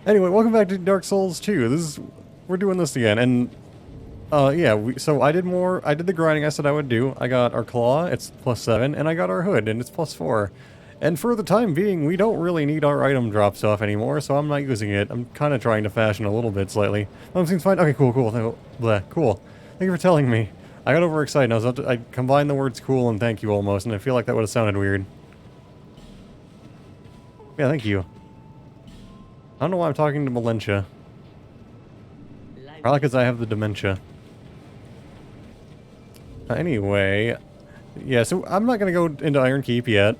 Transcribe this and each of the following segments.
Anyway, welcome back to Dark Souls 2. We're doing this again, and yeah, so I did the grinding I said I would do. I got our claw, it's +7, and I got our hood, and it's +4. And for the time being, we don't really need our item drop stuff anymore, so I'm not using it. I'm kind of trying to fashion a little bit slightly. Seems fine. Okay, cool. Bleh, cool. Thank you for telling me. I got overexcited. I combined the words cool and thank you almost, and I feel like that would have sounded weird. Yeah, thank you. I don't know why I'm talking to Melentia. Probably because I have the dementia. Anyway, yeah, so I'm not going to go into Iron Keep yet.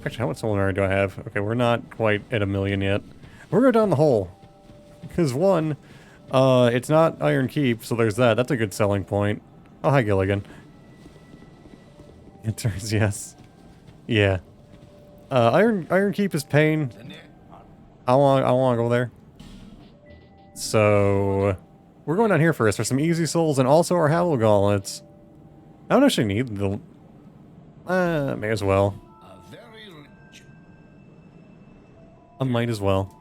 Actually, how much soul memory do I have? Okay, we're not quite at 1,000,000 yet. We're going to go down the hole. Because one, it's not Iron Keep, so there's that. That's a good selling point. Oh, hi, Gilligan. Answers yes. Yeah. Iron Keep is pain. I want to go there. So, we're going down here first for some easy souls and also our Hallow Gauntlets. I don't actually need the... may as well. I might as well.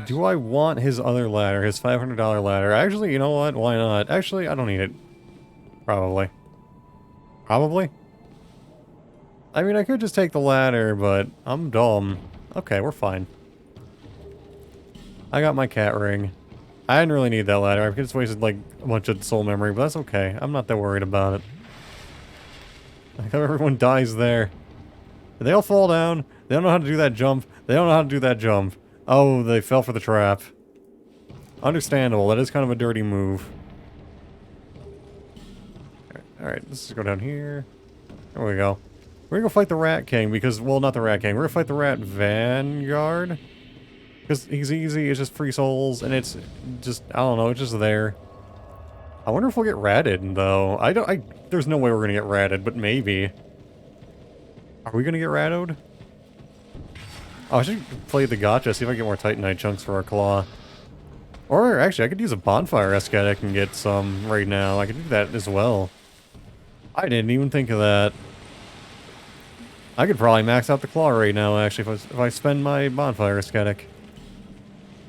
Do I want his other ladder, his $500 ladder? Actually, you know what? Why not? Actually, I don't need it. Probably. Probably? I mean, I could just take the ladder, but I'm dumb. Okay, we're fine. I got my cat ring. I didn't really need that ladder. I could just wasted, like, a bunch of soul memory, but that's okay. I'm not that worried about it. I hope everyone dies there. They all fall down. They don't know how to do that jump. They don't know how to do that jump. Oh, they fell for the trap. Understandable. That is kind of a dirty move. Alright, let's just go down here. There we go. We're gonna go fight the Rat King because, well, not the Rat King. We're gonna fight the Rat Vanguard. Because he's easy, it's just free souls, and it's just, I don't know, it's just there. I wonder if we'll get ratted, though. There's no way we're gonna get ratted, but maybe. Are we gonna get rattoed? Oh, I should play the gotcha, see if I can get more Titanite chunks for our claw. Or, actually, I could use a bonfire aesthetic and get some right now. I could do that as well. I didn't even think of that. I could probably max out the claw right now, actually, if I spend my bonfire aesthetic.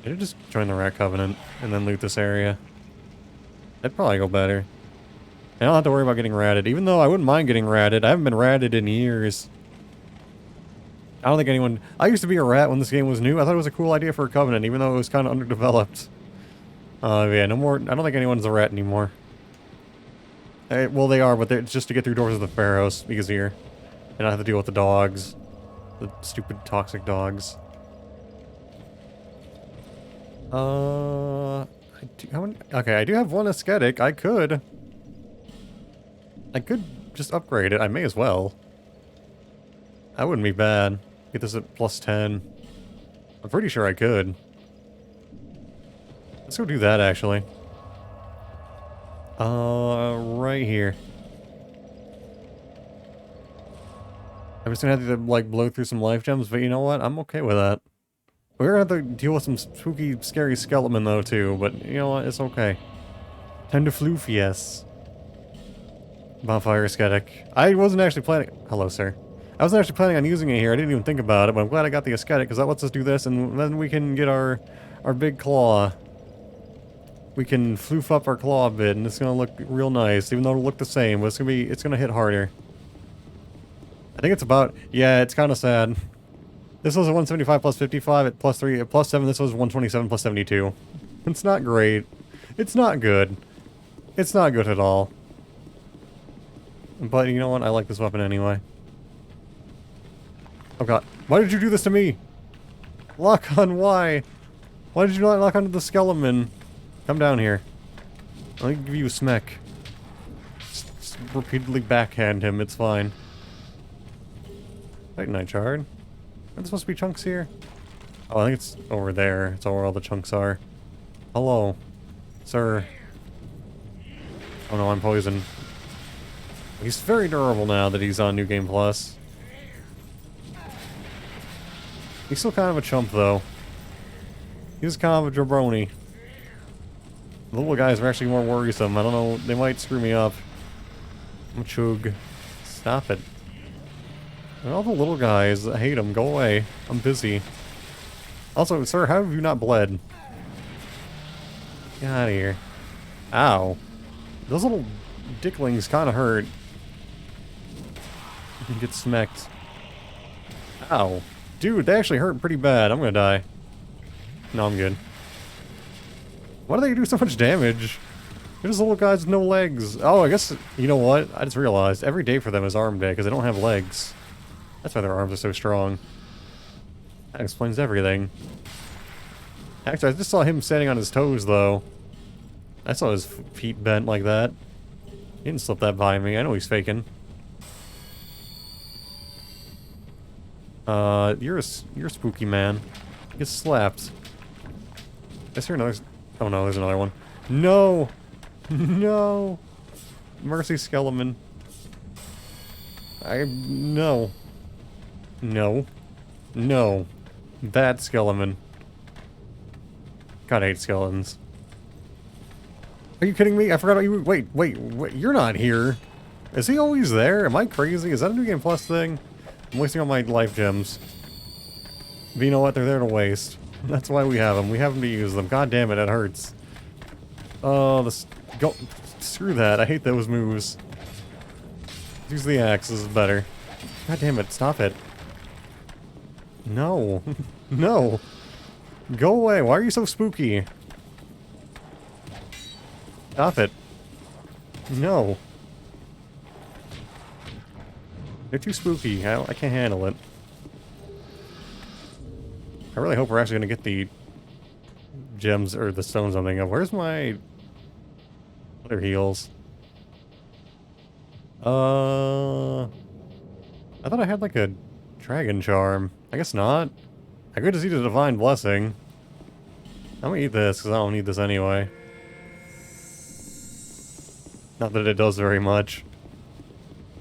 I could just join the Rat Covenant and then loot this area. That'd probably go better. I don't have to worry about getting ratted, even though I wouldn't mind getting ratted. I haven't been ratted in years. I don't think anyone... I used to be a rat when this game was new. I thought it was a cool idea for a Covenant, even though it was kind of underdeveloped. Yeah, no more... I don't think anyone's a rat anymore. Well, they are, but it's just to get through Doors of the Pharaohs easier. And I have to deal with the dogs. The stupid, toxic dogs. Okay, I do have one aesthetic. I could just upgrade it. I may as well. That wouldn't be bad. Get this at +10. I'm pretty sure I could. Let's go do that, actually. Right here. I'm just gonna have to, like, blow through some life gems, but you know what? I'm okay with that. We're gonna have to deal with some spooky, scary skeleton, though, too, but you know what? It's okay. Time to floof, yes. Bonfire aesthetic. I wasn't actually planning... Hello, sir. I wasn't actually planning on using it here. I didn't even think about it, but I'm glad I got the aesthetic, because that lets us do this, and then we can get our big claw. We can floof up our claw a bit, and it's gonna look real nice, even though it'll look the same, but it's gonna hit harder. I think it's about... Yeah, it's kind of sad. This was a 175 plus 55 at +3 at +7. This was 127 plus 72. It's not great. It's not good. It's not good at all. But you know what? I like this weapon anyway. Oh god. Why did you do this to me? Lock on, why? Why did you not lock onto the skeleton? Come down here. I'll give you a smack. Just repeatedly backhand him, it's fine. Titanite shard. Are there supposed to be chunks here? Oh, I think it's over there. It's where all the chunks are. Hello. Sir. Oh no, I'm poisoned. He's very durable now that he's on New Game Plus. He's still kind of a chump, though. He's kind of a jabroni. The little guys are actually more worrisome. I don't know, they might screw me up. I'm a chug. Stop it. And all the little guys, I hate them. Go away. I'm busy. Also, sir, how have you not bled? Get out of here. Ow. Those little dicklings kind of hurt. You can get smacked. Ow. Dude, they actually hurt pretty bad. I'm gonna die. No, I'm good. Why do they do so much damage? They're just little guys with no legs. Oh, I guess, you know what? I just realized every day for them is arm day because they don't have legs. That's why their arms are so strong. That explains everything. Actually, I just saw him standing on his toes, though. I saw his feet bent like that. He didn't slip that by me. I know he's faking. You're a spooky man. Get slapped. Is there another... Oh no, there's another one. No! No! Mercy Skeleton. No. No. No. Bad skeleton. God, I hate skeletons. Are you kidding me? I forgot you... Wait, you're not here. Is he always there? Am I crazy? Is that a New Game Plus thing? I'm wasting all my life gems. But you know what? They're there to waste. That's why we have them. We have them to use them. God damn it, that hurts. Oh, this... Go... Screw that. I hate those moves. Use the axe. This is better. God damn it. Stop it. No. No. Go away. Why are you so spooky? Stop it. No. They're too spooky. I can't handle it. I really hope we're actually going to get the gems or the stones I'm thinking of. Where's my other heals? I thought I had like a dragon charm. I guess not. I could just eat a divine blessing. I'm gonna eat this because I don't need this anyway. Not that it does very much.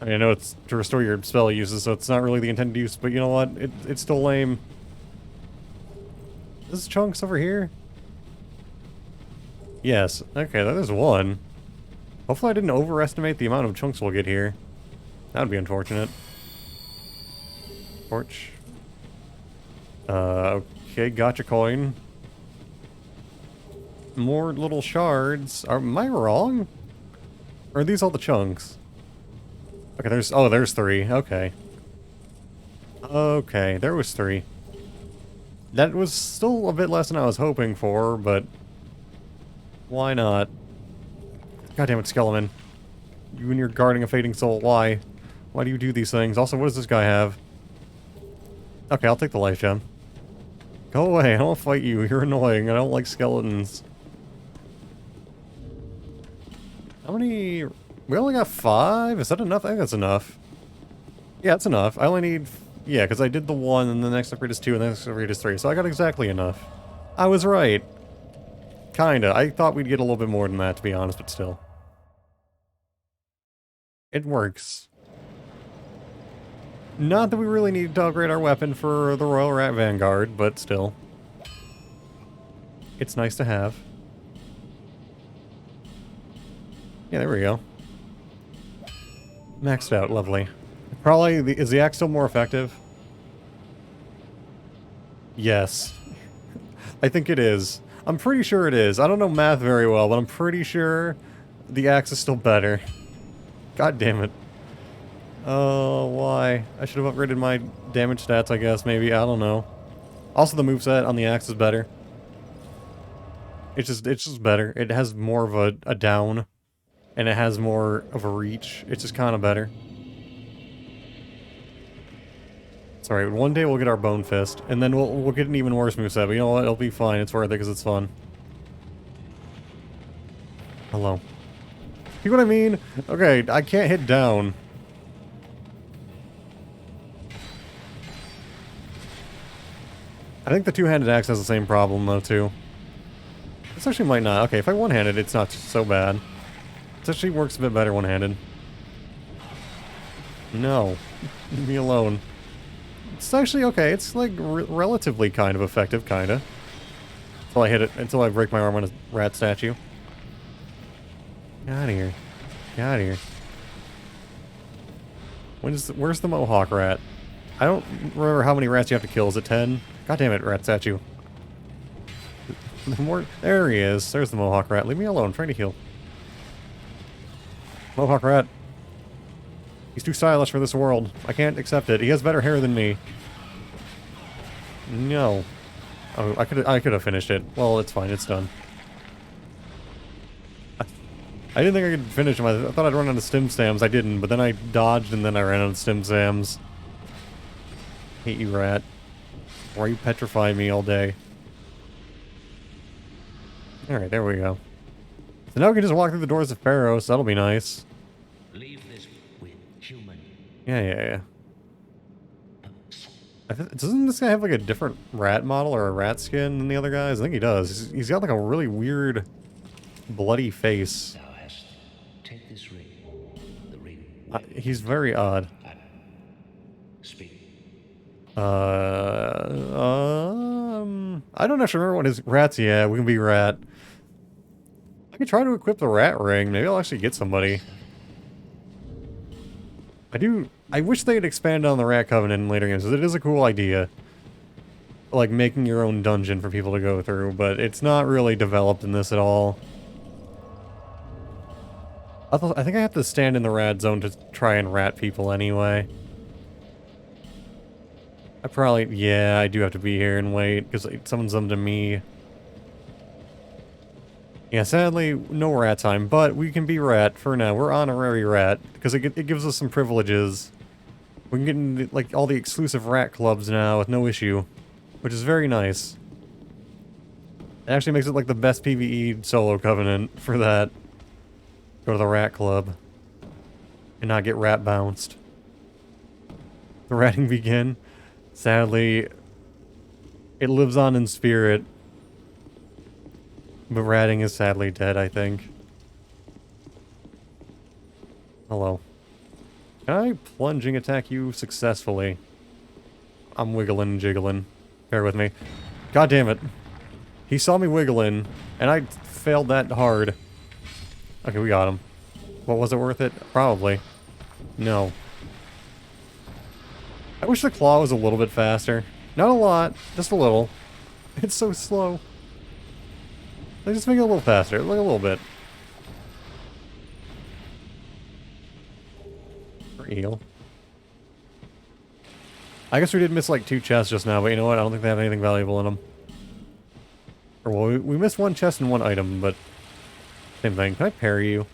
I mean, I know it's to restore your spell uses, so it's not really the intended use, but you know what? It's still lame. This is chunks over here? Yes. Okay, there's one. Hopefully I didn't overestimate the amount of chunks we'll get here. That would be unfortunate. Torch. Okay, gotcha coin. More little shards. Am I wrong? Or are these all the chunks? Okay, there's 3. Okay. Okay, there was 3. That was still a bit less than I was hoping for, but why not? God damn it, skeleton. You and your guarding a fading soul, why? Why do you do these things? Also, what does this guy have? Okay, I'll take the life gem. Go away, I don't want to fight you. You're annoying. I don't like skeletons. How many... We only got 5? Is that enough? I think that's enough. Yeah, that's enough. I only need... Yeah, because I did the 1, and the next upgrade is 2, and the next upgrade is 3, so I got exactly enough. I was right. Kinda. I thought we'd get a little bit more than that, to be honest, but still. It works. Not that we really need to upgrade our weapon for the Royal Rat Vanguard, but still. It's nice to have. Yeah, there we go. Maxed out, lovely. Probably, is the axe still more effective? Yes. I think it is. I'm pretty sure it is. I don't know math very well, but I'm pretty sure the axe is still better. God damn it. Oh, why? I should have upgraded my damage stats, I guess, maybe. I don't know. Also, the moveset on the axe is better. It's just better. It has more of a down, and it has more of a reach. It's just kind of better. Sorry, one day we'll get our Bone Fist, and then we'll get an even worse moveset, but you know what? It'll be fine. It's worth it because it's fun. Hello. You know what I mean? Okay, I can't hit down. I think the two-handed axe has the same problem, though, too. This actually might not. Okay, if I one-handed, it's not so bad. It actually works a bit better one-handed. No. Leave me alone. It's actually okay. It's, like, relatively kind of effective, kinda. Until I hit it, until I break my arm on a rat statue. Get out of here. Get out of here. Where's the Mohawk rat? I don't remember how many rats you have to kill. Is it 10? God damn it, rat statue. The more... There he is. There's the Mohawk rat. Leave me alone. I'm trying to heal. Mohawk rat. He's too stylish for this world. I can't accept it. He has better hair than me. No. Oh, I could have finished it. Well, it's fine. It's done. I didn't think I could finish him. I thought I'd run out of stim sams. I didn't, but then I dodged and then I ran out of stim sams. Hate you, rat. Why are you petrifying me all day? Alright, there we go. So now we can just walk through the doors of Pharaoh, so that'll be nice. Leave this with human. Yeah. Doesn't this guy have like a different rat model or a rat skin than the other guys? I think he does. He's got like a really weird, bloody face. Thou hast take this ring. The ring. He's very odd. Speak. I don't actually remember what his rat's. Yeah, we can be rat. I could try to equip the rat ring. Maybe I'll actually get somebody. I wish they'd expand on the Rat Covenant in later games, because it is a cool idea. Like, making your own dungeon for people to go through, but it's not really developed in this at all. I think I have to stand in the rat zone to try and rat people anyway. Yeah, I do have to be here and wait, because it summons them to me. Yeah, sadly, no rat time, but we can be rat for now. We're honorary rat, because it gives us some privileges. We can get into, like, all the exclusive rat clubs now with no issue, which is very nice. It actually makes it, like, the best PvE solo covenant for that. Go to the rat club. And not get rat bounced. The ratting begin. Sadly, it lives on in spirit. But ratting is sadly dead, I think. Hello. Can I plunging attack you successfully? I'm wiggling and jiggling. Bear with me. God damn it. He saw me wiggling, and I failed that hard. Okay, we got him. What, was it worth it? Probably. No. I wish the claw was a little bit faster. Not a lot, just a little. It's so slow. Let's just make it a little faster, like a little bit. For eel. I guess we did miss like 2 chests just now, but you know what? I don't think they have anything valuable in them. Or well, we missed 1 chest and 1 item, but same thing. Can I parry you?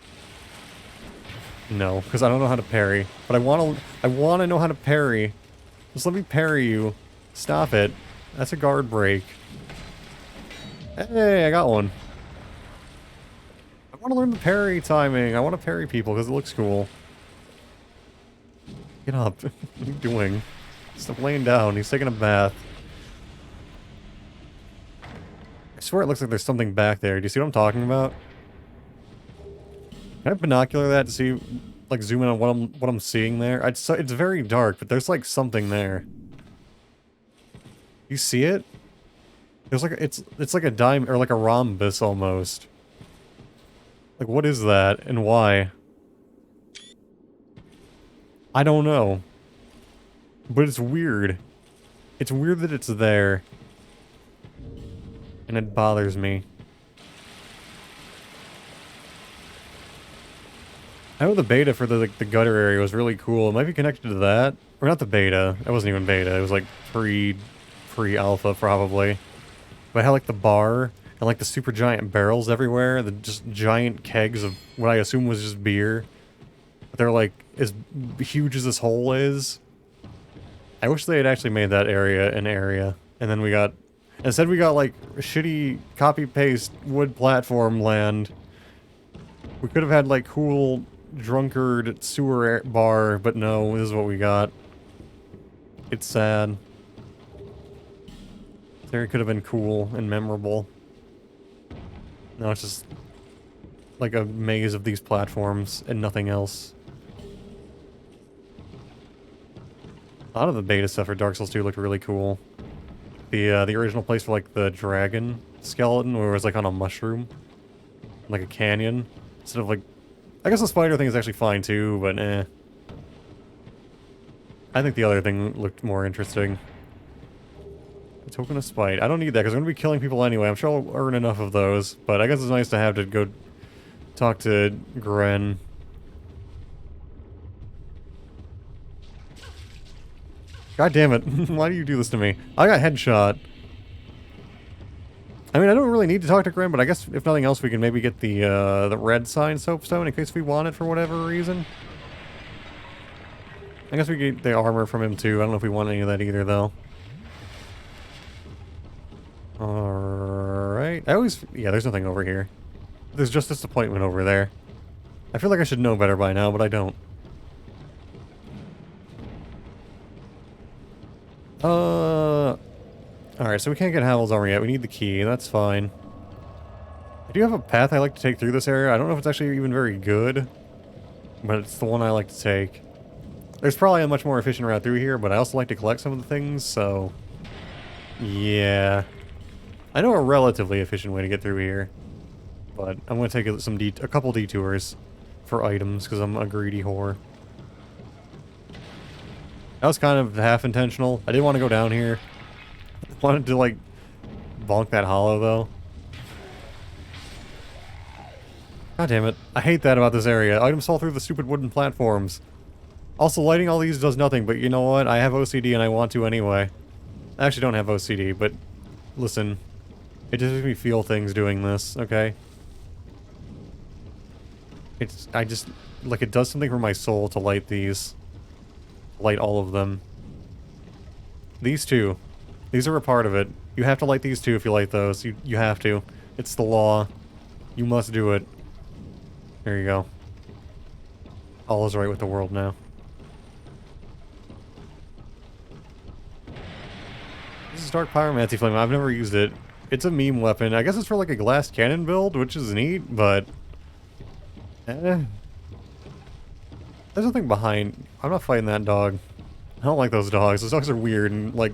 No, because I don't know how to parry. But I want to know how to parry. Just let me parry you. Stop it. That's a guard break. Hey, I got one. I want to learn the parry timing. I want to parry people because it looks cool. Get up. What are you doing? Stop laying down. He's taking a bath. I swear it looks like there's something back there. Do you see what I'm talking about? Can I binocular that to see, like, zoom in on what I'm seeing there? It's very dark, but there's like something there. You see it? There's like it's like a diamond or like a rhombus almost. Like, what is that and why? I don't know. But it's weird. It's weird that it's there. And it bothers me. I know the beta for the gutter area was really cool. It might be connected to that. Or not the beta. It wasn't even beta. It was like pre-alpha probably. But I had like the bar and like the super giant barrels everywhere. The just giant kegs of what I assume was just beer. But they're like as huge as this hole is. I wish they had actually made that area an area. And then we got... Instead we got like shitty copy-paste wood platform land. We could have had like cool drunkard sewer bar, but no, this is what we got. It's sad. There could have been cool and memorable. No, it's just like a maze of these platforms and nothing else. A lot of the beta stuff for Dark Souls 2 looked really cool. The original place for like the dragon skeleton, where it was like on a mushroom, like a canyon, instead of like, I guess the spider thing is actually fine too, but eh. I think the other thing looked more interesting. A token of spite. I don't need that because I'm going to be killing people anyway. I'm sure I'll earn enough of those. But I guess it's nice to have to go talk to Gren. God damn it. Why do you do this to me? I got headshot. I mean, I don't really need to talk to Gren, but I guess if nothing else, we can maybe get the red sign soapstone in case we want it for whatever reason. I guess we get the armor from him too. I don't know if we want any of that either, though. Alright. Yeah, there's nothing over here. There's just disappointment over there. I feel like I should know better by now, but I don't. Alright, so we can't get Havel's armor yet. We need the key. That's fine. I do have a path I like to take through this area. I don't know if it's actually even very good, but it's the one I like to take. There's probably a much more efficient route through here, but I also like to collect some of the things, so... yeah. I know a relatively efficient way to get through here, but I'm going to take a couple detours for items, because I'm a greedy whore. That was kind of half intentional. I didn't want to go down here. I wanted to, like, bonk that hollow, though. God damn it. I hate that about this area. Items fall through the stupid wooden platforms. Also, lighting all these does nothing, but you know what? I have OCD and I want to anyway. I actually don't have OCD, but listen. It just makes me feel things doing this, okay? Like, it does something for my soul to light these. Light all of them. These two. These are a part of it. You have to light these two if you light those. You have to. It's the law. You must do it. There you go. All is right with the world now. This is Dark Pyromancy Flame. I've never used it. It's a meme weapon. I guess it's for like a glass cannon build, which is neat, but... There's nothing behind... I'm not fighting that dog. I don't like those dogs. Those dogs are weird and, like...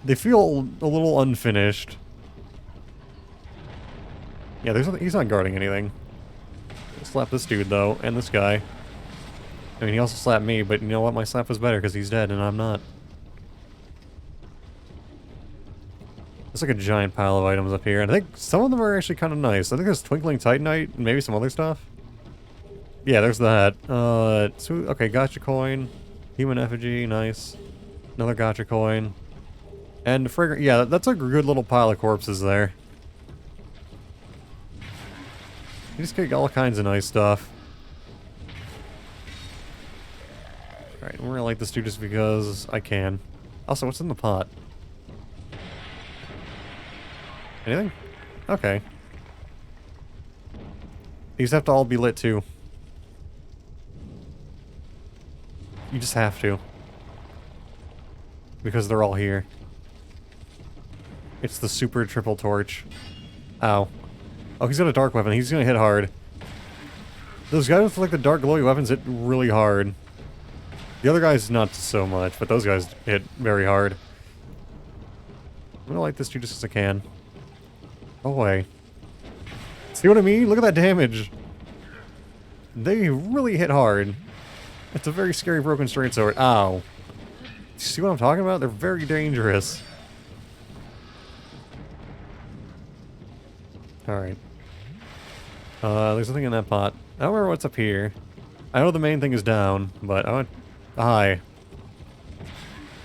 they feel a little unfinished. Yeah, he's not guarding anything. Slap this dude, though, and this guy. I mean, he also slapped me, but you know what? My slap was better because he's dead and I'm not. There's like a giant pile of items up here, and I think some of them are actually kind of nice. I think there's Twinkling Titanite and maybe some other stuff. Yeah, there's that. Okay, gotcha coin. Human effigy, nice. Another gotcha coin. And fragrant, yeah, that's a good little pile of corpses there. You just get all kinds of nice stuff. Alright, we're gonna light this dude just because I can. Also, what's in the pot? Anything? Okay. These have to all be lit too. You just have to. Because they're all here. It's the super triple torch. Ow. Oh, he's got a dark weapon. He's gonna hit hard. Those guys with like the dark glowy weapons hit really hard. The other guys not so much, but those guys hit very hard. I'm gonna light this dude just as I can. Go away. See what I mean? Look at that damage. They really hit hard. It's a very scary broken straight sword. Ow. See what I'm talking about? They're very dangerous. Alright. There's nothing in that pot. I don't remember what's up here. I know the main thing is down, but I want... Hi.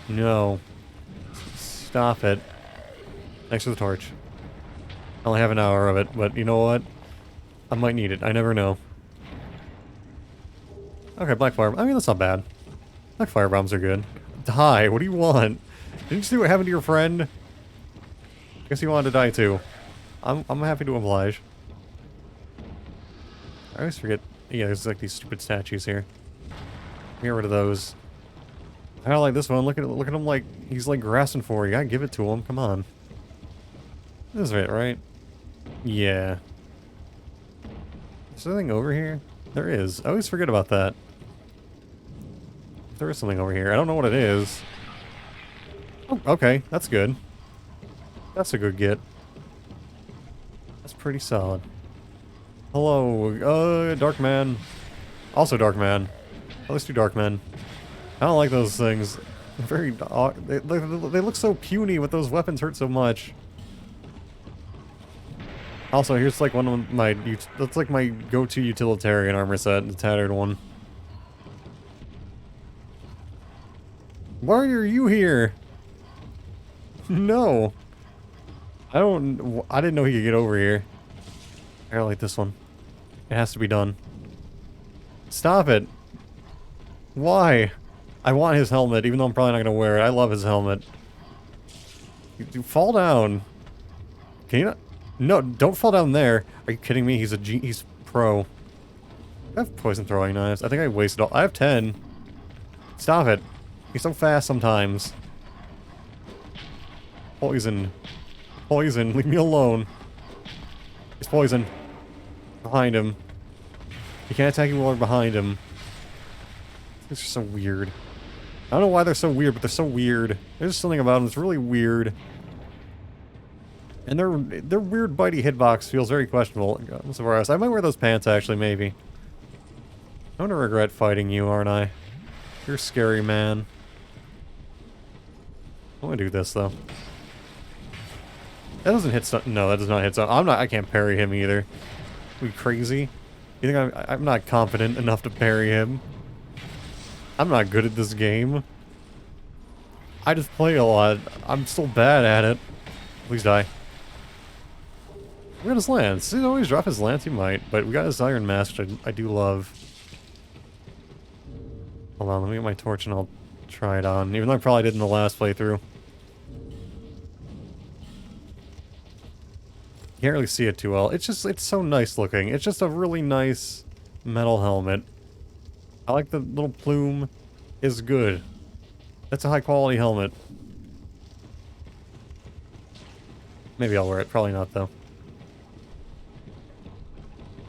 No. Stop it. Next to the torch. I only have an hour of it, but you know what? I might need it. I never know. Okay, black fire... I mean, that's not bad. Black fire bombs are good. Die! What do you want? Didn't you see what happened to your friend? Guess you wanted to die too. I'm happy to oblige. I always forget... Yeah, there's like these stupid statues here. Get rid of those. I don't like this one. Look at him like... He's like grasping for you. I give it to him. Come on. This is it, right? Yeah. Is there anything over here? There is. I always forget about that. There is something over here. I don't know what it is. Oh, okay. That's good. That's a good get. That's pretty solid. Hello, Dark Man. Also Dark Man. Oh, let's do Dark Man. I don't like those things. Very... they look so puny, but those weapons hurt so much. Also, here's like one of my... That's like my go-to utilitarian armor set, the tattered one. Why are you here? No. I didn't know he could get over here. I like this one. It has to be done. Stop it. Why? I want his helmet, even though I'm probably not going to wear it. I love his helmet. You fall down. Can you not? No, don't fall down there. Are you kidding me? He's pro. I have poison throwing knives. I think I wasted all. I have 10. Stop it. He's so fast sometimes. Poison. Poison. Leave me alone. He's poison. Behind him. You can't attack him while they're behind him. These are so weird. I don't know why they're so weird, but they're so weird. There's something about them that's really weird. And their weird bitey hitbox feels very questionable. I'm surprised. I might wear those pants actually, maybe. I'm gonna regret fighting you, aren't I? You're a scary man. I'm gonna do this though. That doesn't hit some. No, that does not hit some. I can't parry him either. Are you crazy? You think I'm not confident enough to parry him? I'm not good at this game. I just play a lot. I'm still bad at it. Please die. We got his lance. Does he always drop his lance? He might, but we got his iron mask, which I do love. Hold on, let me get my torch and I'll try it on, even though I probably did in the last playthrough. You can't really see it too well. It's so nice looking. It's just a really nice metal helmet. I like the little plume. Is good. That's a high quality helmet. Maybe I'll wear it. Probably not though.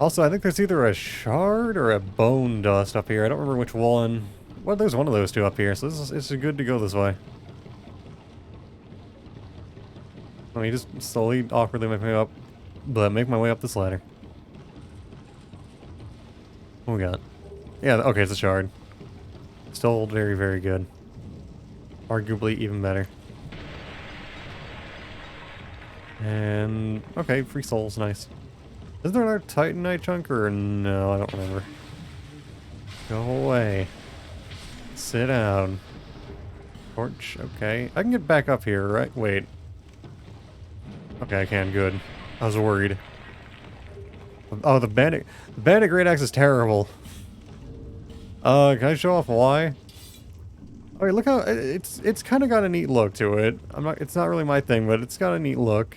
Also, I think there's either a shard or a bone dust up here. I don't remember which one. Well, there's one of those two up here, so it's good to go this way. Let me just slowly, awkwardly make my way up this ladder. What we got? Yeah, okay, it's a shard. Still very, very good. Arguably even better. And, okay, free souls, nice. Is there another Titanite chunk, or no, I don't remember. Go away. Sit down. Torch, okay. I can get back up here, right? Wait. Okay, I can, good. I was worried. Oh, the bandit great axe is terrible. Can I show off why? Okay, look how it's kind of got a neat look to it. It's not really my thing, but it's got a neat look.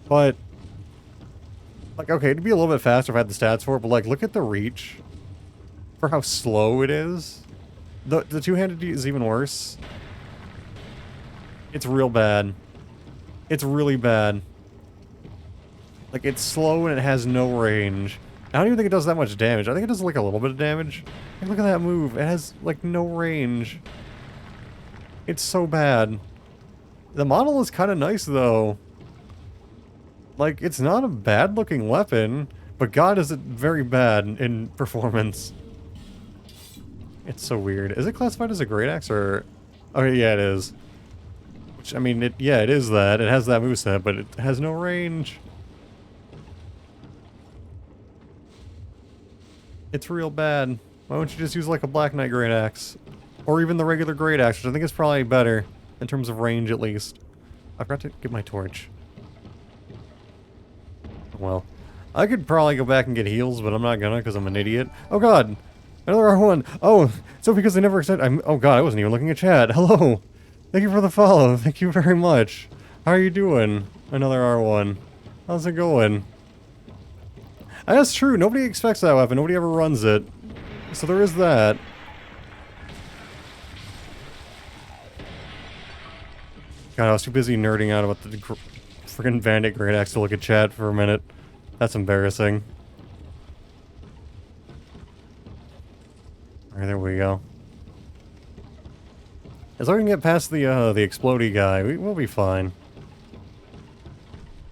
But like, okay, it'd be a little bit faster if I had the stats for it, but like, look at the reach for how slow it is. The two-handed is even worse. It's real bad. It's really bad. Like, it's slow and it has no range. I don't even think it does that much damage. I think it does like a little bit of damage. Like, look at that move. It has like no range. It's so bad. The model is kind of nice though. Like, it's not a bad looking weapon, but god is it very bad in performance. It's so weird. Is it classified as a great axe or... Okay, yeah it is. Which, I mean, yeah, it is that. It has that moveset, but it has no range. It's real bad. Why don't you just use like a Black Knight Great Axe? Or even the regular Great Axe, which I think is probably better. In terms of range, at least. I forgot to get my torch. Well, I could probably go back and get heals, but I'm not gonna because I'm an idiot. Oh god! Another R1! Oh, so because they never said... oh god, I wasn't even looking at chat. Hello! Thank you for the follow. Thank you very much. How are you doing? Another R1. How's it going? That's true. Nobody expects that weapon. Nobody ever runs it. So there is that. God, I was too busy nerding out about the freaking Bandit Great Axe to look at chat for a minute. That's embarrassing. Alright, there we go. As long as we can get past the explodey guy, we'll be fine.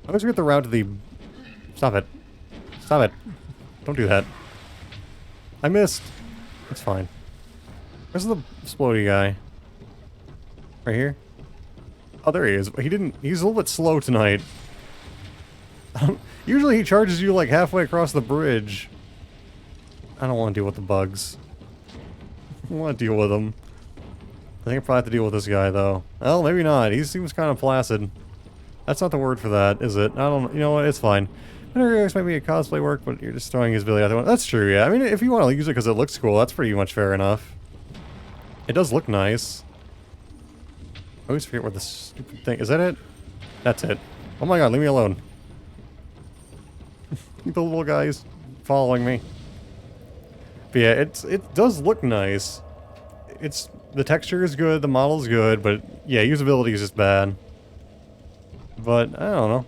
I always get the route to the... Stop it. Stop it. Don't do that. I missed. It's fine. Where's the explodey guy? Right here? Oh, there he is. He's a little bit slow tonight. Usually he charges you like halfway across the bridge. I don't want to deal with the bugs. I don't want to deal with them. I think I probably have to deal with this guy, though. Well, maybe not. He seems kind of placid. That's not the word for that, is it? I don't know. You know what? It's fine. I know this might be a cosplay work, but you're just throwing his ability out the window. That's true, yeah. I mean, if you want to use it because it looks cool, that's pretty much fair enough. It does look nice. I always forget what this stupid thing... Is that it? That's it. Oh my god, leave me alone. The little guy's following me. But yeah, it does look nice. The texture is good, the model's good, but yeah, usability is just bad. But, I don't know.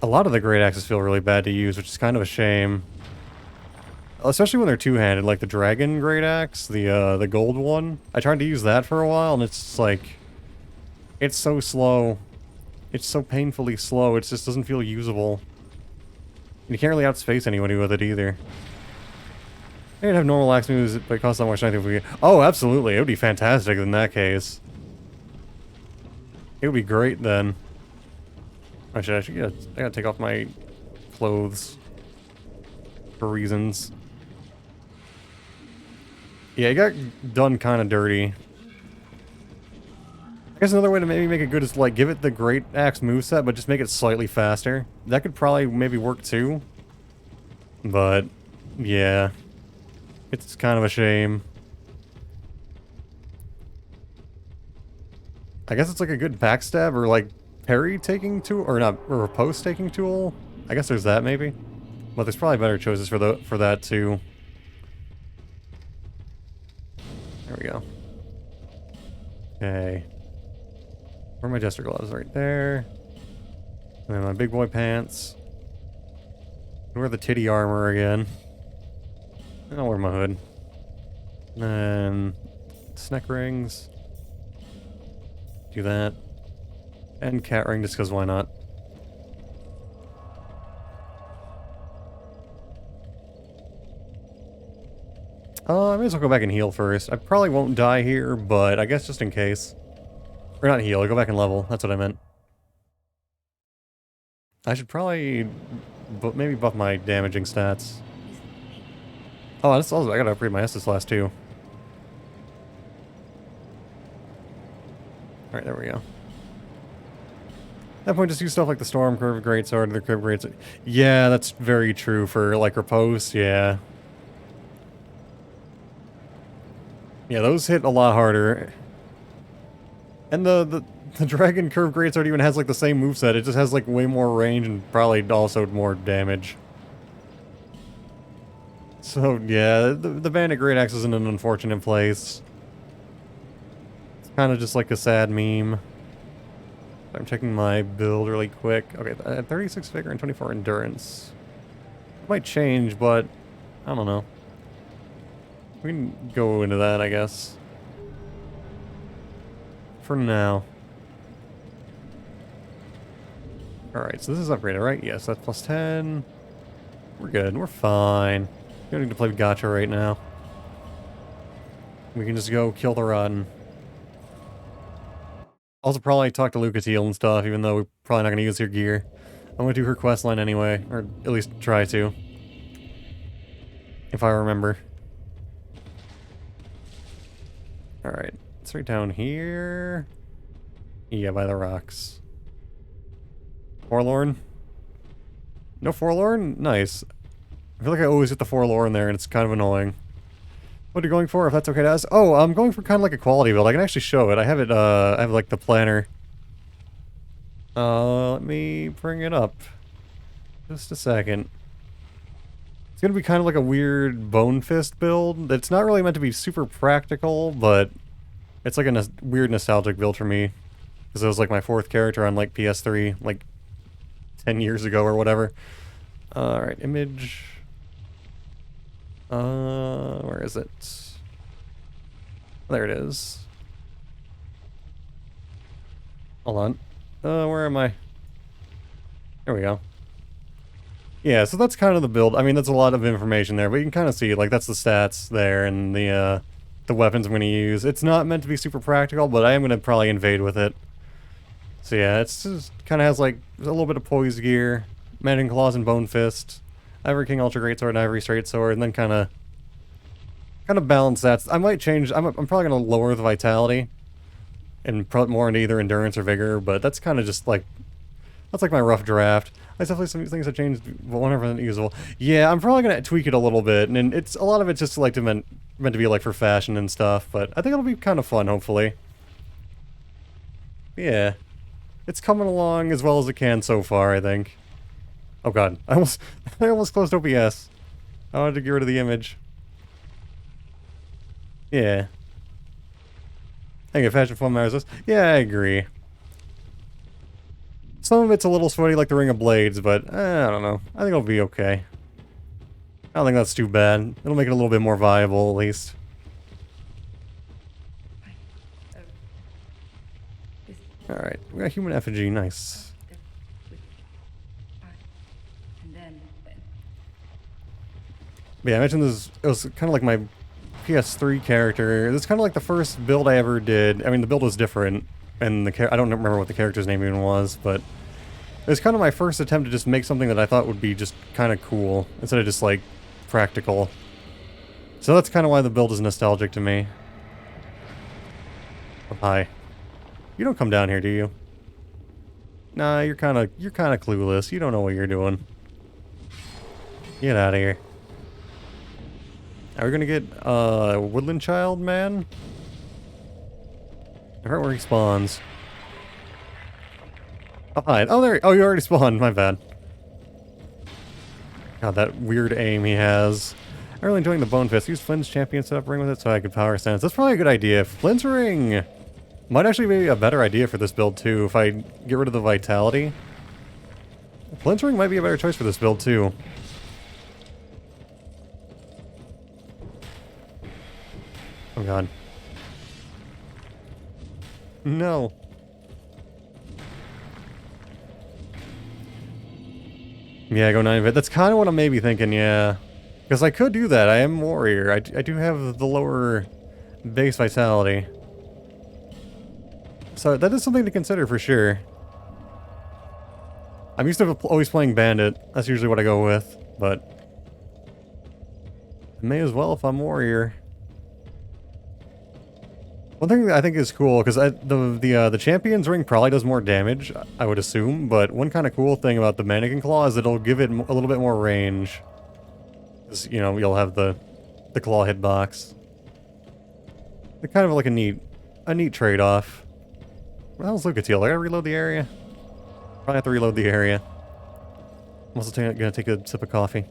A lot of the great axes feel really bad to use, which is kind of a shame. Especially when they're two-handed, like the dragon great axe, the gold one. I tried to use that for a while, and it's just like... It's so slow. It's so painfully slow, it just doesn't feel usable. And you can't really outspace anybody with it either. I could have normal axe moves, but it costs that much strength if we... Oh, absolutely, it would be fantastic in that case. It would be great then. Actually, I gotta take off my clothes. For reasons. Yeah, it got done kind of dirty. I guess another way to maybe make it good is like give it the great axe moveset, but just make it slightly faster. That could probably maybe work too. But yeah, it's kind of a shame. I guess it's like a good backstab or like parry taking tool, or not, or riposte taking tool. I guess there's that maybe, but there's probably better choices for that too. There we go. Okay. Where are my jester gloves? Right there. And then my big boy pants. Wear the titty armor again. I'll wear my hood. And then snack rings. Do that. And cat ring just because why not? I may as well go back and heal first. I probably won't die here, but I guess just in case. Or not heal, I'll go back and level. That's what I meant. I should probably maybe buff my damaging stats. Oh, that's also, I gotta upgrade my Estus last too. Alright, there we go. At that point, just use stuff like the Storm Curve Greatsword or the Curve Greatsword. Yeah, that's very true for like riposte, yeah. Yeah, those hit a lot harder. And the Dragon Curve Greatsword even has like the same moveset. It just has like way more range and probably also more damage. So yeah, the Bandit Great Axe is in an unfortunate place. It's kind of just like a sad meme. I'm checking my build really quick. Okay, 36 Vigor and 24 Endurance. It might change, but I don't know. We can go into that, I guess. For now. Alright, so this is upgraded, right? Yes, that's plus 10. We're good. We're fine. We don't need to play gotcha right now. We can just go kill the rotten. Also probably talk to Lucatiel and stuff, even though we're probably not going to use her gear. I'm going to do her questline anyway, or at least try to. If I remember. Alright, it's right down here. Yeah, by the rocks. Forlorn? No Forlorn? Nice. I feel like I always hit the Forlorn there and it's kind of annoying. What are you going for, if that's okay to ask? Oh, I'm going for kind of like a quality build. I can actually show it. I have it, I have like the planner. Let me bring it up. Just a second. It's gonna be kind of like a weird Bone Fist build. It's not really meant to be super practical, but it's like a weird nostalgic build for me. Because it was like my 4th character on like PS3, like 10 years ago or whatever. Alright, image. Where is it? There it is. Hold on. Where am I? There we go. Yeah, so that's kind of the build. I mean, that's a lot of information there, but you can kind of see, like, that's the stats there, and the the weapons I'm going to use. It's not meant to be super practical, but I am going to probably invade with it. So yeah, it's just kind of has like a little bit of poise gear, Manning Claws and Bone Fist, Ivory King Ultra Greatsword and Ivory Straight Sword, and then kind of balance that. I might change. I'm probably going to lower the vitality and put more into either endurance or vigor, but that's kind of just like that's like my rough draft. There's definitely some things that changed, but whenever usable. Yeah, I'm probably gonna tweak it a little bit, and it's a lot of it's just like meant to be like for fashion and stuff. But I think it'll be kind of fun, hopefully. Yeah, it's coming along as well as it can so far, I think. Oh god, I almost closed OBS. I wanted to get rid of the image. Yeah. I think fashion fun matters this. Yeah, I agree. Some of it's a little sweaty like the Ring of Blades, but I don't know. I think it'll be okay. I don't think that's too bad. It'll make it a little bit more viable, at least. Alright, we got human effigy, nice. But yeah, I mentioned this, it was kind of like my PS3 character. This is kind of like the first build I ever did. I mean, the build was different, and I don't remember what the character's name even was, but it was kind of my first attempt to just make something that I thought would be just kind of cool, instead of just, like, practical. So that's kind of why the build is nostalgic to me. Oh, hi. You don't come down here, do you? Nah, you're kind of clueless. You don't know what you're doing. Get out of here. Are we gonna get, Woodland Child Man? I forgot where he spawns. Oh, hi. Oh, there. Oh, you already spawned. My bad. God, that weird aim he has. I'm really enjoying the Bone Fist. Use Flynn's champion setup ring with it so I could power stance. That's probably a good idea. Flynn's ring might actually be a better idea for this build, too, if I get rid of the vitality. Flynn's ring might be a better choice for this build, too. Oh, God. No. Yeah, go 9-bit. That's kind of what I'm maybe thinking, yeah. Because I could do that. I am warrior. I do have the lower base vitality. So that is something to consider for sure. I'm used to always playing bandit. That's usually what I go with, but I may as well if I'm warrior. One thing that I think is cool, because the champion's ring probably does more damage, I would assume, but one kind of cool thing about the mannequin claw is it'll give it a little bit more range. Because, you know, you'll have the claw hitbox. It's kind of like a neat trade-off. What the hell's Lucatiel? I gotta reload the area? Probably have to reload the area. I'm also gonna take a sip of coffee.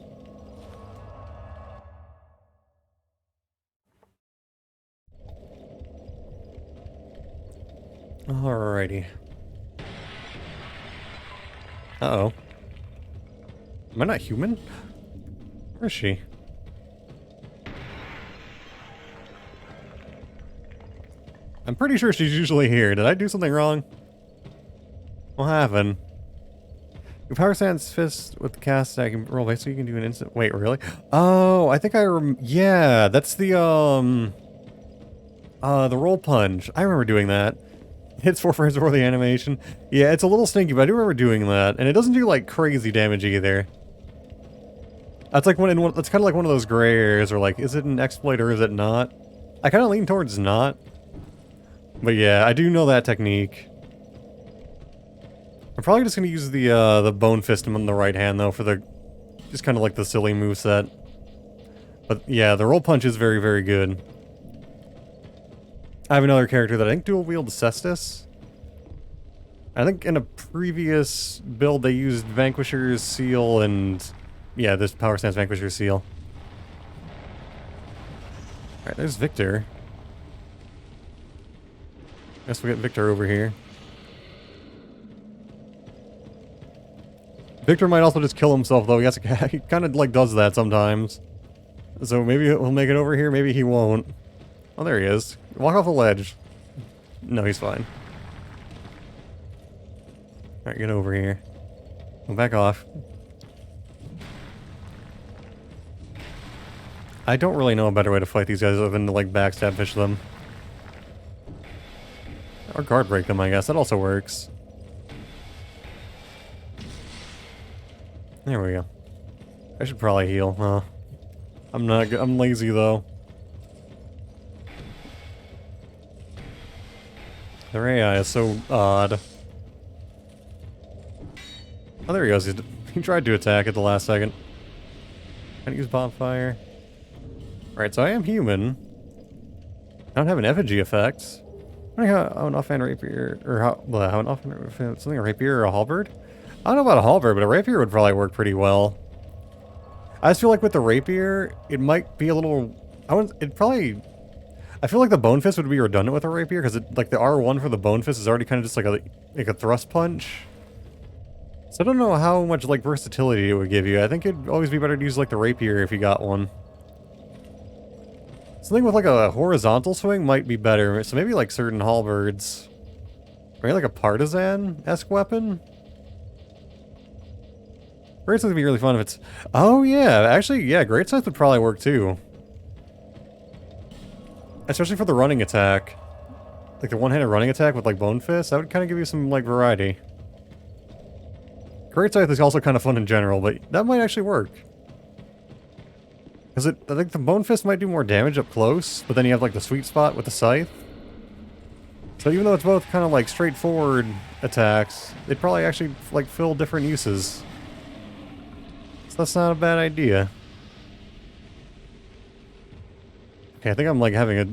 Alrighty. Uh-oh. Am I not human? Where is she? I'm pretty sure she's usually here. Did I do something wrong? What happened? Your power stance fist with the cast I can roll base so you can do an instant. Wait, really? Oh, I think yeah, that's the roll punch. I remember doing that. Hits 4 frames before the animation. Yeah, it's a little stinky, but I do remember doing that. And it doesn't do, like, crazy damage either. That's like that's kind of like one of those gray areas where, like, is it an exploit or is it not? I kind of lean towards not. But yeah, I do know that technique. I'm probably just going to use the Bone Fist on the right hand, though, for the... just kind of like the silly moveset. But yeah, the roll punch is very, very good. I have another character that I think dual wields Cestus. I think in a previous build they used Vanquisher's Seal and... yeah, this Power Stance Vanquisher's Seal. Alright, there's Victor. Guess we'll get Victor over here. Victor might also just kill himself, though. He kind of, like, does that sometimes. So maybe he'll make it over here, maybe he won't. Oh, there he is. Walk off the ledge. No, he's fine. Alright, get over here. Go back off. I don't really know a better way to fight these guys other than to, like, backstab fish them. Or guard break them, I guess. That also works. There we go. I should probably heal, huh? I'm not good. I'm lazy, though. Their AI is so odd. Oh, there he goes. He tried to attack at the last second. Trying to use bonfire. Alright, so I am human. I don't have an effigy effect. I don't how an offhand rapier, or how an offhand, something a rapier or a halberd? I don't know about a halberd, but a rapier would probably work pretty well. I just feel like with the rapier, it might be a little, I feel like the bone fist would be redundant with a rapier, because like the R1 for the bone fist is already kind of just like a thrust punch. So I don't know how much like versatility it would give you. I think it'd always be better to use like the rapier if you got one. Something with like a horizontal swing might be better. So maybe like certain halberds. Maybe like a partisan-esque weapon? Great Scythe would be really fun if it's... Oh yeah, actually, yeah, Great Scythe would probably work too. Especially for the running attack. Like the one-handed running attack with like Bone Fist, that would kind of give you some like variety. Great Scythe is also kind of fun in general, but that might actually work. Because I think the Bone Fist might do more damage up close, but then you have like the sweet spot with the Scythe. So even though it's both kind of like straightforward attacks, they'd probably actually like fill different uses. So that's not a bad idea. Okay, I think I'm like having a...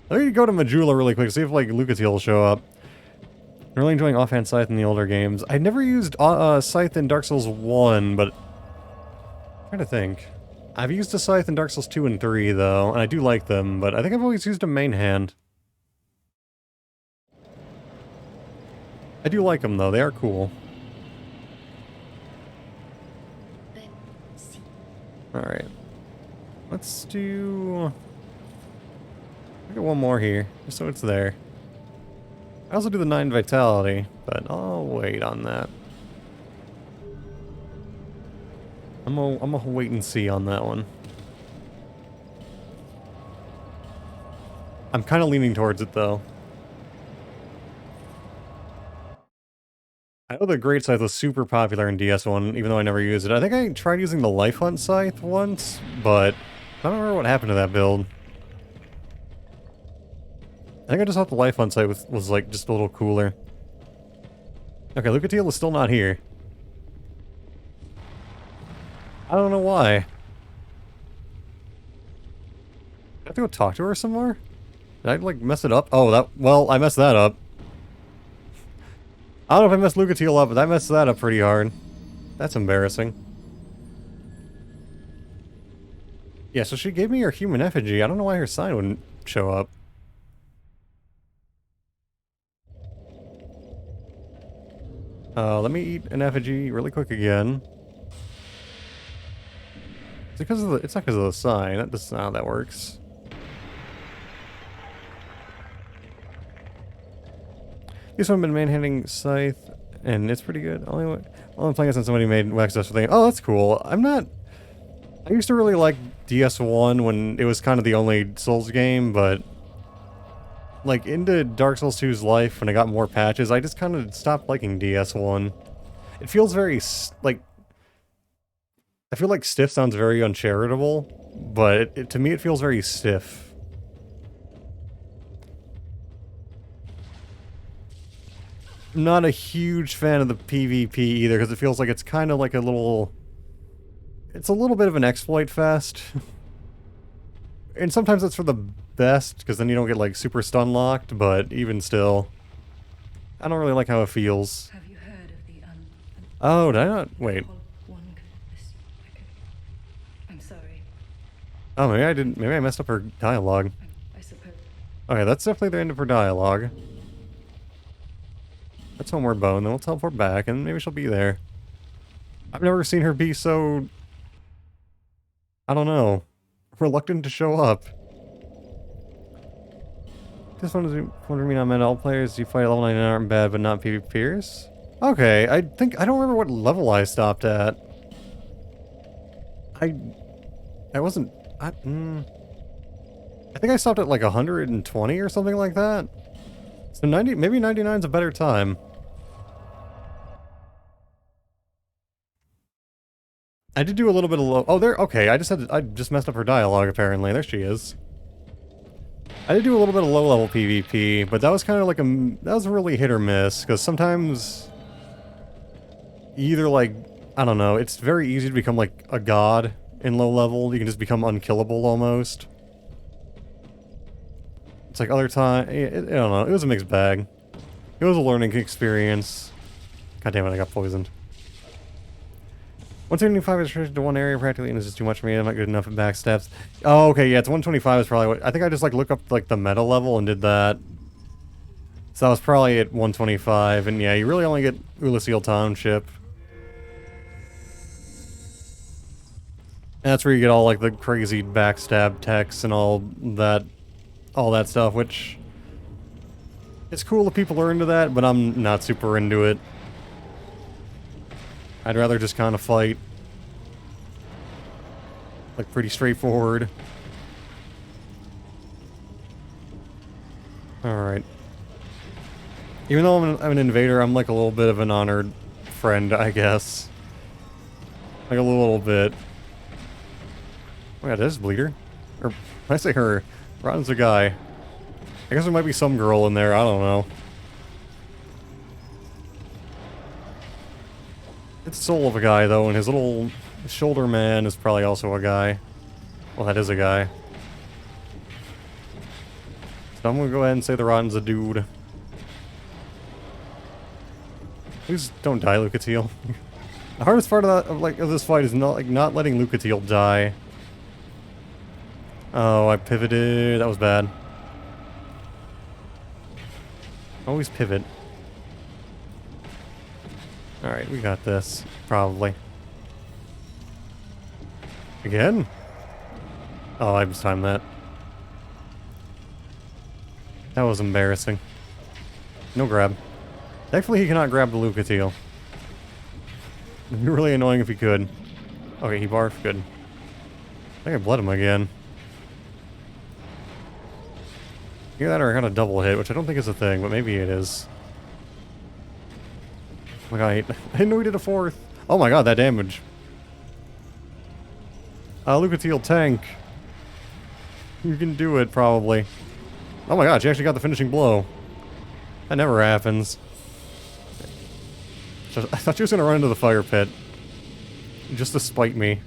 Let me go to Majula really quick, see if like Lucatiel will show up. I'm really enjoying offhand Scythe in the older games. I never used Scythe in Dark Souls 1, but... I'm trying to think. I've used a Scythe in Dark Souls 2 and 3, though, and I do like them, but I think I've always used a main hand. I do like them, though. They are cool. Alright. Let's do... I got one more here, just so it's there. I also do the 9 Vitality, but I'll wait on that. I'm gonna wait and see on that one. I'm kind of leaning towards it, though. I know the Great Scythe was super popular in DS1, even though I never used it. I think I tried using the Life Hunt Scythe once, but I don't remember what happened to that build. I think I just thought the Life Hunt Scythe was like, just a little cooler. Okay, Lucatiel is still not here. I don't know why. I have to go talk to her some more? Did I, like, mess it up? Oh, well, I messed that up. I don't know if I messed Lucatiel up, but I messed that up pretty hard. That's embarrassing. Yeah, so she gave me her human effigy. I don't know why her sign wouldn't show up. Let me eat an effigy really quick again. It's because of the, it's not because of the sign. That's not how that works. This one I've been manhandling Scythe, and it's pretty good. Only playing it since somebody made Wax Dust thing. Oh, that's cool. I used to really like DS1 when it was kind of the only Souls game, but like into Dark Souls 2's life, when I got more patches, I just kind of stopped liking DS1. It feels very, like... I feel like stiff sounds very uncharitable, but to me it feels very stiff. I'm not a huge fan of the PvP either, because it feels like it's kind of like a little... It's a little bit of an exploit fest. And sometimes it's for the best, because then you don't get like super stun locked, but even still. I don't really like how it feels. Have you heard of the Oh, did I not? Wait. I'm sorry. Oh, maybe I didn't. Maybe I messed up her dialogue. I suppose. Okay, that's definitely the end of her dialogue. That's Homeward Bone, then we'll teleport back, and maybe she'll be there. I've never seen her be so... I don't know. Reluctant to show up. Just wondering me not meant all players you fight at level 99 aren't bad, but not PvPers? Okay, I don't remember what level I stopped at. I wasn't I think I stopped at like 120 or something like that. So 90, maybe 99 is a better time. I did do a little bit of low. Oh, there. Okay, I just messed up her dialogue. Apparently, there she is. I did do a little bit of low-level PvP, but that was kind of like that was really hit or miss, because sometimes either like, I don't know, it's very easy to become like a god in low level. You can just become unkillable almost. It's like other time, I don't know, it was a mixed bag. It was a learning experience. God damn it, I got poisoned. 175 is restricted to one area practically, and it's just too much for me. I'm not good enough at backsteps. Oh, okay, yeah, it's 125 is probably what... I think I just, like, looked up, like, the meta level and did that. So I was probably at 125, and yeah, you really only get Ulasil Township. And that's where you get all, like, the crazy backstab techs and all that stuff, which... It's cool if people are into that, but I'm not super into it. I'd rather just kind of fight. Like, pretty straightforward. Alright. Even though I'm an invader, I'm like a little bit of an honored friend, I guess. Like a little bit. Oh yeah, this is Bleeder. Or, when I say her, Rotten's a guy. I guess there might be some girl in there, I don't know. It's the soul of a guy, though, and his little shoulder man is probably also a guy. Well, that is a guy. So I'm gonna go ahead and say the Rotten's a dude. Please don't die, Lucatiel. The hardest part of this fight is not letting Lucatiel die. Oh, I pivoted. That was bad. Always pivot. Alright, we got this. Probably. Again? Oh, I just timed that. That was embarrassing. No grab. Thankfully, he cannot grab the Lucatiel. It'd be really annoying if he could. Okay, he barfed. Good. I think I bled him again. Either that or I got a double hit, which I don't think is a thing, but maybe it is. Oh my god, I didn't know he did a fourth. Oh my god, that damage. Lucatiel tank. You can do it, probably. Oh my god, she actually got the finishing blow. That never happens. I thought she was gonna run into the fire pit. Just to spite me.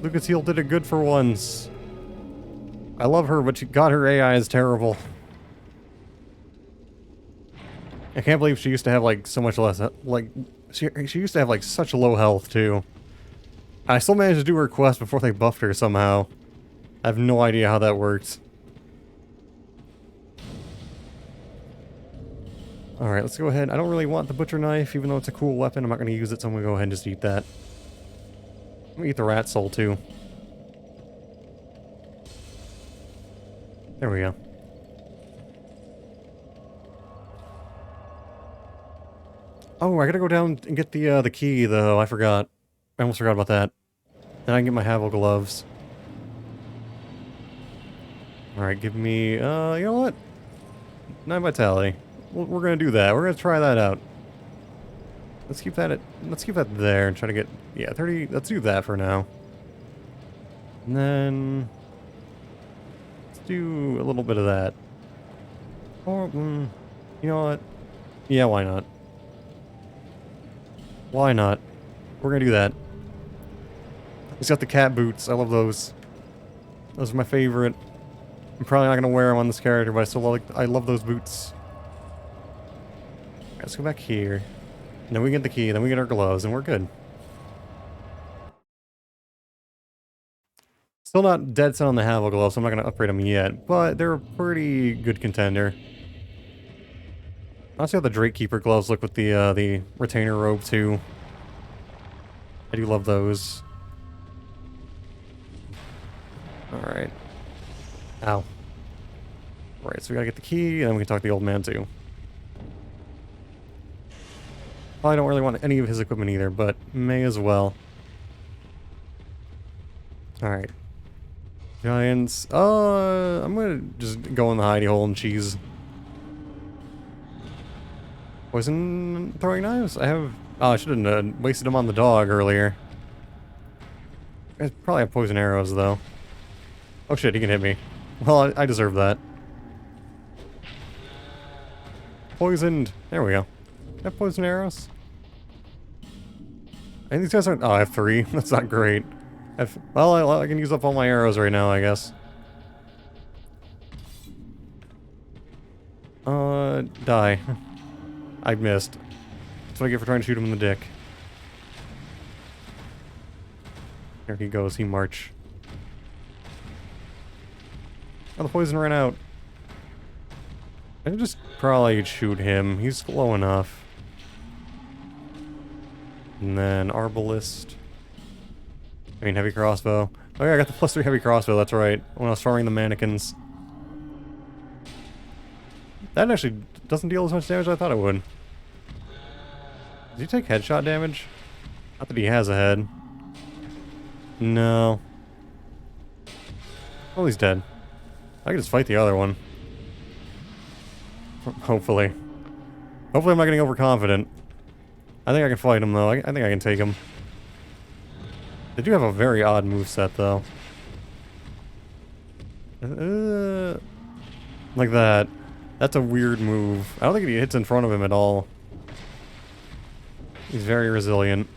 Lucatiel did it good for once. I love her, but her AI is terrible. I can't believe she used to have, like, so much less, like, she used to have, like, such low health, too. I still managed to do her quest before they buffed her somehow. I have no idea how that worked. Alright, let's go ahead. I don't really want the butcher knife, even though it's a cool weapon. I'm not going to use it, so I'm going to go ahead and just eat that. I'm going to eat the rat soul, too. There we go. Oh, I gotta go down and get the key, though. I forgot. I almost forgot about that. Then I can get my Havel gloves. Alright, give me, you know what? 9 vitality. We're gonna do that. We're gonna try that out. Let's keep that there and try to get, yeah, 30, let's do that for now. And then, let's do a little bit of that. Or, you know what? Yeah, why not? Why not? We're gonna do that. He's got the cat boots. I love those. Those are my favorite. I'm probably not gonna wear them on this character, but I love those boots. Right, let's go back here. And then we get the key, then we get our gloves, and we're good. Still not dead set on the Havel gloves, so I'm not gonna upgrade them yet, but they're a pretty good contender. I also have the Drake Keeper gloves look with the retainer robe too. I do love those. Alright. Ow. Alright, so we gotta get the key, and then we can talk to the old man too. Well, I don't really want any of his equipment either, but may as well. Alright. Giants. I'm gonna just go in the hidey hole and cheese. Poison throwing knives? I have... Oh, I should have wasted them on the dog earlier. I probably have poison arrows, though. Oh shit, he can hit me. Well, I deserve that. Poisoned. There we go. Have poison arrows? And these guys aren't... Oh, I have 3. That's not great. Well, I can use up all my arrows right now, I guess. Die. I missed. That's what I get for trying to shoot him in the dick. There he goes, he march. Oh, the poison ran out. I can just probably shoot him. He's slow enough. And then Arbalist. I mean, heavy crossbow. Oh yeah, I got the +3 heavy crossbow, that's right. When I was farming the mannequins. That actually doesn't deal as much damage as I thought it would. Does he take headshot damage? Not that he has a head. No. Well, he's dead. I can just fight the other one. Hopefully. Hopefully I'm not getting overconfident. I think I can fight him, though. I think I can take him. They do have a very odd moveset, though. Like that. That's a weird move. I don't think he hits in front of him at all. He's very resilient.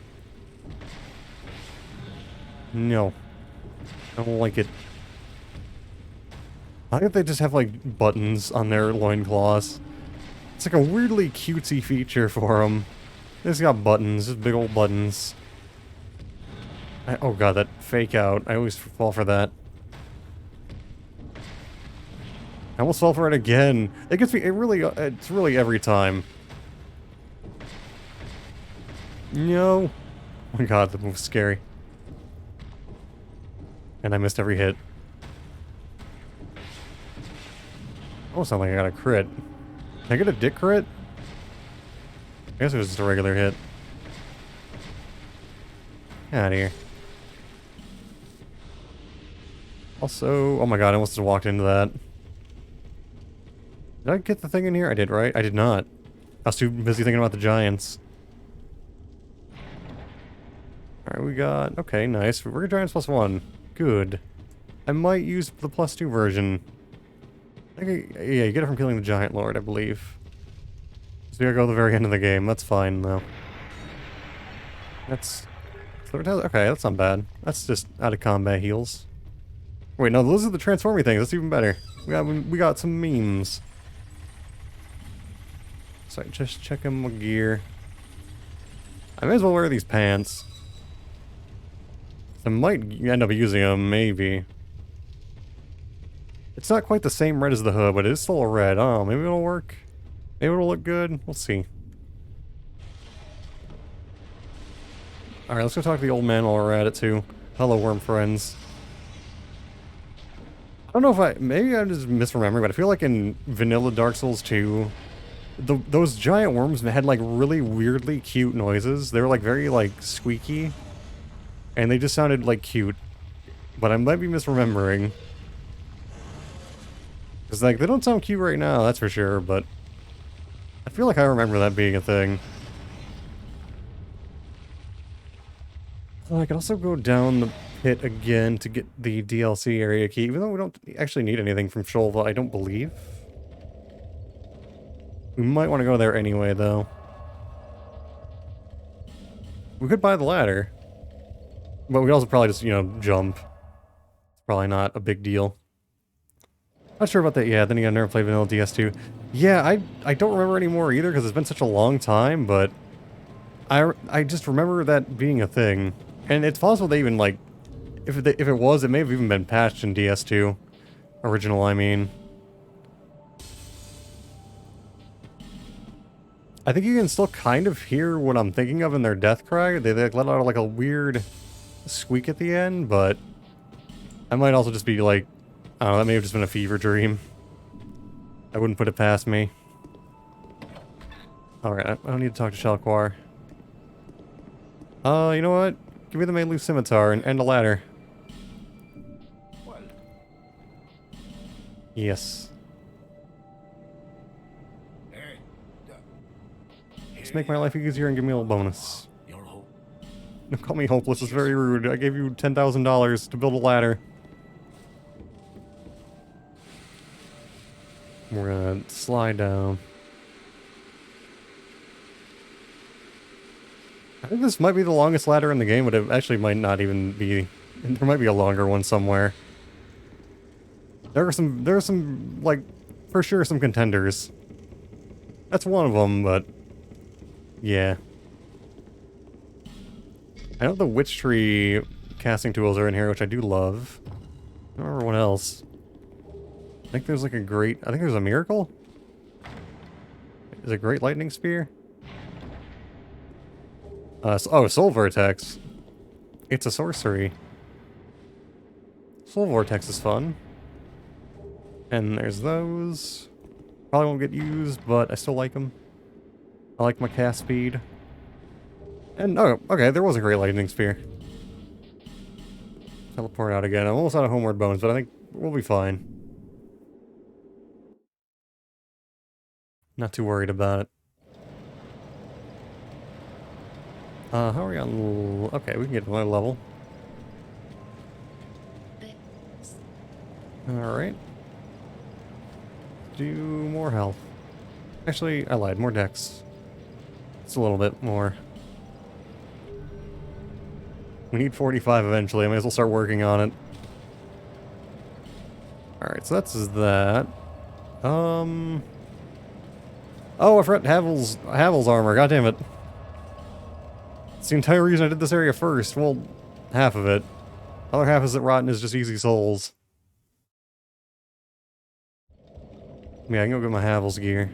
No. I don't like it. I think they just have, like, buttons on their loincloths. It's like a weirdly cutesy feature for them. They just got buttons, just big old buttons. Oh god, that fake out. I always fall for that. I almost fell for it again. It gets me, it's really every time. No. Oh my god, the move's scary. And I missed every hit. Almost sound like I got a crit. Did I get a dick crit? I guess it was just a regular hit. Get out of here. Also, oh my god, I almost just walked into that. Did I get the thing in here? I did, right? I did not. I was too busy thinking about the giants. Alright, we got... Okay, nice. We're giants +1. Good. I might use the +2 version. I think yeah, you get it from killing the giant lord, I believe. So you gotta go to the very end of the game. That's fine, though. That's... Okay, that's not bad. That's just out of combat heals. Wait, no, those are the transforming things. That's even better. We got some memes. So just checking my gear. I may as well wear these pants. I might end up using them, maybe. It's not quite the same red as the hood, but it is still a red. Oh, maybe it'll work. Maybe it'll look good. We'll see. Alright, let's go talk to the old man while we're at it, too. Hello, worm friends. I don't know if maybe I'm just misremembering, but I feel like in vanilla Dark Souls 2, those giant worms had, like, really weirdly cute noises. They were, like, very, like, squeaky. And they just sounded, like, cute. But I might be misremembering. Because, like, they don't sound cute right now, that's for sure, but... I feel like I remember that being a thing. I could also go down the pit again to get the DLC area key, even though we don't actually need anything from Sholva, I don't believe. We might want to go there anyway, though. We could buy the ladder. But we also probably just, you know, jump. It's probably not a big deal. Not sure about that. Yeah, then again, I never played vanilla DS2. Yeah, I don't remember anymore either because it's been such a long time, but I just remember that being a thing. And it's possible they even, like, if it was, it may have even been patched in DS2. Original, I mean. I think you can still kind of hear what I'm thinking of in their death cry. They let out, like, a weird squeak at the end, but I might also just be, like, I don't know, that may have just been a fever dream. I wouldn't put it past me. Alright, I don't need to talk to Shalquar. You know what? Give me the main loose scimitar and a ladder. Yes. Just make my life easier and give me a little bonus. Your hope. Don't call me hopeless, it's very rude. I gave you $10,000 to build a ladder. We're gonna slide down. I think this might be the longest ladder in the game, but it actually might not even be. There might be a longer one somewhere. There are some, like, for sure some contenders. That's one of them, but yeah. I know the witch tree casting tools are in here, which I do love. I don't remember what else. I think there's like a great... I think there's a miracle? Is it Great Lightning Spear? Oh, Soul Vortex. It's a sorcery. Soul Vortex is fun. And there's those. Probably won't get used, but I still like them. I like my cast speed. And, oh, okay, there was a Great Lightning Spear. Teleport out again. I'm almost out of homeward bones, but I think we'll be fine. Not too worried about it. How are we on... Okay, we can get to another level. Alright. Do more health. Actually, I lied. More dex. It's a little bit more. We need 45 eventually. I may as well start working on it. Alright, so that's that. Oh, I forgot Havel's armor. God damn it. It's the entire reason I did this area first. Well, half of it. The other half is that Rotten is just easy souls. Yeah, I can go get my Havel's gear.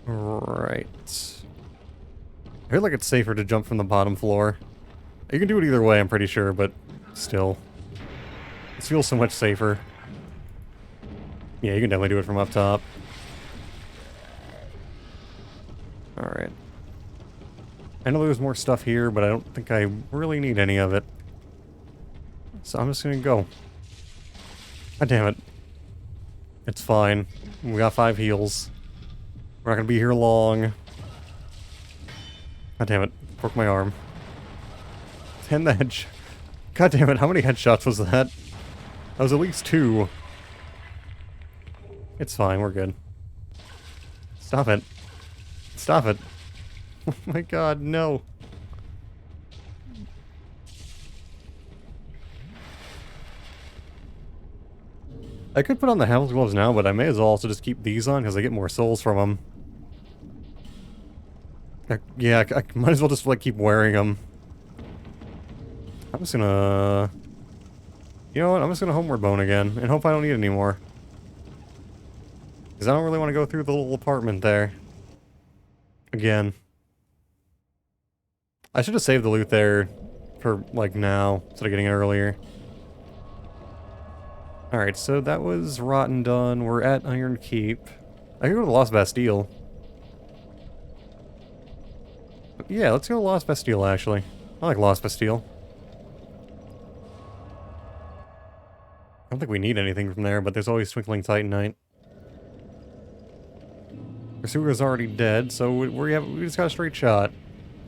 Right. I feel like it's safer to jump from the bottom floor. You can do it either way, I'm pretty sure, but still. This feels so much safer. Yeah, you can definitely do it from up top. Alright. I know there's more stuff here, but I don't think I really need any of it. So I'm just gonna go. God damn it. It's fine. We got 5 heals. We're not gonna be here long. God damn it. Broke my arm. 10 the headshot. God damn it, how many headshots was that? That was at least 2. It's fine, we're good. Stop it. Stop it. Oh my god, no. I could put on the Havel's gloves now, but I may as well also just keep these on because I get more souls from them. Yeah, I might as well just like keep wearing them. I'm just gonna... You know what, I'm just gonna homeward bone again and hope I don't need any more. Because I don't really want to go through the little apartment there. Again. I should have saved the loot there for, like, now, instead of getting it earlier. Alright, so that was Rotten done. We're at Iron Keep. I can go to the Lost Bastille. Yeah, let's go to Lost Bastille, actually. I like Lost Bastille. I don't think we need anything from there, but there's always Twinkling Titanite. Pursuer's already dead, so we just got a straight shot.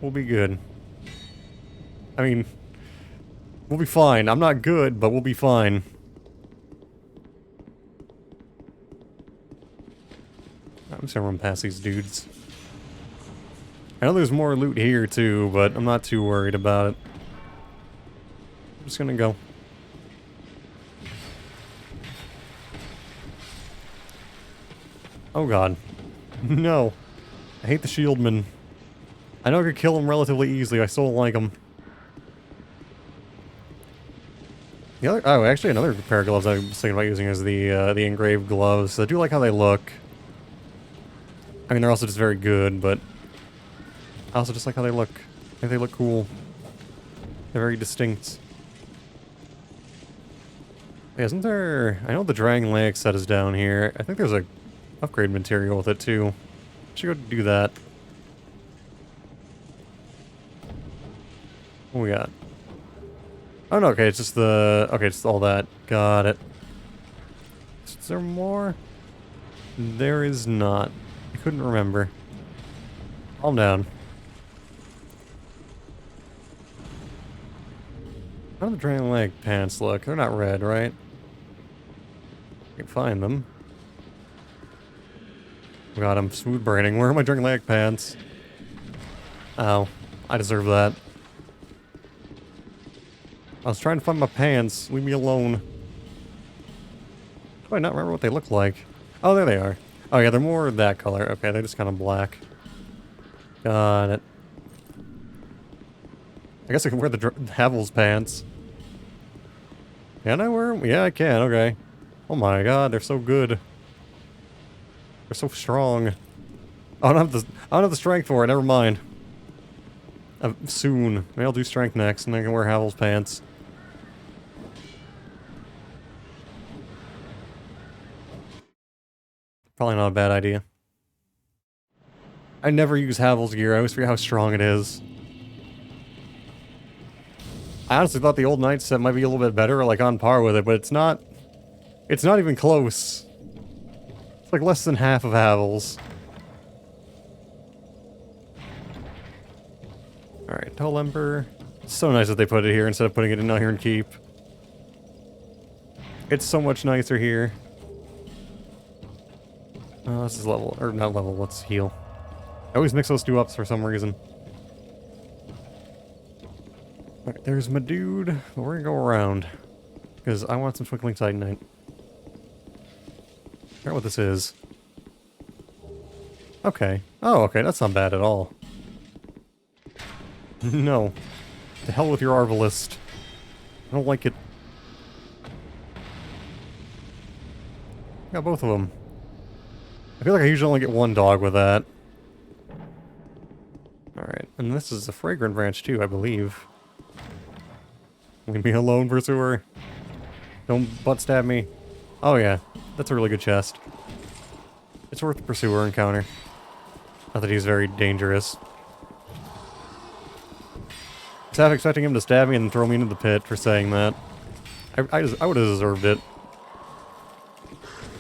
We'll be good. I mean, we'll be fine. I'm not good, but we'll be fine. I'm just gonna run past these dudes. I know there's more loot here too, but I'm not too worried about it. I'm just gonna go. Oh god. No. I hate the shieldman. I know I could kill him relatively easily, I still don't like him. The other, oh, actually another pair of gloves I was thinking about using is the engraved gloves. I do like how they look. I mean, they're also just very good, but I also just like how they look. I think they look cool. They're very distinct. Yeah, isn't there... I know the Dragon Lake set is down here. I think there's a upgrade material with it, too. Should go do that. What we got? Oh no, okay, it's just the... Okay, it's all that. Got it. Is there more? There is not. I couldn't remember. Calm down. How do the dragon leg pants look? They're not red, right? I can find them. God, I'm smooth braining. Where are my dragon leg pants? Ow. I deserve that. I was trying to find my pants. Leave me alone. Do I not remember what they look like? Oh, there they are. Oh yeah, they're more that color. Okay, they're just kind of black. Got it. I guess I can wear the Havel's pants. Can I wear them? Yeah, I can. Okay. Oh my god, they're so good. They're so strong. I don't have the strength for it. Never mind. Soon. Maybe I'll do strength next, and I can wear Havel's pants. Probably not a bad idea. I never use Havel's gear. I always forget how strong it is. I honestly thought the old Knight set might be a little bit better, like on par with it, but it's not. It's not even close. It's like less than half of Havel's. Alright, Tall Emperor. It's so nice that they put it here instead of putting it in Iron Keep. It's so much nicer here. Oh, this is level, or not level, let's heal. I always mix those two up for some reason. Alright, there's my dude. But we're gonna go around. Because I want some Twinkling Titanite. I forgot what this is. Okay. Oh, okay, that's not bad at all. No. To hell with your Arbalist. I don't like it. Got both of them. I feel like I usually only get one dog with that. Alright, and this is a fragrant branch too, I believe. Leave me alone, Pursuer. Don't butt stab me. Oh yeah, that's a really good chest. It's worth the Pursuer encounter. Not that he's very dangerous. I was half expecting him to stab me and throw me into the pit for saying that. I would have deserved it.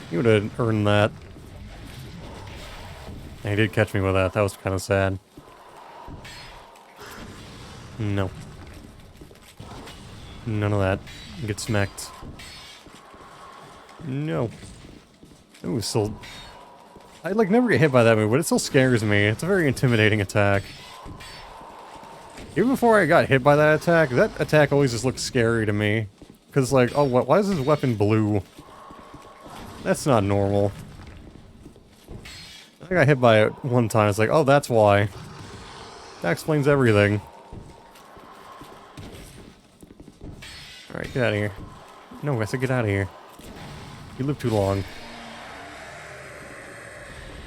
He would have earned that. And he did catch me with that. That was kind of sad. No. None of that. Get smacked. No. Ooh, still... I, like, never get hit by that move, but it still scares me. It's a very intimidating attack. Even before I got hit by that attack always just looked scary to me. Because, like, oh, why is this weapon blue? That's not normal. I got hit by it one time. It's like, oh, that's why. That explains everything. Alright, get out of here. No, I said get out of here. You live too long.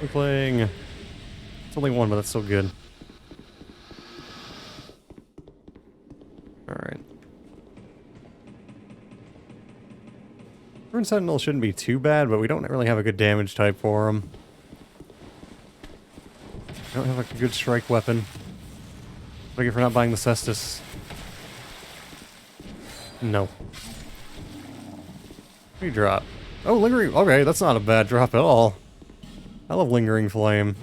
I'm playing. It's only one, but that's so good. Alright. Rune Sentinel shouldn't be too bad, but we don't really have a good damage type for him. I don't have like a good strike weapon. What do I get for not buying the Cestus? No. What do you drop? Oh, Lingering... Okay, that's not a bad drop at all. I love Lingering Flame.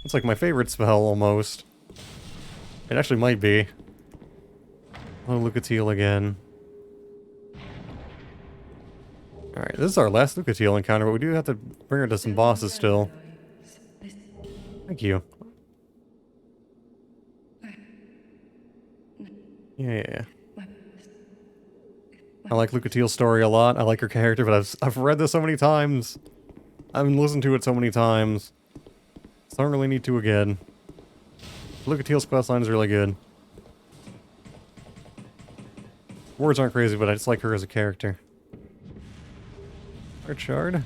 It's like my favorite spell, almost. It actually might be. Oh, Lucatiel again. Alright, this is our last Lucatiel encounter, but we do have to bring her to some bosses still. Thank you. Yeah. I like Lucatiel's story a lot. I like her character, but I've read this so many times. I've listened to it so many times. So I don't really need to again. Lucatiel's questline is really good. Words aren't crazy, but I just like her as a character. Heart Shard.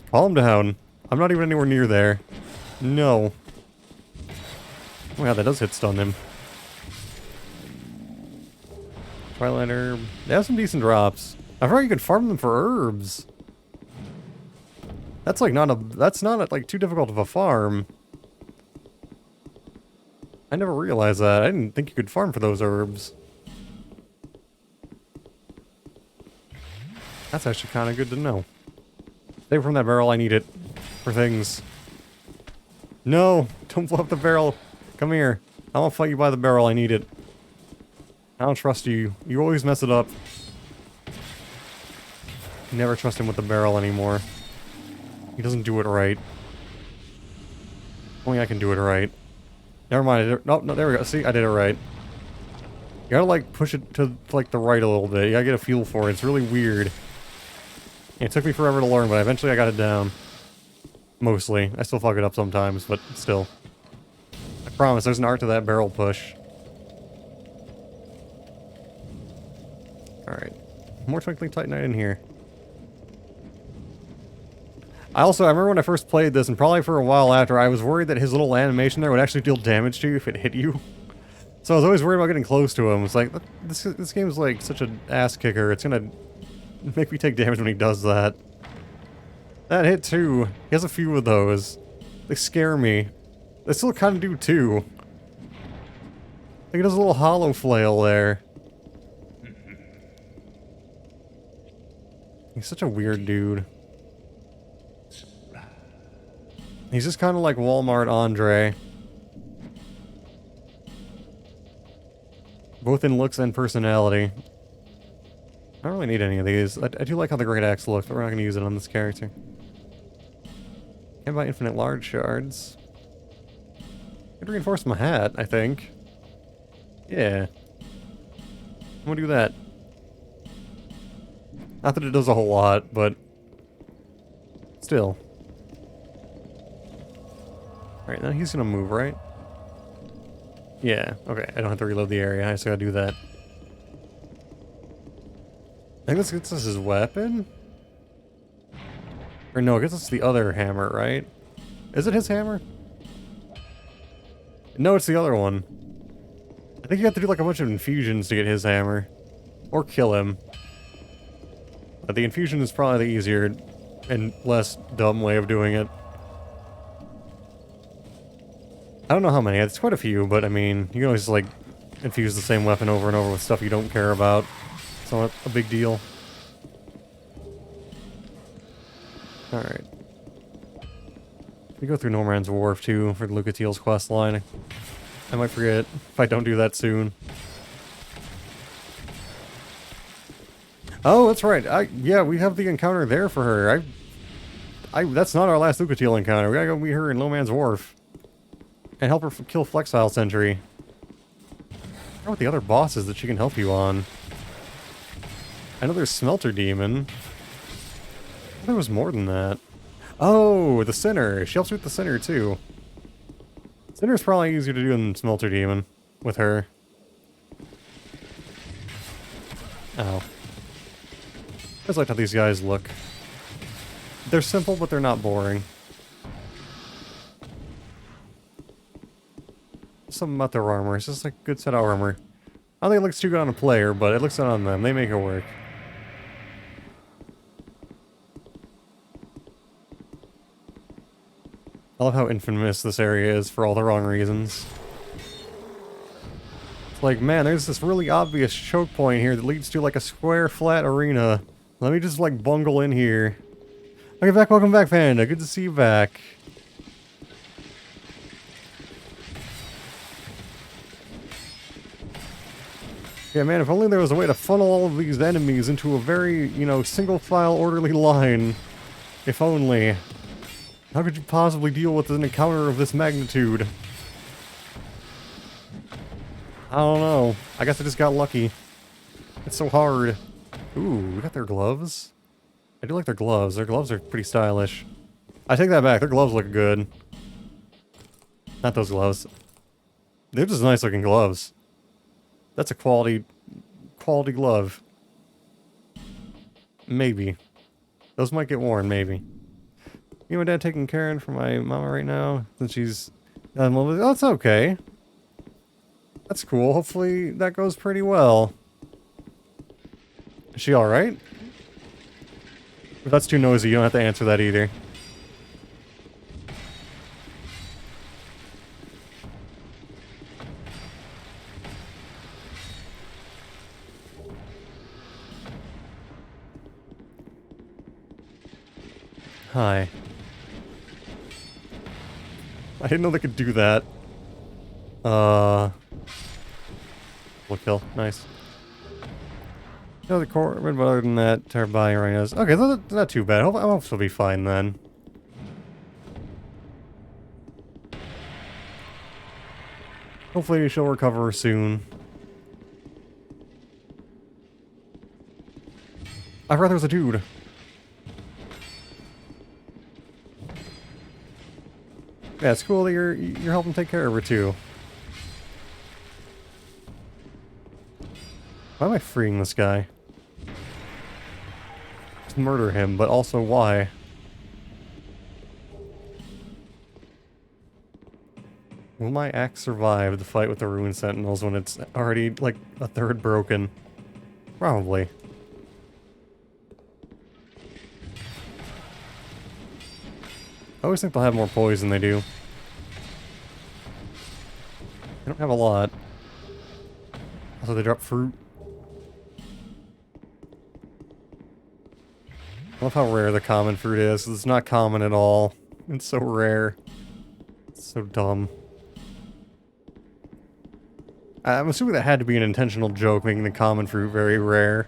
Calm down. I'm not even anywhere near there. No. Oh yeah, that does hit stun him. Twilight Herb. They have some decent drops. I forgot you could farm them for herbs. That's like not like too difficult of a farm. I never realized that. I didn't think you could farm for those herbs. That's actually kind of good to know. Save from that barrel, I need it. For things. No! Don't blow up the barrel! Come here. I won't fight you by the barrel, I need it. I don't trust you. You always mess it up. Never trust him with the barrel anymore. He doesn't do it right. Only I can do it right. Never mind. No, there we go. See, I did it right. You gotta, like, push it to, like, the right a little bit. You gotta get a feel for it. It's really weird. It took me forever to learn, but eventually I got it down. Mostly. I still fuck it up sometimes, but still. I promise, there's an art to that barrel push. Alright. More Twinkling Titanite in here. I remember when I first played this, and probably for a while after, I was worried that his little animation there would actually deal damage to you if it hit you. So I was always worried about getting close to him. It's like, this game's like such an ass kicker, it's gonna make me take damage when he does that. That hit too. He has a few of those. They scare me. They still kind of do too. Like he does a little hollow flail there. He's such a weird dude. He's just kind of like Walmart Andre. Both in looks and personality. I don't really need any of these. I do like how the Great Axe looks, but we're not going to use it on this character. Can't buy infinite large shards. Could reinforce my hat, I think. Yeah. I'm gonna do that. Not that it does a whole lot, but... still. Alright, now he's gonna move, right? Yeah, okay. I don't have to reload the area. I just gotta do that. I think this gets us his weapon? Or no, it gets us the other hammer, right? Is it his hammer? No, it's the other one. I think you have to do like a bunch of infusions to get his hammer. Or kill him. But the infusion is probably the easier and less dumb way of doing it. I don't know how many. It's quite a few, but I mean, you can always like infuse the same weapon over and over with stuff you don't care about. It's not a big deal. Alright. We go through Norman's Wharf too for Lucatiel's quest line. I might forget if I don't do that soon. Oh, that's right. Yeah, we have the encounter there for her. That's not our last Lucatiel encounter. We gotta go meet her in Low Man's Wharf. And help her kill Flexile Sentry. I don't know what the other boss is that she can help you on. I know there's Smelter Demon. I thought there was more than that. Oh, the Sinner. She helps with the Sinner too. Sinner's probably easier to do than Smelter Demon with her. Oh. I just like how these guys look. They're simple, but they're not boring. Something about their armor. It's just like a good set of armor. I don't think it looks too good on a player, but it looks good on them. They make it work. I love how infamous this area is for all the wrong reasons. It's like, man, there's this really obvious choke point here that leads to like a square, flat arena. Let me just like bungle in here. Okay, welcome back, Panda. Good to see you back. Yeah, man, if only there was a way to funnel all of these enemies into a very, you know, single-file, orderly line. If only. How could you possibly deal with an encounter of this magnitude? I don't know. I guess I just got lucky. It's so hard. Ooh, we got their gloves. I do like their gloves. Their gloves are pretty stylish. I take that back. Their gloves look good. Not those gloves. They're just nice-looking gloves. That's a quality glove. Maybe. Those might get worn, maybe. You and Dad taking care for my mama right now, since she's... oh, that's okay. That's cool. Hopefully that goes pretty well. Is she alright? If that's too nosy, you don't have to answer that either. Hi. I didn't know they could do that. Full kill. Nice. No, the core, but other than that, turbine rhinos. Okay, that's not too bad. I hope she'll be fine then. Hopefully she'll recover soon. I forgot there was a dude. Yeah, it's cool that you're helping take care of her too. Why am I freeing this guy? To murder him, but also why? Will my axe survive the fight with the Ruined Sentinels when it's already, like, a third broken? Probably. I always think they'll have more poison than they do. They don't have a lot. Also, they drop fruit. I love how rare the common fruit is. It's not common at all. It's so rare. It's so dumb. I'm assuming that had to be an intentional joke, making the common fruit very rare.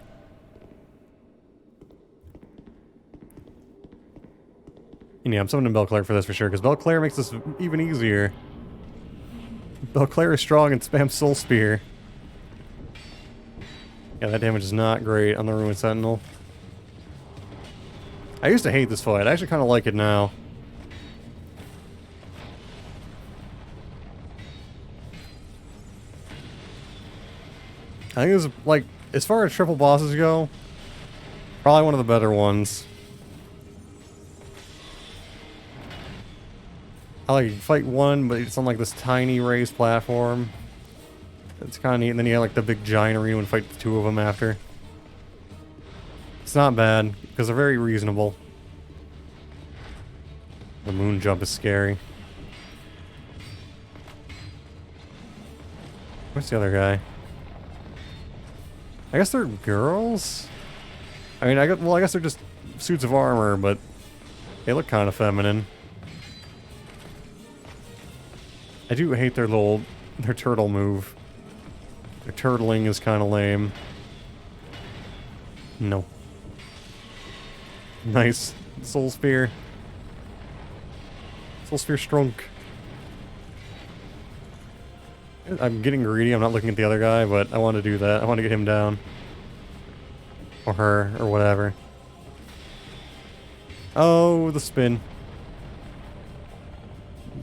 And yeah, I'm summoning Belclair for this for sure, because Belclair makes this even easier. Belclair is strong and spams Soul Spear. Yeah, that damage is not great on the Ruined Sentinel. I used to hate this fight. I actually kind of like it now. I think it was, like, as far as triple bosses go, probably one of the better ones. I like fight one, but it's on like this tiny raised platform. It's kind of neat, and then you got like the big giant arena and fight the two of them after. It's not bad, because they're very reasonable. The moon jump is scary. Where's the other guy? I guess they're girls? I mean, I guess they're just suits of armor, but they look kind of feminine. I do hate their turtle move. Their turtling is kind of lame. No. Nice. Soul Spear. Soul Spear strunk. I'm getting greedy, I'm not looking at the other guy, but I want to do that. I want to get him down. Or her, or whatever. Oh, the spin.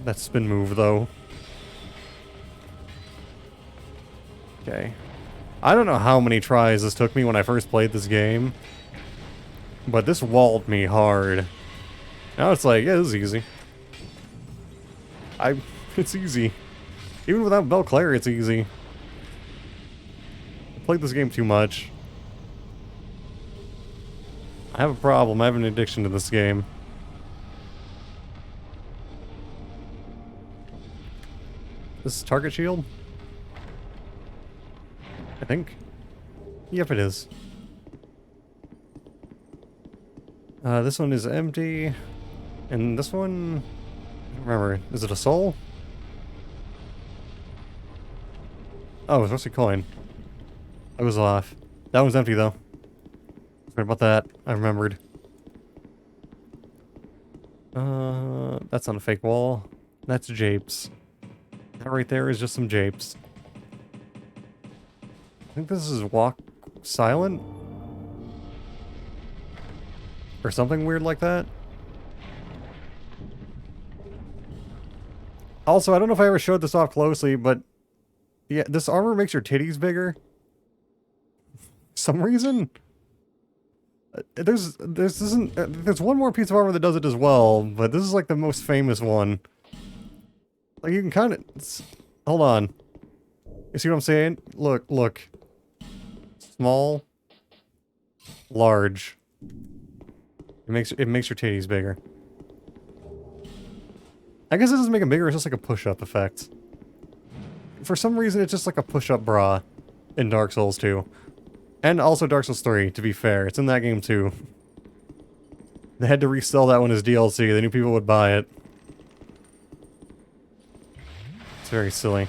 That spin move, though. Okay. I don't know how many tries this took me when I first played this game. But this walled me hard. Now it's like, yeah, this is easy. It's easy. Even without Belclair, it's easy. I played this game too much. I have a problem. I have an addiction to this game. This is target shield? I think. Yep, it is. This one is empty. And this one... I don't remember. Is it a soul? Oh, it's mostly coin. I was off. That one's empty, though. Sorry about that. I remembered. That's not a fake wall. That's japes. That right there is just some japes. I think this is walk silent? Or something weird like that? Also, I don't know if I ever showed this off closely, but yeah, this armor makes your titties bigger. Some reason? There's one more piece of armor that does it as well, but this is like the most famous one. Like you can kind of... Hold on. You see what I'm saying? Look. Small. Large. It makes your titties bigger. I guess it doesn't make them bigger, it's just like a push-up effect. For some reason, it's just like a push-up bra in Dark Souls 2. And also Dark Souls 3, to be fair. It's in that game too. They had to resell that one as DLC. They knew people would buy it. It's very silly.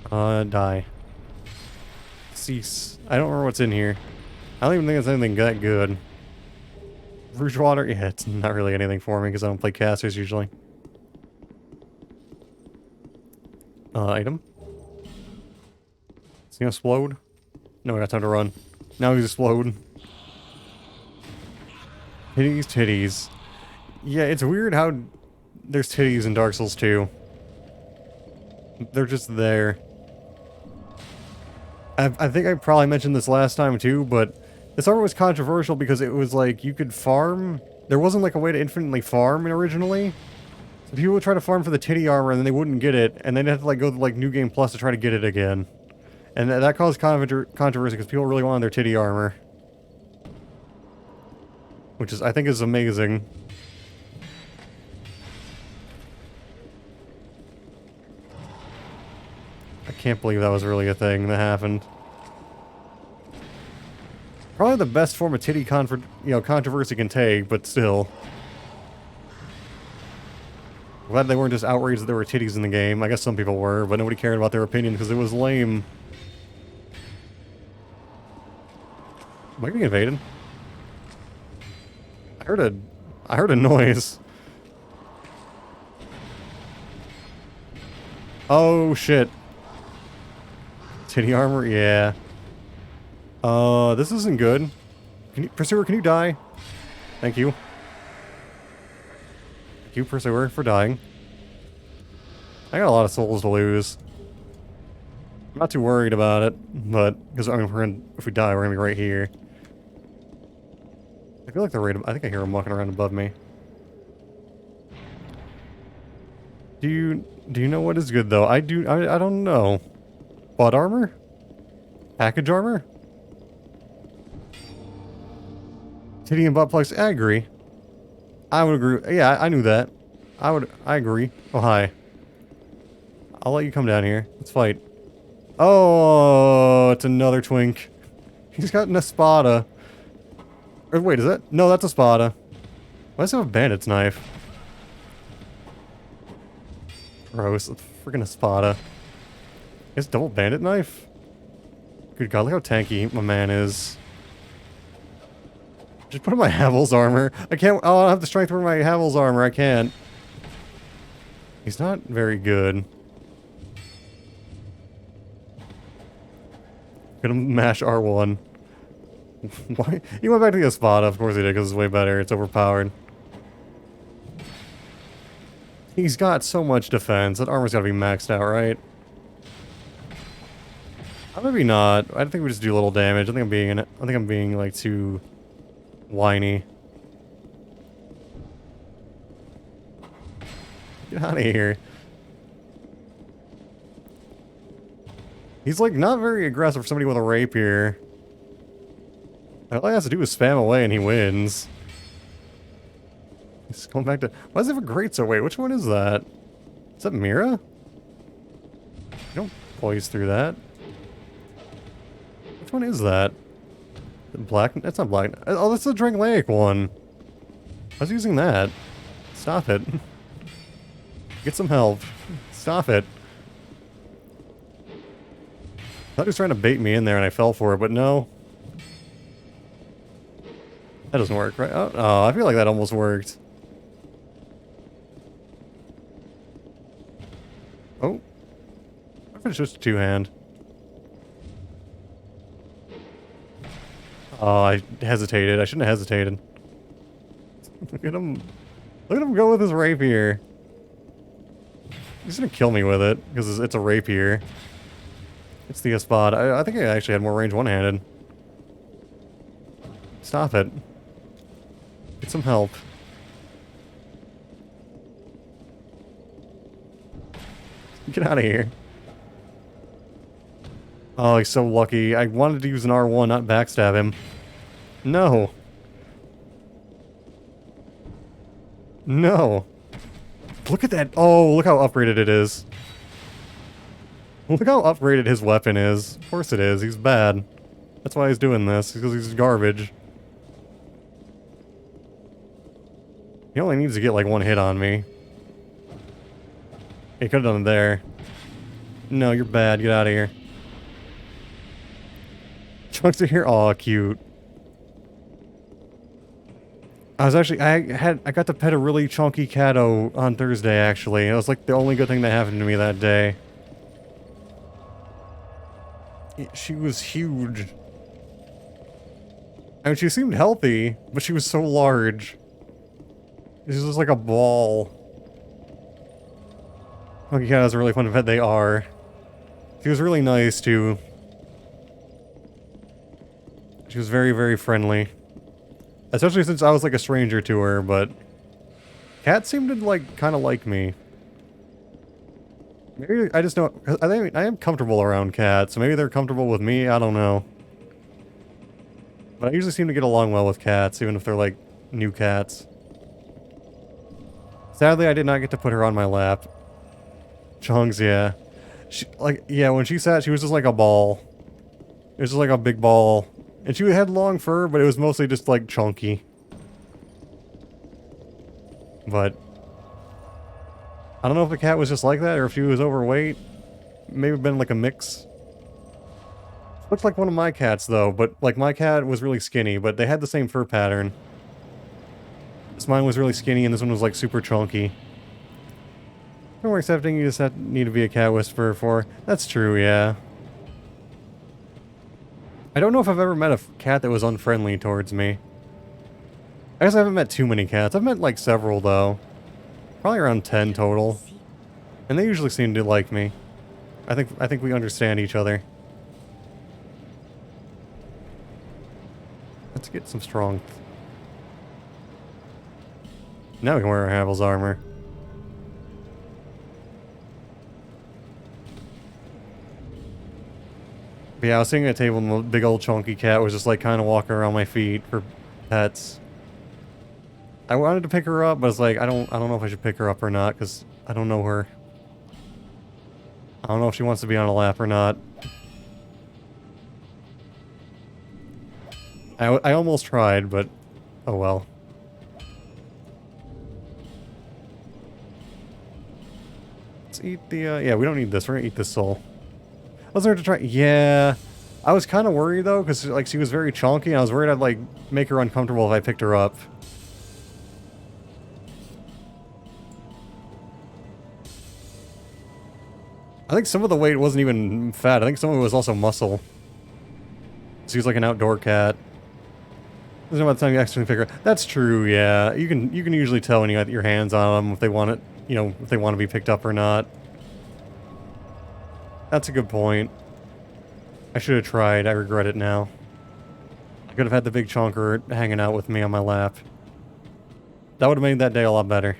Die. Cease. I don't remember what's in here. I don't even think it's anything that good. Rouge water? Yeah, it's not really anything for me because I don't play casters usually. Item. Is he gonna explode? No, I got time to run. Now he's explode. Titties, titties. Yeah, it's weird how there's titties in Dark Souls 2. They're just there. I think I probably mentioned this last time too, but this armor was controversial because it was like you could farm. There wasn't like a way to infinitely farm originally. So people would try to farm for the titty armor and then they wouldn't get it, and then they'd have to like go to like New Game Plus to try to get it again. And that caused controversy because people really wanted their titty armor. Which is, I think, is amazing. I can't believe that was really a thing that happened. Probably the best form of titty controversy can take, but still. Glad they weren't just outraged that there were titties in the game. I guess some people were, but nobody cared about their opinion because it was lame. Am I getting invaded? I heard a noise. Oh shit. Titty armor? Yeah. This isn't good. Pursuer, can you die? Thank you. Thank you, Pursuer, for dying. I got a lot of souls to lose. I'm not too worried about it, but because I mean, if we die, we're gonna be right here. I feel like they're right. I think I hear them walking around above me. Do you know what is good though? I don't know. Butt armor? Package armor? Titty and butt plugs. I agree. I would agree. Yeah, I knew that. I agree. Oh hi. I'll let you come down here. Let's fight. Oh, it's another twink. He's got an espada. Or wait, is that? No, that's a spada. Why does it have a bandit's knife? Gross. It's freaking espada. It's double bandit knife? Good god, look how tanky my man is. Just put on my Havel's armor. I can't. Oh, I don't have the strength for my Havel's armor. I can't. He's not very good. Gonna mash R1. Why? He went back to the espada. Of course he did, because it's way better. It's overpowered. He's got so much defense. That armor's gotta be maxed out, right? Maybe not. I think we just do a little damage. I think I'm being like too whiny. Get out of here. He's like not very aggressive for somebody with a rapier. All he has to do is spam away and he wins. He's going back to... Why does he have a great so wait, which one is that? Is that Mira? You don't poise through that. Which one is that? Black? That's not black. Oh, that's the Drangleic one. I was using that. Stop it. Get some help. Stop it. I thought he was trying to bait me in there and I fell for it, but no. That doesn't work, right? Oh, I feel like that almost worked. Oh. I finished just two-hand. Oh, I hesitated. I shouldn't have hesitated. Look at him. Look at him go with his rapier. He's gonna kill me with it, because it's a rapier. It's the espada. I think I actually had more range one-handed. Stop it. Get some help. Get out of here. Oh, he's so lucky. I wanted to use an R1, not backstab him. No. No. Look at that. Oh, look how upgraded it is. Look how upgraded his weapon is. Of course it is. He's bad. That's why he's doing this, because he's garbage. He only needs to get like one hit on me. He could have done it there. No, you're bad. Get out of here. Chunks are here. Aw, cute. I got to pet a really chunky catto on Thursday, actually. It was like the only good thing that happened to me that day. She was huge. I mean, she seemed healthy, but she was so large. She was like a ball. Chunky cattos are really fun to pet. They are. She was really nice, too. She was very, very friendly. Especially since I was like a stranger to her, but cats seemed to like kind of like me. Maybe I just don't. I think I am comfortable around cats, so maybe they're comfortable with me. I don't know. But I usually seem to get along well with cats, even if they're like new cats. Sadly, I did not get to put her on my lap. Chunks, yeah. Yeah, when she sat, she was just like a ball. It was just like a big ball. And she had long fur, but it was mostly just, like, chunky. But I don't know if the cat was just like that, or if she was overweight. Maybe been, like, a mix. Looks like one of my cats, though, but, like, my cat was really skinny, but they had the same fur pattern. This mine was really skinny, and this one was, like, super chunky. Don't worry, accepting you just need to be a cat whisperer for. That's true, yeah. I don't know if I've ever met a cat that was unfriendly towards me. I guess I haven't met too many cats. I've met like several though. Probably around 10 total. And they usually seem to like me. I think we understand each other. Let's get some strong. Now we can wear our Havel's armor. But yeah, I was sitting at a table and the big old chunky cat was just like kind of walking around my feet for pets. I wanted to pick her up, but I was like, I don't know if I should pick her up or not, because I don't know her. I don't know if she wants to be on a lap or not. I almost tried, but oh well. Let's eat the, yeah, we don't need this. We're gonna eat this soul. Let's learn to try. Yeah. I was kind of worried, though, because, like, she was very chunky, and I was worried I'd, like, make her uncomfortable if I picked her up. I think some of the weight wasn't even fat. I think some of it was also muscle. She was like an outdoor cat. There's no about the time you actually pick her. That's true, yeah. You can usually tell when you got your hands on them if they want it, you know, if they want to be picked up or not. That's a good point. I should have tried. I regret it now. I could have had the big chonker hanging out with me on my lap. That would have made that day a lot better.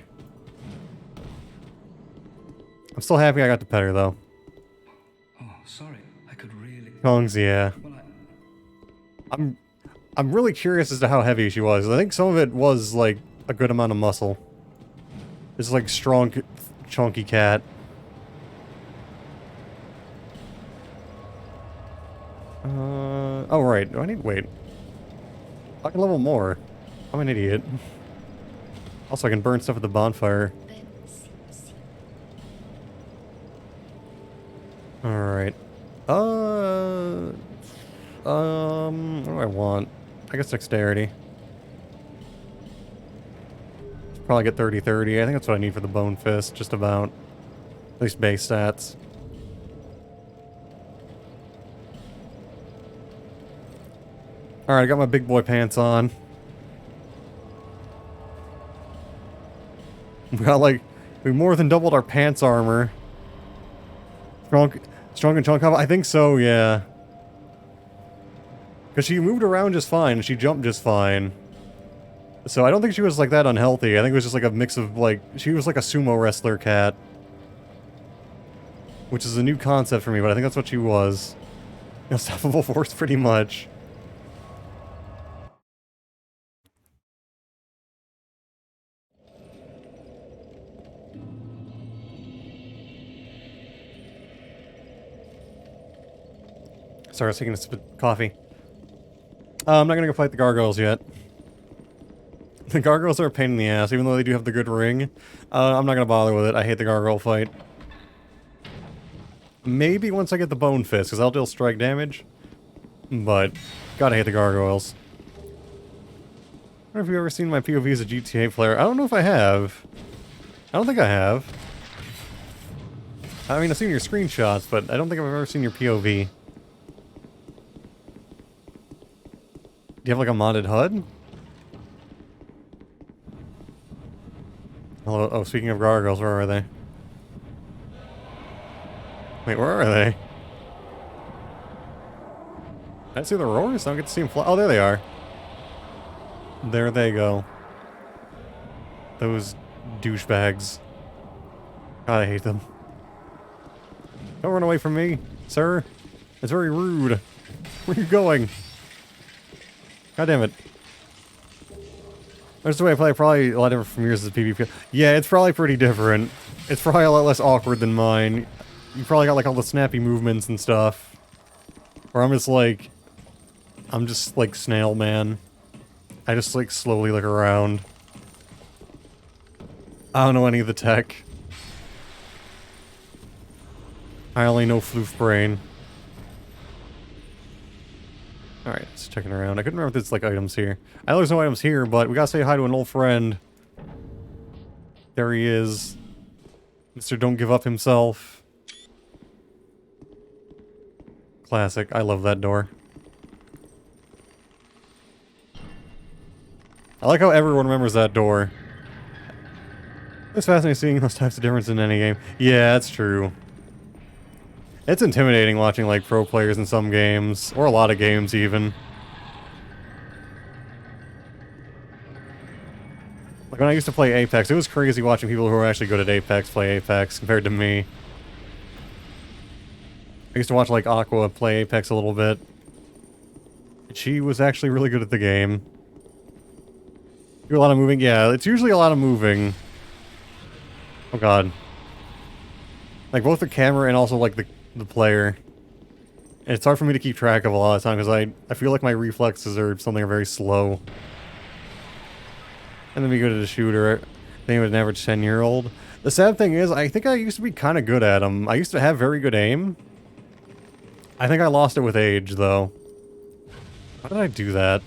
I'm still happy I got to pet her, though. Oh, sorry. I could really... Chongs, yeah. Well, I'm really curious as to how heavy she was. I think some of it was, like, a good amount of muscle. It's like strong, chunky cat. Oh, right. Do I need... Wait. I can level more. I'm an idiot. Also, I can burn stuff at the bonfire. Alright. What do I want? I guess dexterity. Probably get 30-30. I think that's what I need for the bone fist, just about. At least base stats. Alright, I got my big boy pants on. We more than doubled our pants armor. Strong and chunk up? I think so, yeah. Because she moved around just fine, and she jumped just fine. So I don't think she was, like, that unhealthy. I think it was just, like, a mix of, like... She was, like, a sumo wrestler cat. Which is a new concept for me, but I think that's what she was. Unstoppable force, pretty much. Sorry, I was taking a sip of coffee. I'm not gonna go fight the gargoyles yet. The gargoyles are a pain in the ass, even though they do have the good ring. I'm not gonna bother with it. I hate the gargoyle fight. Maybe once I get the bone fist, because I'll deal strike damage. But, gotta hate the gargoyles. I don't know if you've ever seen my POV as a GTA player. I don't know if I have. I don't think I have. I mean, I've seen your screenshots, but I don't think I've ever seen your POV. Do you have like a modded HUD? Hello. Oh, speaking of gargoyles, where are they? Wait, where are they? Did I see the roars? I don't get to see them fly. Oh, there they are. There they go. Those douchebags. God, I hate them. Don't run away from me, sir. It's very rude. Where are you going? God damn it. That's the way I play, probably a lot different from yours as a PvP. Yeah, it's probably pretty different. It's probably a lot less awkward than mine. You probably got like all the snappy movements and stuff. Or I'm just like snail man. I just like slowly look around. I don't know any of the tech. I only know floof brain. Alright, just checking around. I couldn't remember if there's like items here. I know there's no items here, but we gotta say hi to an old friend. There he is. Mr. Don't Give Up himself. Classic. I love that door. I like how everyone remembers that door. It's fascinating seeing those types of differences in any game. Yeah, that's true. It's intimidating watching like pro players in some games, or a lot of games even. Like when I used to play Apex, it was crazy watching people who were actually good at Apex play Apex compared to me. I used to watch like Aqua play Apex a little bit. She was actually really good at the game. Do a lot of moving? Yeah, it's usually a lot of moving. Oh god. Like both the camera and also like the player. And it's hard for me to keep track of a lot of the time because I feel like my reflexes or something are very slow. And then we go to the shooter. I think it was an average 10-year-old. The sad thing is, I think I used to be kind of good at them. I used to have very good aim. I think I lost it with age, though. How did I do that?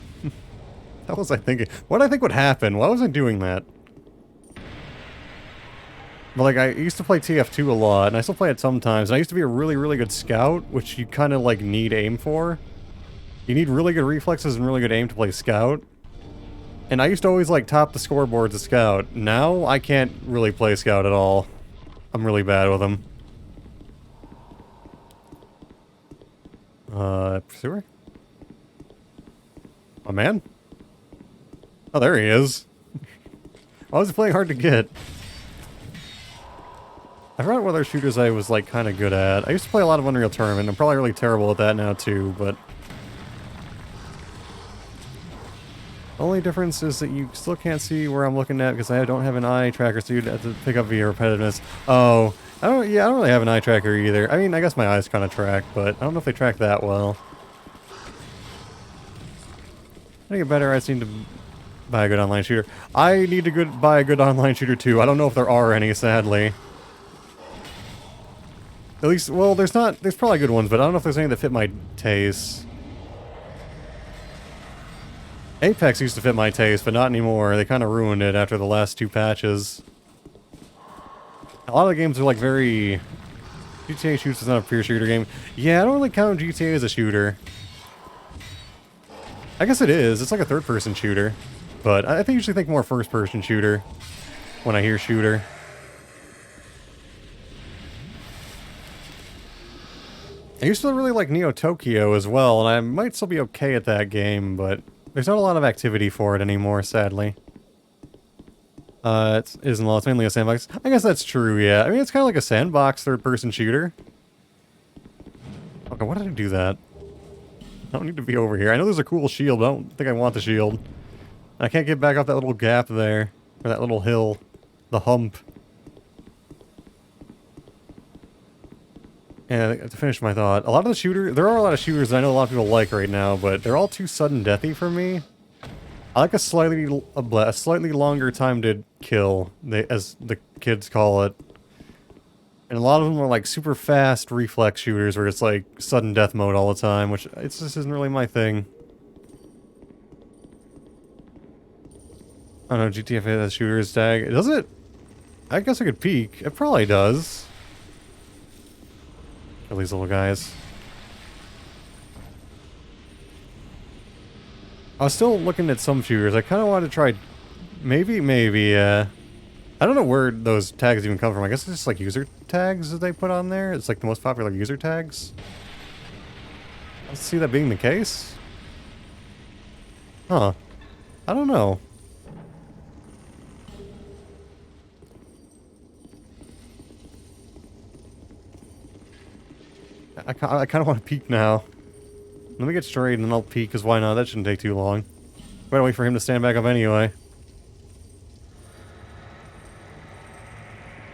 What was I thinking? What did I think would happen? Why was I doing that? But like, I used to play TF2 a lot, and I still play it sometimes, and I used to be a really, really good scout, which you kind of like need aim for. You need really good reflexes and really good aim to play scout. And I used to always like top the scoreboards as scout. Now, I can't really play scout at all. I'm really bad with them. Pursuer? Oh, man? Oh, there he is. Why was he playing hard to get? I forgot what other shooters I was, like, kind of good at. I used to play a lot of Unreal Tournament. I'm probably really terrible at that now, too, but... The only difference is that you still can't see where I'm looking at because I don't have an eye tracker, so you'd have to pick up via repetitiveness. Oh, I don't really have an eye tracker either. I mean, I guess my eyes kind of track, but I don't know if they track that well. To get better, I just need to buy a good online shooter. I need to buy a good online shooter too. I don't know if there are any, sadly. At least, well, there's probably good ones, but I don't know if there's any that fit my taste. Apex used to fit my taste, but not anymore. They kind of ruined it after the last 2 patches. A lot of the games are like very... GTA Shoots is not a pure shooter game. Yeah, I don't really count GTA as a shooter. I guess it is. It's like a third-person shooter. But I usually think more first-person shooter when I hear shooter. I used to really like Neo Tokyo as well, and I might still be okay at that game, but there's not a lot of activity for it anymore, sadly. It isn't a lot. It's mainly a sandbox. I guess that's true, yeah. I mean, it's kind of like a sandbox third-person shooter. Okay, why did I do that? I don't need to be over here. I know there's a cool shield, but I don't think I want the shield. I can't get back off that little gap there. Or that little hill. The hump. And to finish my thought, a lot of the shooters, there are a lot of shooters that I know a lot of people like right now, but they're all too sudden deathy for me. I like a slightly longer time to kill, as the kids call it. And a lot of them are like super fast reflex shooters where it's like sudden death mode all the time, which just isn't really my thing. I don't know, GTFA has shooters tag. Does it? I guess I could peek. It probably does. Kill these little guys. I was still looking at some shooters. I kind of wanted to try... Maybe, I don't know where those tags even come from. I guess it's just like user tags that they put on there. It's like the most popular user tags. Let's see that being the case. Huh. I don't know. I kind of want to peek now. Let me get straight and then I'll peek, because why not? That shouldn't take too long. Better wait for him to stand back up anyway.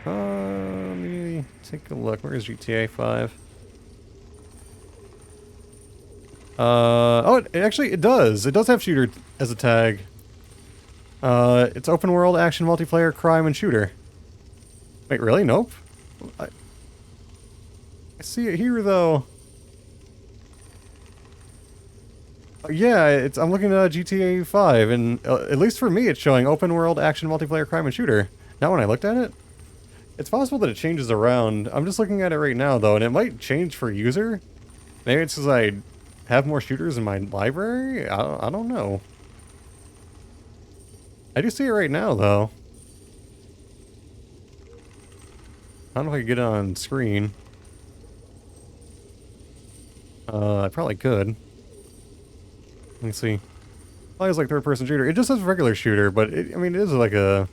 Let me take a look. Where is GTA 5? Oh, it does. It does have shooter as a tag. It's open world, action, multiplayer, crime, and shooter. Wait, really? Nope. I see it here, though. Yeah, I'm looking at GTA 5, and at least for me, it's showing open world, action, multiplayer, crime, and shooter. Now when I looked at it, it's possible that it changes around. I'm just looking at it right now, though, and it might change for user. Maybe it's because I have more shooters in my library? I don't know. I do see it right now, though. I don't know if I can get it on screen. I probably could. Let me see. Well, it's like third-person shooter. It just says regular shooter, but I mean, it is like a...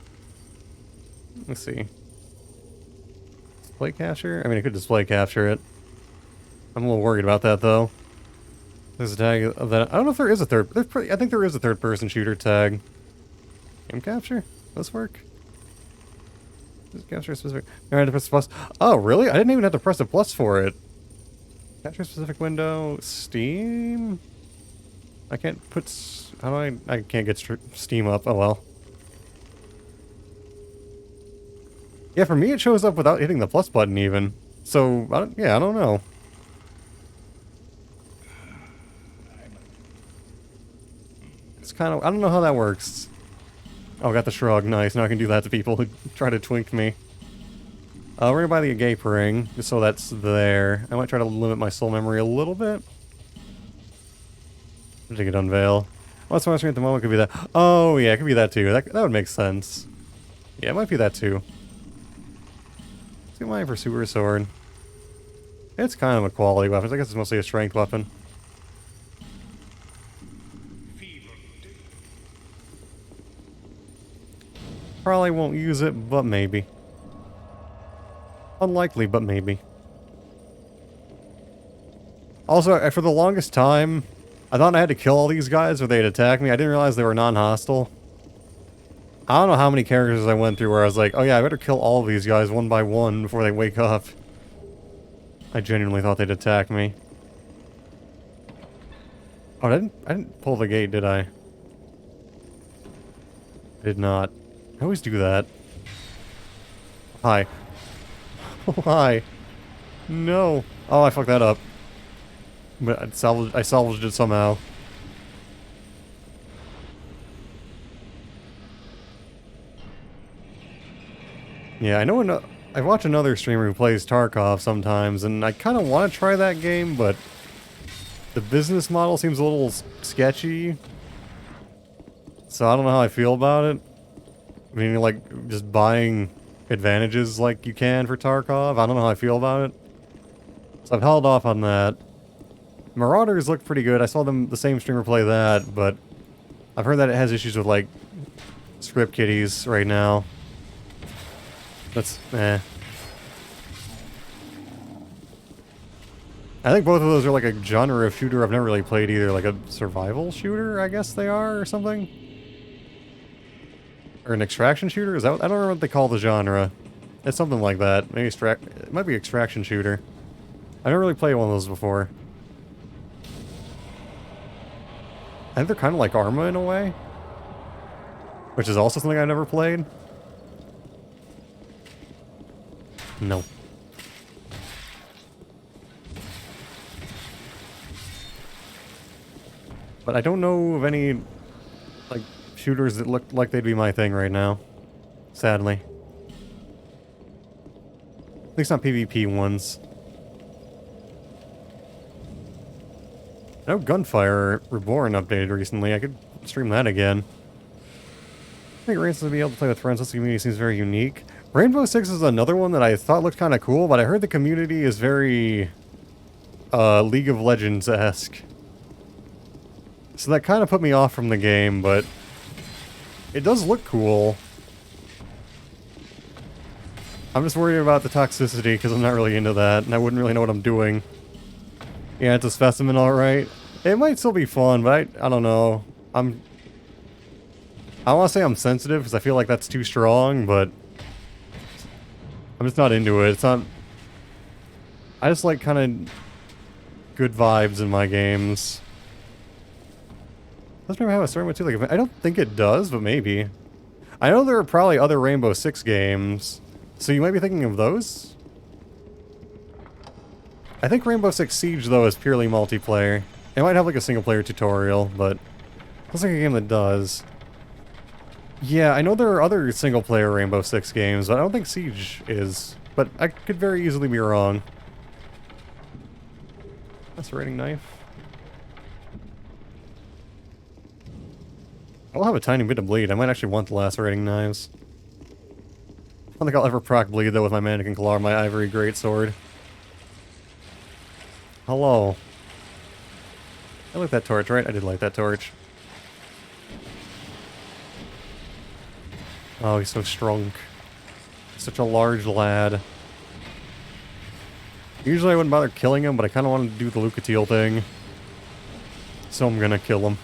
Let's see. Display capture? I mean, it could display capture it. I'm a little worried about that, though. There's a tag of that. I don't know if there is a third... I think there is a third-person shooter tag. Game capture? Does this work? Does it capture specific... I had to press the plus. Oh, really? I didn't even have to press the plus for it. Capture specific window. Steam? I can't put... How do I can't get Steam up. Oh, well. Yeah, for me it shows up without hitting the plus button even. So, I don't know. It's kind of... I don't know how that works. Oh, got the shrug. Nice. Now I can do that to people who try to twink me. We're gonna buy the agape ring, just so that's there. I might try to limit my soul memory a little bit. I think it unveil. What's my screen at the moment? Could be that. Oh, yeah, it could be that too. That would make sense. Yeah, it might be that too. Let's get my pursuer sword. It's kind of a quality weapon. I guess it's mostly a strength weapon. Probably won't use it, but maybe. Unlikely, but maybe. Also, for the longest time, I thought I had to kill all these guys or they'd attack me. I didn't realize they were non-hostile. I don't know how many characters I went through where I was like, oh yeah, I better kill all of these guys one by one before they wake up. I genuinely thought they'd attack me. Oh, I didn't pull the gate, did I? I did not. I always do that. Hi. Why? No. Oh, I fucked that up. But I salvaged it somehow. Yeah, I know I watch another streamer who plays Tarkov sometimes, and I kind of want to try that game, but the business model seems a little sketchy. So I don't know how I feel about it. I mean, like, just buying advantages like you can for Tarkov. I don't know how I feel about it. So I've held off on that. Marauders look pretty good. I saw the same streamer play that, but I've heard that it has issues with, like, script kiddies right now. That's, eh. I think both of those are like a genre of shooter I've never really played either. Like a survival shooter, I guess they are, or something? Or an extraction shooter? Is that, I don't remember what they call the genre. It's something like that. Maybe it might be extraction shooter. I never really played one of those before. I think they're kind of like Arma in a way. Which is also something I've never played. No. But I don't know of any, like, shooters that look like they'd be my thing right now. Sadly. At least not PvP ones. I know Gunfire Reborn updated recently. I could stream that again. I think races to be able to play with friends. This community seems very unique. Rainbow Six is another one that I thought looked kind of cool, but I heard the community is very League of Legends-esque. So that kind of put me off from the game, but it does look cool. I'm just worried about the toxicity because I'm not really into that, and I wouldn't really know what I'm doing. Yeah, it's a specimen, alright. It might still be fun, but I don't know. I want to say I'm sensitive because I feel like that's too strong, but I'm just not into it. It's not... I just like kind of good vibes in my games. Does Rainbow have a story mode too? Like, I don't think it does, but maybe. I know there are probably other Rainbow Six games, so you might be thinking of those? I think Rainbow Six Siege, though, is purely multiplayer. It might have, like, a single-player tutorial, but... looks like a game that does. Yeah, I know there are other single-player Rainbow Six games, but I don't think Siege is. But I could very easily be wrong. Lacerating knife. I'll have a tiny bit of bleed. I might actually want the lacerating knives. I don't think I'll ever proc bleed, though, with my mannequin claw or my ivory greatsword. Hello. I lit that torch, right? I did light that torch. Oh, he's so strong. Such a large lad. Usually I wouldn't bother killing him, but I kind of wanted to do the Lucatiel thing. So I'm gonna kill him.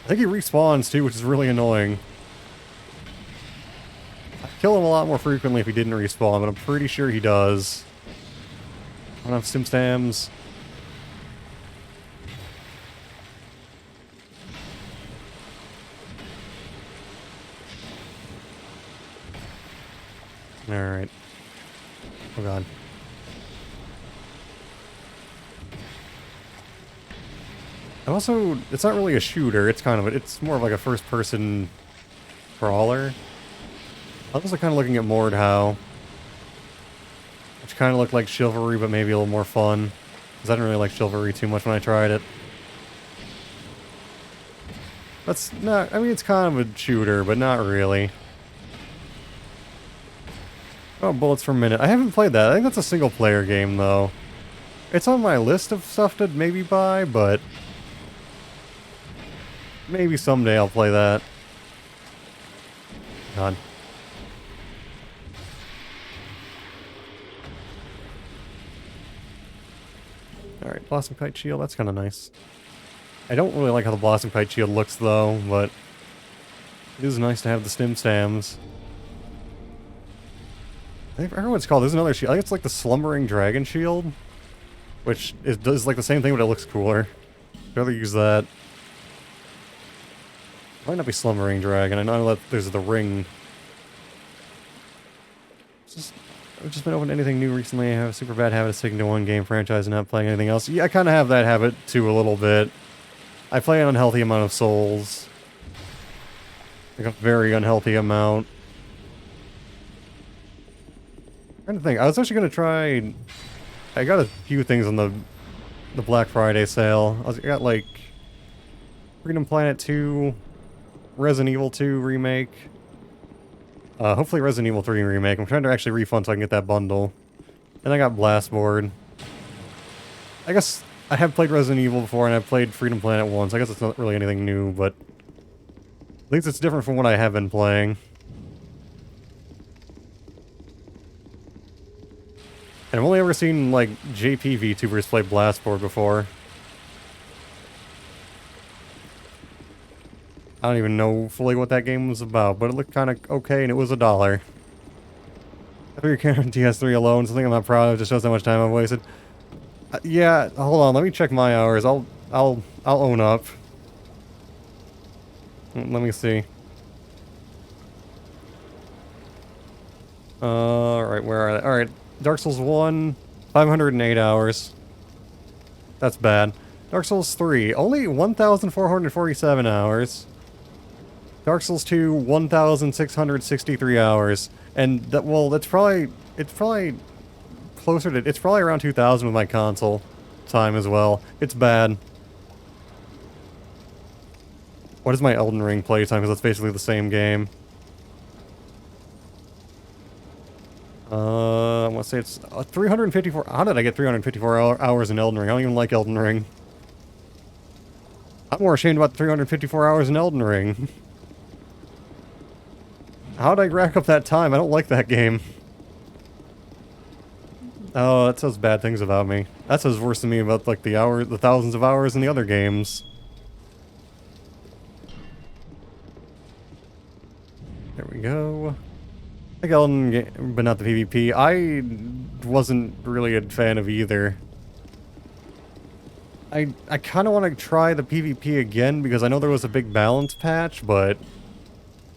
I think he respawns too, which is really annoying. I'd kill him a lot more frequently if he didn't respawn, but I'm pretty sure he does. I don't have stim stams. Alright. Oh god. Also, it's not really a shooter, it's kind of it's more of like a first-person brawler. I was kind of looking at Mordhau, which kind of looked like Chivalry, but maybe a little more fun. Because I didn't really like Chivalry too much when I tried it. That's not, I mean, it's kind of a shooter, but not really. Oh, Bullets for a Minute. I haven't played that. I think that's a single-player game, though. It's on my list of stuff to maybe buy, but... maybe someday I'll play that. God. Alright, Blossom Kite Shield, that's kind of nice. I don't really like how the Blossom Kite Shield looks, though, but... it is nice to have the stim stams. I forget what it's called. There's another shield. I think it's like the Slumbering Dragon Shield. Which does like the same thing, but it looks cooler. I'd rather use that. Might not be Slumbering Dragon. I know that there's the ring. I've just been open to anything new recently. I have a super bad habit of sticking to one game franchise and not playing anything else. Yeah, I kind of have that habit too a little bit. I play an unhealthy amount of Souls. Like a very unhealthy amount. I'm trying to think. I was actually going to try... I got a few things on the Black Friday sale. I got like... Freedom Planet 2... Resident Evil 2 Remake. Hopefully Resident Evil 3 Remake. I'm trying to actually refund so I can get that bundle. And I got Blastboard. I guess I have played Resident Evil before and I've played Freedom Planet once. I guess it's not really anything new, but... at least it's different from what I have been playing. And I've only ever seen, like, JP VTubers play Blastboard before. I don't even know fully what that game was about, but it looked kind of okay, and it was $1. I figure carrying TS3 alone, something I'm not proud of, just shows how much time I've wasted. Yeah, hold on, let me check my hours. I'll own up. Let me see. Alright, where are they? Alright, Dark Souls 1, 508 hours. That's bad. Dark Souls 3, only 1,447 hours. Dark Souls 2, 1,663 hours. And that, well, it's probably closer to, it's probably around 2,000 with my console time as well. It's bad. What is my Elden Ring playtime? Because that's basically the same game. I want to say it's 354. How did I get 354 hours in Elden Ring? I don't even like Elden Ring. I'm more ashamed about 354 hours in Elden Ring. How did I rack up that time? I don't like that game. Oh, that says bad things about me. That says worse than me about like the thousands of hours in the other games. There we go. I like Elden, but not the PvP. I wasn't really a fan of either. I kind of want to try the PvP again because I know there was a big balance patch, but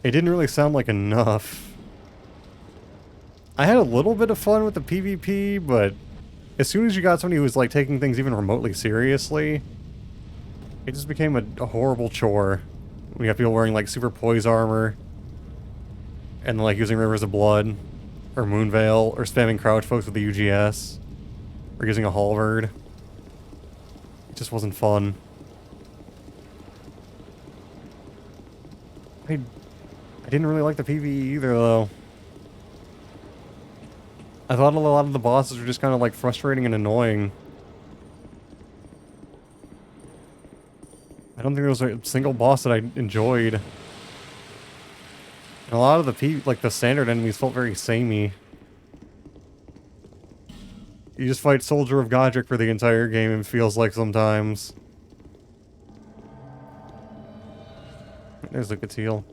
it didn't really sound like enough. I had a little bit of fun with the PvP, but as soon as you got somebody who was like taking things even remotely seriously, it just became a horrible chore. We have people wearing like super poise armor, and like using Rivers of Blood, or Moonveil, or spamming crouch folks with the UGS, or using a halberd. It just wasn't fun. I didn't really like the PvE either, though. I thought a lot of the bosses were just kind of like frustrating and annoying. I don't think there was a single boss that I enjoyed. And a lot of the standard enemies felt very samey. You just fight Soldier of Godric for the entire game, it feels like sometimes. There's a good heal.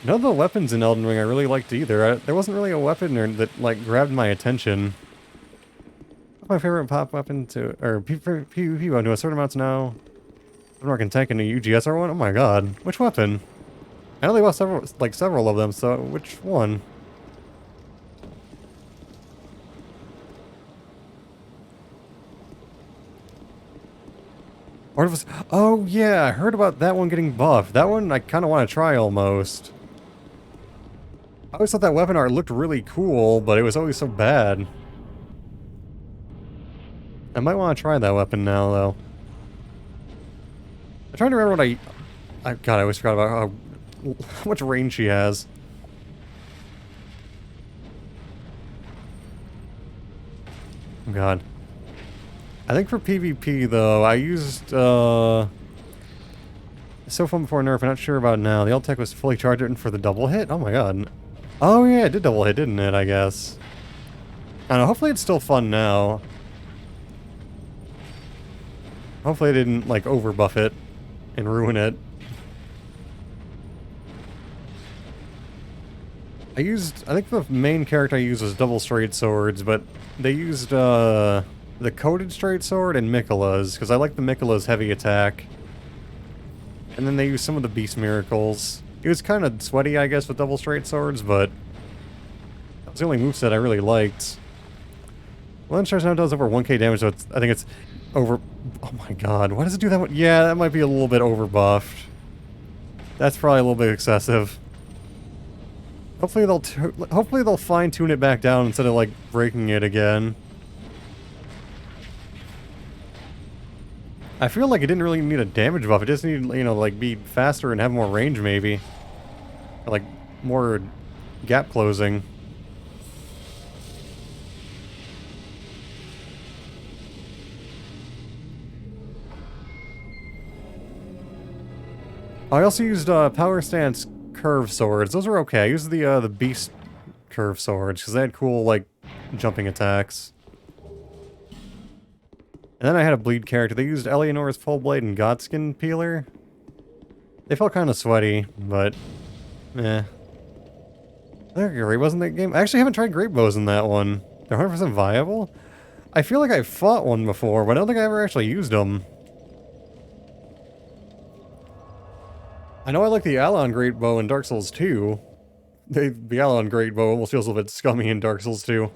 None of the weapons in Elden Ring I really liked either. There wasn't really a weapon that like grabbed my attention. What's my favorite pop weapon to, or PvP weapon to a certain amount now? I'm not tank into UGS one? Oh my god. Which weapon? I know they lost several of them, so which one? Artifice. Oh yeah, I heard about that one getting buffed. That one I kind of want to try almost. I always thought that weapon art looked really cool, but it was always so bad. I might want to try that weapon now, though. I'm trying to remember what God, I always forgot about how much range she has. Oh god. I think for PvP, though, I used, so fun before nerf, I'm not sure about now. The alt tech was fully charged for the double hit? Oh my god. Oh yeah, it did double hit, didn't it, I guess? I don't know, hopefully it's still fun now. Hopefully I didn't, like, overbuff it and ruin it. I think the main character I used was double straight swords, but they used, the coated straight sword and Miquella's, because I like the Miquella's heavy attack. And then they used some of the beast miracles. It was kind of sweaty, I guess, with double straight swords, but that was the only moveset I really liked. Lens charge now does over 1k damage, so I think it's over... Oh my god, why does it do that one? Yeah, that might be a little bit overbuffed. That's probably a little bit excessive. Hopefully they'll fine-tune it back down instead of, like, breaking it again. I feel like it didn't really need a damage buff. It just needed, you know, like, be faster and have more range, maybe. Or, like, more gap closing. I also used, power stance curve swords. Those were okay. I used the beast curve swords, because they had cool, like, jumping attacks. And then I had a bleed character. They used Eleanor's Full Blade and Godskin Peeler. They felt kind of sweaty, but... eh. They're great, wasn't that game? I actually haven't tried great bows in that one. They're 100% viable? I feel like I fought one before, but I don't think I ever actually used them. I know I like the Alon Great Bow in Dark Souls 2. The Alon Great Bow almost feels a little bit scummy in Dark Souls 2.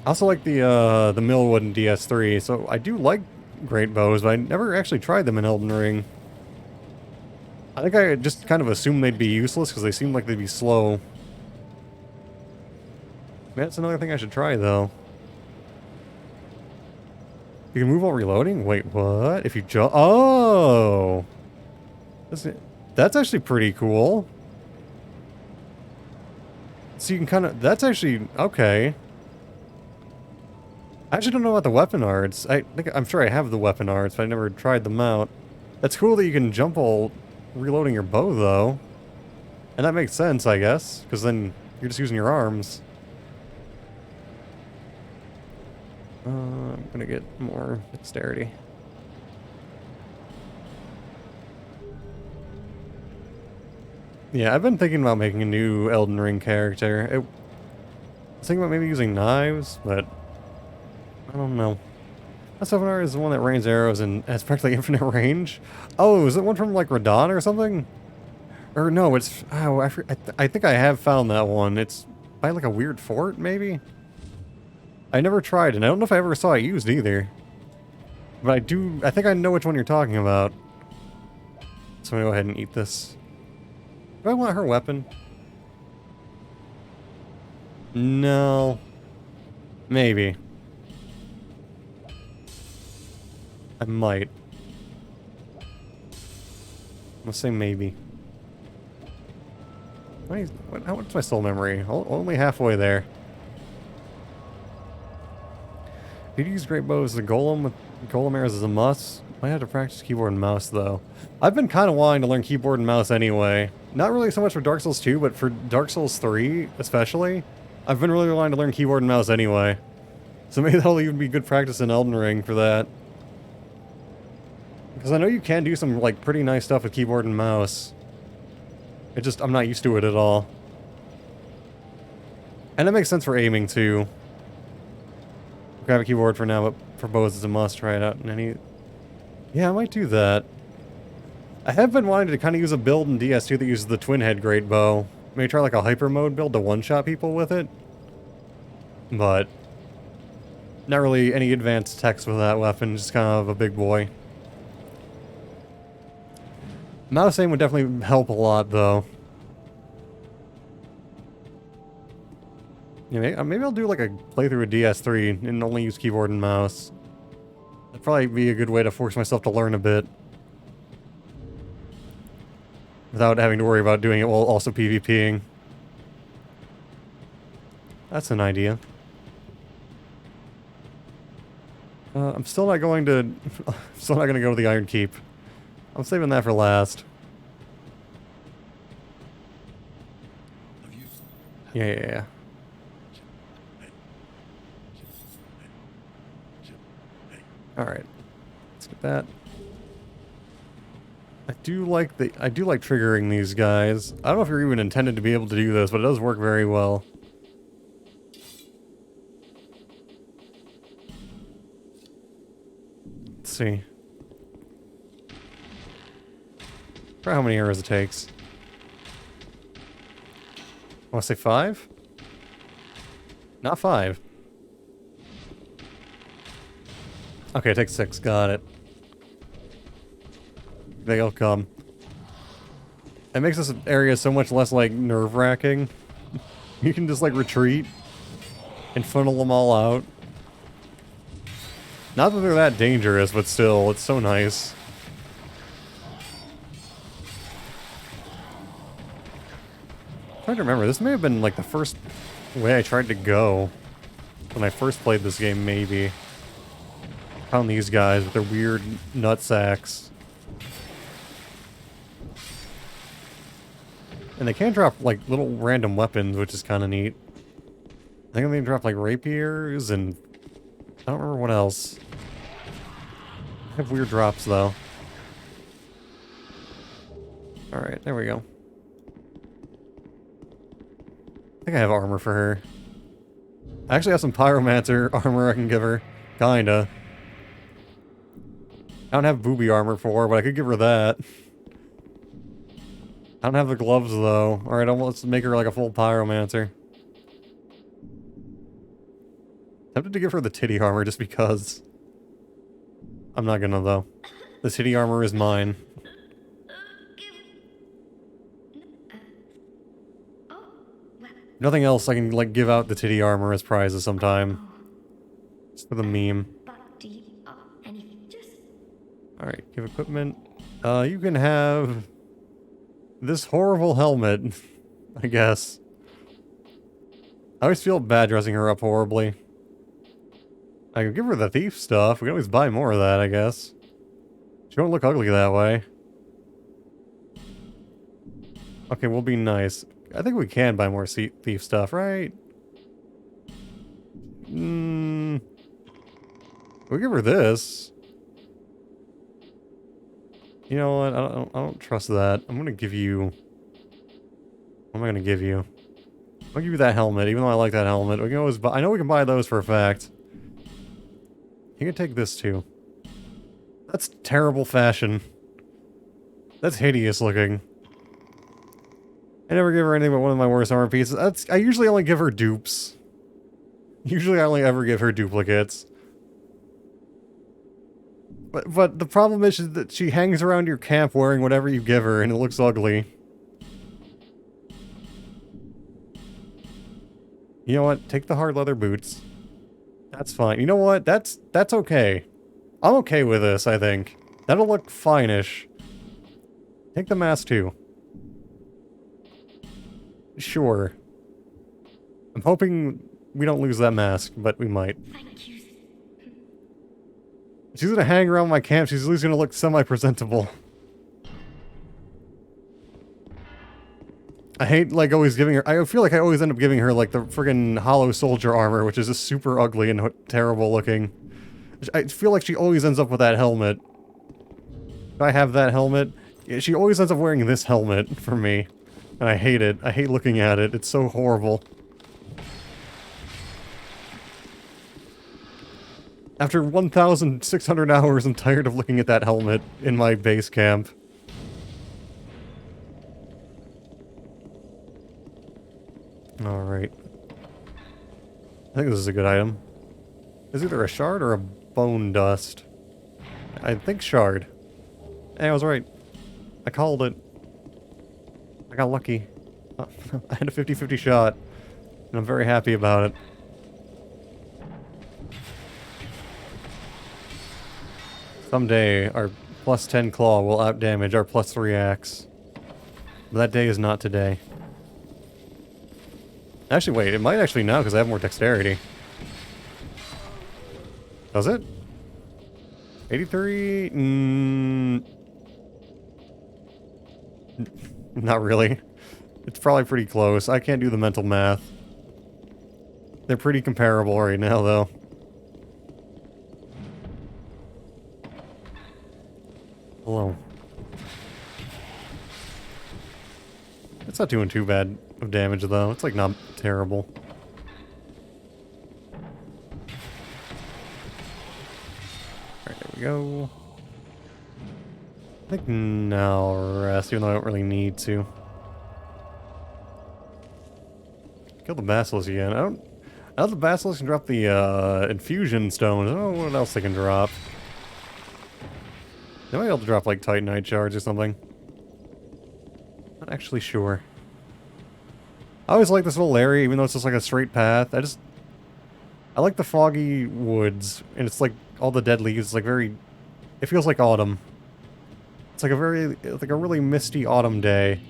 I also like the Millwood in DS3, so I do like great bows, but I never actually tried them in Elden Ring. I think I just kind of assumed they'd be useless because they seem like they'd be slow. That's another thing I should try, though. You can move while reloading? Wait, what? If you jump... Oh! That's actually pretty cool. So you can kind of... That's actually... Okay. I actually don't know about the weapon arts. I'm sure I have the weapon arts, but I never tried them out. That's cool that you can jump while reloading your bow, though. And that makes sense, I guess, because then you're just using your arms. I'm gonna get more dexterity. Yeah, I've been thinking about making a new Elden Ring character. I was thinking about maybe using knives, but I don't know. That Summoner is the one that rains arrows and has practically infinite range. Oh, is it one from like Radon or something? Or no, it's... Oh, I think I have found that one. It's by like a weird fort, maybe? I never tried, and I don't know if I ever saw it used either. But I think I know which one you're talking about. So I'm gonna go ahead and eat this. Do I want her weapon? No. Maybe. I might. I'm gonna say maybe. What's my soul memory? Only halfway there. If you use great bows, the golem arrows is a must. Might have to practice keyboard and mouse though. I've been kind of wanting to learn keyboard and mouse anyway. Not really so much for Dark Souls 2, but for Dark Souls 3 especially. I've been really wanting to learn keyboard and mouse anyway. So maybe that'll even be good practice in Elden Ring for that. Because I know you can do some like pretty nice stuff with keyboard and mouse. I'm not used to it at all. And that makes sense for aiming too. Grab a keyboard for now, but for bows it's a must. Try it out in any... Yeah, I might do that. I have been wanting to kind of use a build in DS2 that uses the twin head great bow. Maybe try like a hyper mode build to one-shot people with it. But not really any advanced text with that weapon, just kind of a big boy. Mouse aim would definitely help a lot, though. Yeah, maybe I'll do like a playthrough of DS3 and only use keyboard and mouse. That'd probably be a good way to force myself to learn a bit. Without having to worry about doing it while also PvPing. That's an idea. I'm still not going to... still not going to go to the Iron Keep. I'm saving that for last. Yeah. Alright. Let's get that. I do like triggering these guys. I don't know if you're even intended to be able to do this, but it does work very well. Let's see. For how many arrows it takes. I want to say 5? Not 5. Okay, it takes 6. Got it. They'll come. It makes this area so much less, like, nerve-wracking. You can just, like, retreat and funnel them all out. Not that they're that dangerous, but still, it's so nice. I'm trying to remember, this may have been, like, the first way I tried to go. When I first played this game, maybe. Found these guys with their weird nut sacks. And they can drop, like, little random weapons, which is kind of neat. I think they drop, like, rapiers and... I don't remember what else. They have weird drops, though. Alright, there we go. I think I have armor for her. I actually have some pyromancer armor I can give her. Kinda. I don't have booby armor for her, but I could give her that. I don't have the gloves, though. Alright, let's make her like a full pyromancer. Tempted to give her the titty armor just because. I'm not gonna, though. The titty armor is mine. Nothing else I can, like, give out the titty armor as prizes sometime. Just for the meme. Alright, give equipment. You can have this horrible helmet, I guess. I always feel bad dressing her up horribly. I can give her the thief stuff. We can always buy more of that, I guess. She won't look ugly that way. Okay, we'll be nice. I think we can buy more thief stuff, right? We'll give her this. You know what? I don't trust that. I'm gonna give you... What am I gonna give you? I'll give you that helmet, even though I like that helmet. We can always buy... I know we can buy those for a fact. You can take this too. That's terrible fashion. That's hideous looking. I never give her anything but one of my worst armor pieces. I usually only give her dupes. Usually I only ever give her duplicates. But the problem is that she hangs around your camp wearing whatever you give her, and it looks ugly. You know what? Take the hard leather boots. That's fine. You know what? That's okay. I'm okay with this, I think. That'll look fine-ish. Take the mask, too. Sure. I'm hoping we don't lose that mask, but we might. Thank you. She's gonna hang around my camp, she's at least gonna look semi-presentable. I hate, like, always giving her... I feel like I always end up giving her, like, the friggin' hollow soldier armor, which is just super ugly and terrible looking. I feel like she always ends up with that helmet. If I have that helmet... Yeah, she always ends up wearing this helmet for me. And I hate it. I hate looking at it. It's so horrible. After 1,600 hours, I'm tired of looking at that helmet in my base camp. Alright. I think this is a good item. It's either a shard or a bone dust. I think shard. Hey, I was right. I called it. I got lucky. I had a 50-50 shot. And I'm very happy about it. Someday, our plus 10 claw will outdamage our plus 3 axe. But that day is not today. Actually, wait, it might actually now because I have more dexterity. Does it? 83? Not really. It's probably pretty close. I can't do the mental math. They're pretty comparable right now, though. Hello. It's not doing too bad of damage, though. It's, like, not terrible. Alright, there we go. I think now rest, even though I don't really need to. Kill the basilisk again. I don't... Now the basilisk can drop the, infusion stones. I don't know what else they can drop. They might be able to drop, like, titanite shards or something. Not actually sure. I always like this little area, even though it's just, like, a straight path. I like the foggy woods, and it's, like, all the dead leaves, like, very... It feels like autumn. It's like a really misty autumn day.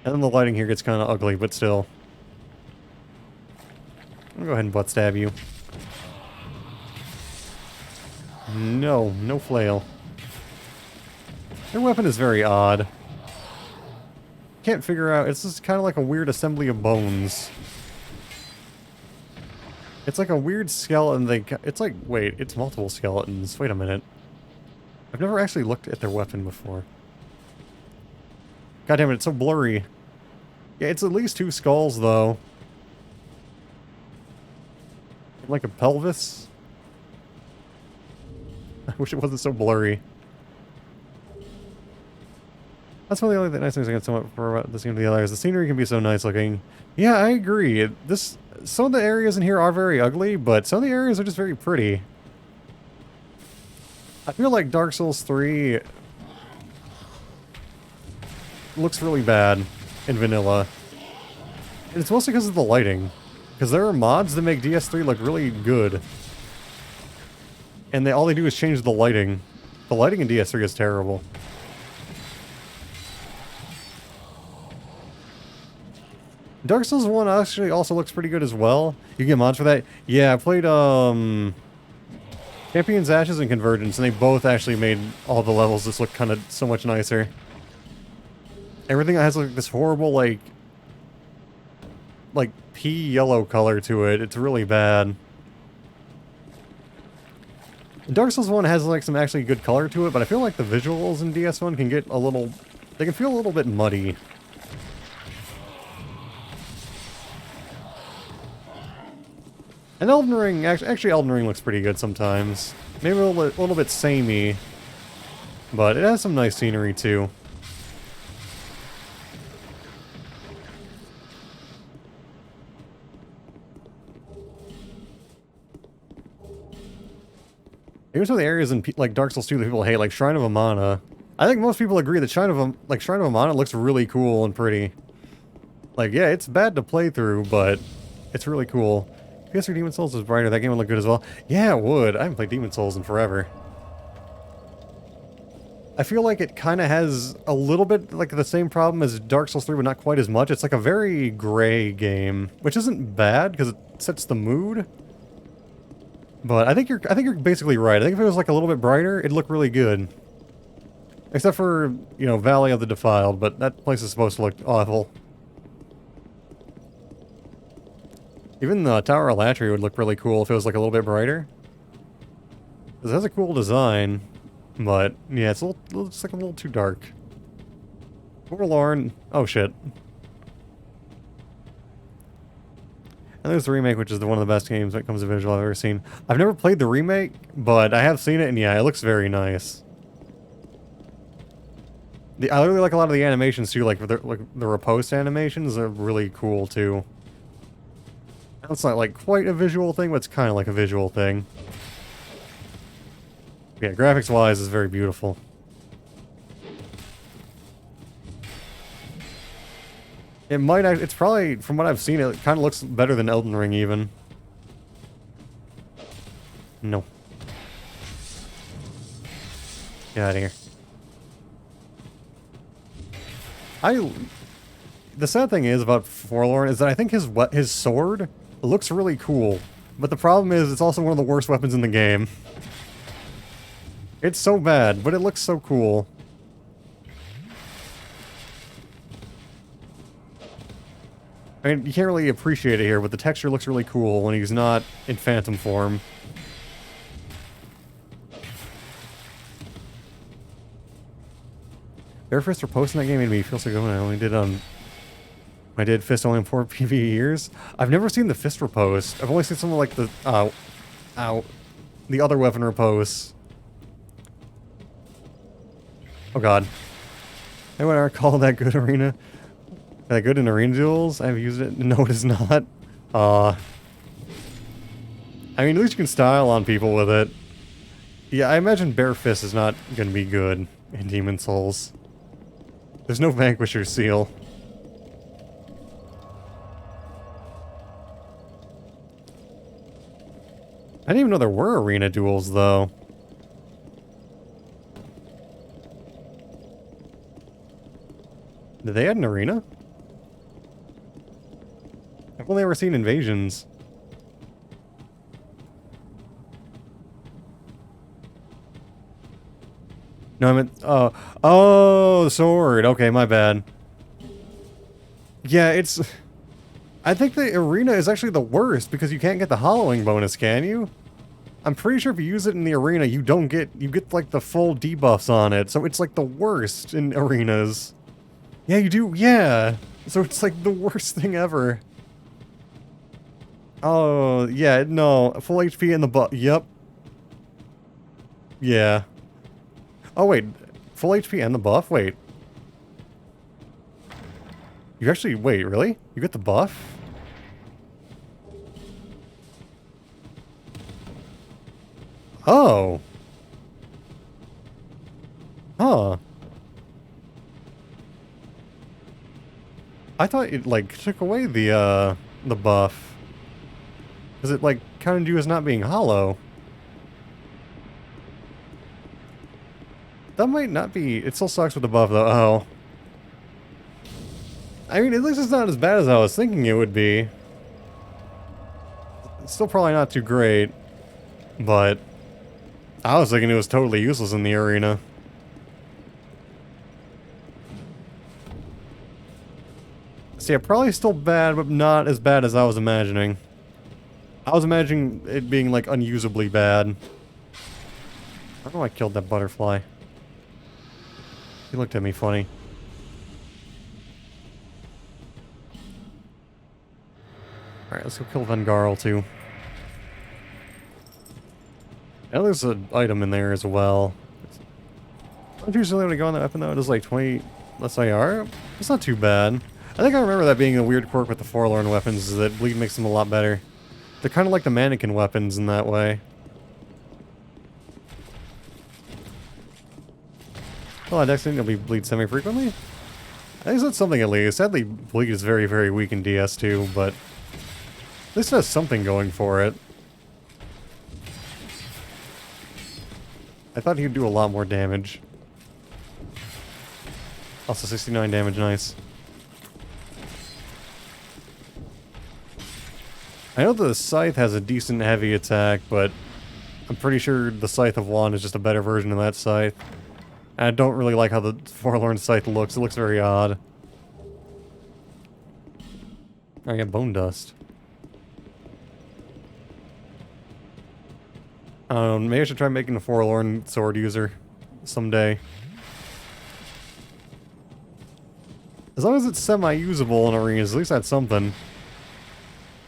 And then the lighting here gets kind of ugly, but still. I'm gonna go ahead and butt stab you. No, no flail. Their weapon is very odd. Can't figure out, it's just kind of like a weird assembly of bones. It's like a weird skeleton, it's like, wait, it's multiple skeletons. Wait a minute. I've never actually looked at their weapon before. God damn it, it's so blurry. Yeah, it's at least 2 skulls, though. Like a pelvis. I wish it wasn't so blurry. That's one of the only nice things I can sum up for this game to the other is the scenery can be so nice looking. Yeah, I agree. Some of the areas in here are very ugly, but some of the areas are just very pretty. I feel like Dark Souls 3 looks really bad in vanilla. And it's mostly because of the lighting. Because there are mods that make DS3 look really good. And all they do is change the lighting. The lighting in DS3 is terrible. Dark Souls 1 actually also looks pretty good as well. You get mods for that? Yeah, I played, Champion's Ashes and Convergence, and they both actually made all the levels just look kind of so much nicer. Everything has like this horrible, like pea yellow color to it. It's really bad. Dark Souls 1 has like some actually good color to it, but I feel like the visuals in DS1 can get a little... They can feel a little bit muddy. And Elden Ring, actually Elden Ring looks pretty good sometimes. Maybe a little bit samey, but it has some nice scenery too. Even some of the areas in like Dark Souls 2 that people hate, like Shrine of Amana. I think most people agree that Shrine of Amana looks really cool and pretty. Like, yeah, it's bad to play through, but it's really cool. PS3 Demon Souls is brighter. That game would look good as well. Yeah, it would. I haven't played Demon Souls in forever. I feel like it kind of has a little bit like the same problem as Dark Souls 3, but not quite as much. It's like a very gray game, which isn't bad because it sets the mood. But I think you're basically right. I think if it was like a little bit brighter, it'd look really good. Except for, you know, Valley of the Defiled, but that place is supposed to look awful. Even the Tower of Latry would look really cool if it was like a little bit brighter. Because it has a cool design, but yeah, it's just like a little too dark. Forlorn. Oh shit. And there's the remake, which is one of the best games when it comes to visual I've ever seen. I've never played the remake, but I have seen it, and yeah, it looks very nice. I really like a lot of the animations too, like the riposte animations are really cool too. It's not like quite a visual thing, but it's kind of like a visual thing. Yeah, graphics-wise, it's very beautiful. It's probably, from what I've seen, it kind of looks better than Elden Ring, even. No. Get out of here. The sad thing is about Forlorn is that I think his sword looks really cool. But the problem is, it's also one of the worst weapons in the game. It's so bad, but it looks so cool. I mean, you can't really appreciate it here, but the texture looks really cool when he's not in phantom form. Bare Fist Riposte in that game made me feel so good when I did Fist only in 4 PvE years. I've never seen the Fist Riposte. I've only seen something like the other weapon riposte. Oh god. Anyone ever call that good arena? That good in arena duels? I've used it. No, it is not. I mean, at least you can style on people with it. Yeah, I imagine Bare Fist is not going to be good in Demon Souls. There's no Vanquisher seal. I didn't even know there were arena duels, though. Did they add an arena? I've only ever seen invasions. No, I meant... oh, the sword. Okay, my bad. Yeah, it's... I think the arena is actually the worst, because you can't get the hollowing bonus, can you? I'm pretty sure if you use it in the arena, you get like the full debuffs on it, so it's like the worst in arenas. Yeah, you do, yeah! So it's like the worst thing ever. Oh, yeah, no. Full HP in the butt. Yep. Yeah. Oh, wait. Full HP and the buff? Wait. You actually... Wait, really? You get the buff? Oh. Huh. I thought it, like, took away the buff. Because it, like, counted you as not being hollow. That might not be... It still sucks with the buff, though. Oh. I mean, at least it's not as bad as I was thinking it would be. It's still probably not too great. But... I was thinking it was totally useless in the arena. So yeah, probably still bad, but not as bad as I was imagining. I was imagining it being, like, unusably bad. I don't know why I killed that butterfly. He looked at me funny. Alright, let's go kill Vengarl, too. And there's an item in there as well. Don't you usually want to go on that weapon, though? It does, like, 20 less IR? It's not too bad. I think I remember that being a weird quirk with the Forlorn weapons, is that bleed makes them a lot better. They're kind of like the mannequin weapons in that way. Well, Dex will be bleed semi-frequently? I think that's something at least. Sadly, bleed is very, very weak in DS2, but at least it has something going for it. I thought he'd do a lot more damage. Also 69 damage, nice. I know the Scythe has a decent heavy attack, but I'm pretty sure the Scythe of Wand is just a better version of that Scythe. And I don't really like how the Forlorn Scythe looks. It looks very odd. I got Bone Dust. I don't know, maybe I should try making a Forlorn sword user someday. As long as it's semi-usable in arenas, at least that's something.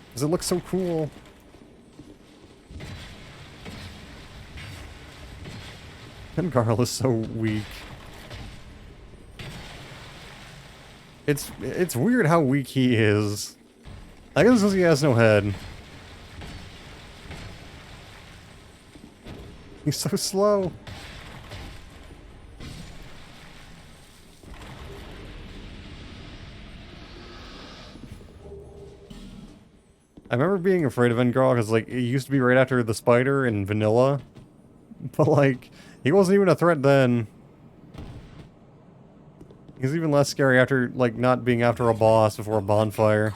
Because it looks so cool. Vengarl is so weak. It's weird how weak he is. I guess because he has no head. He's so slow. I remember being afraid of Vengarl because, like, it used to be right after the spider in vanilla. But, like, he wasn't even a threat then. He's even less scary after, like, not being after a boss before a bonfire.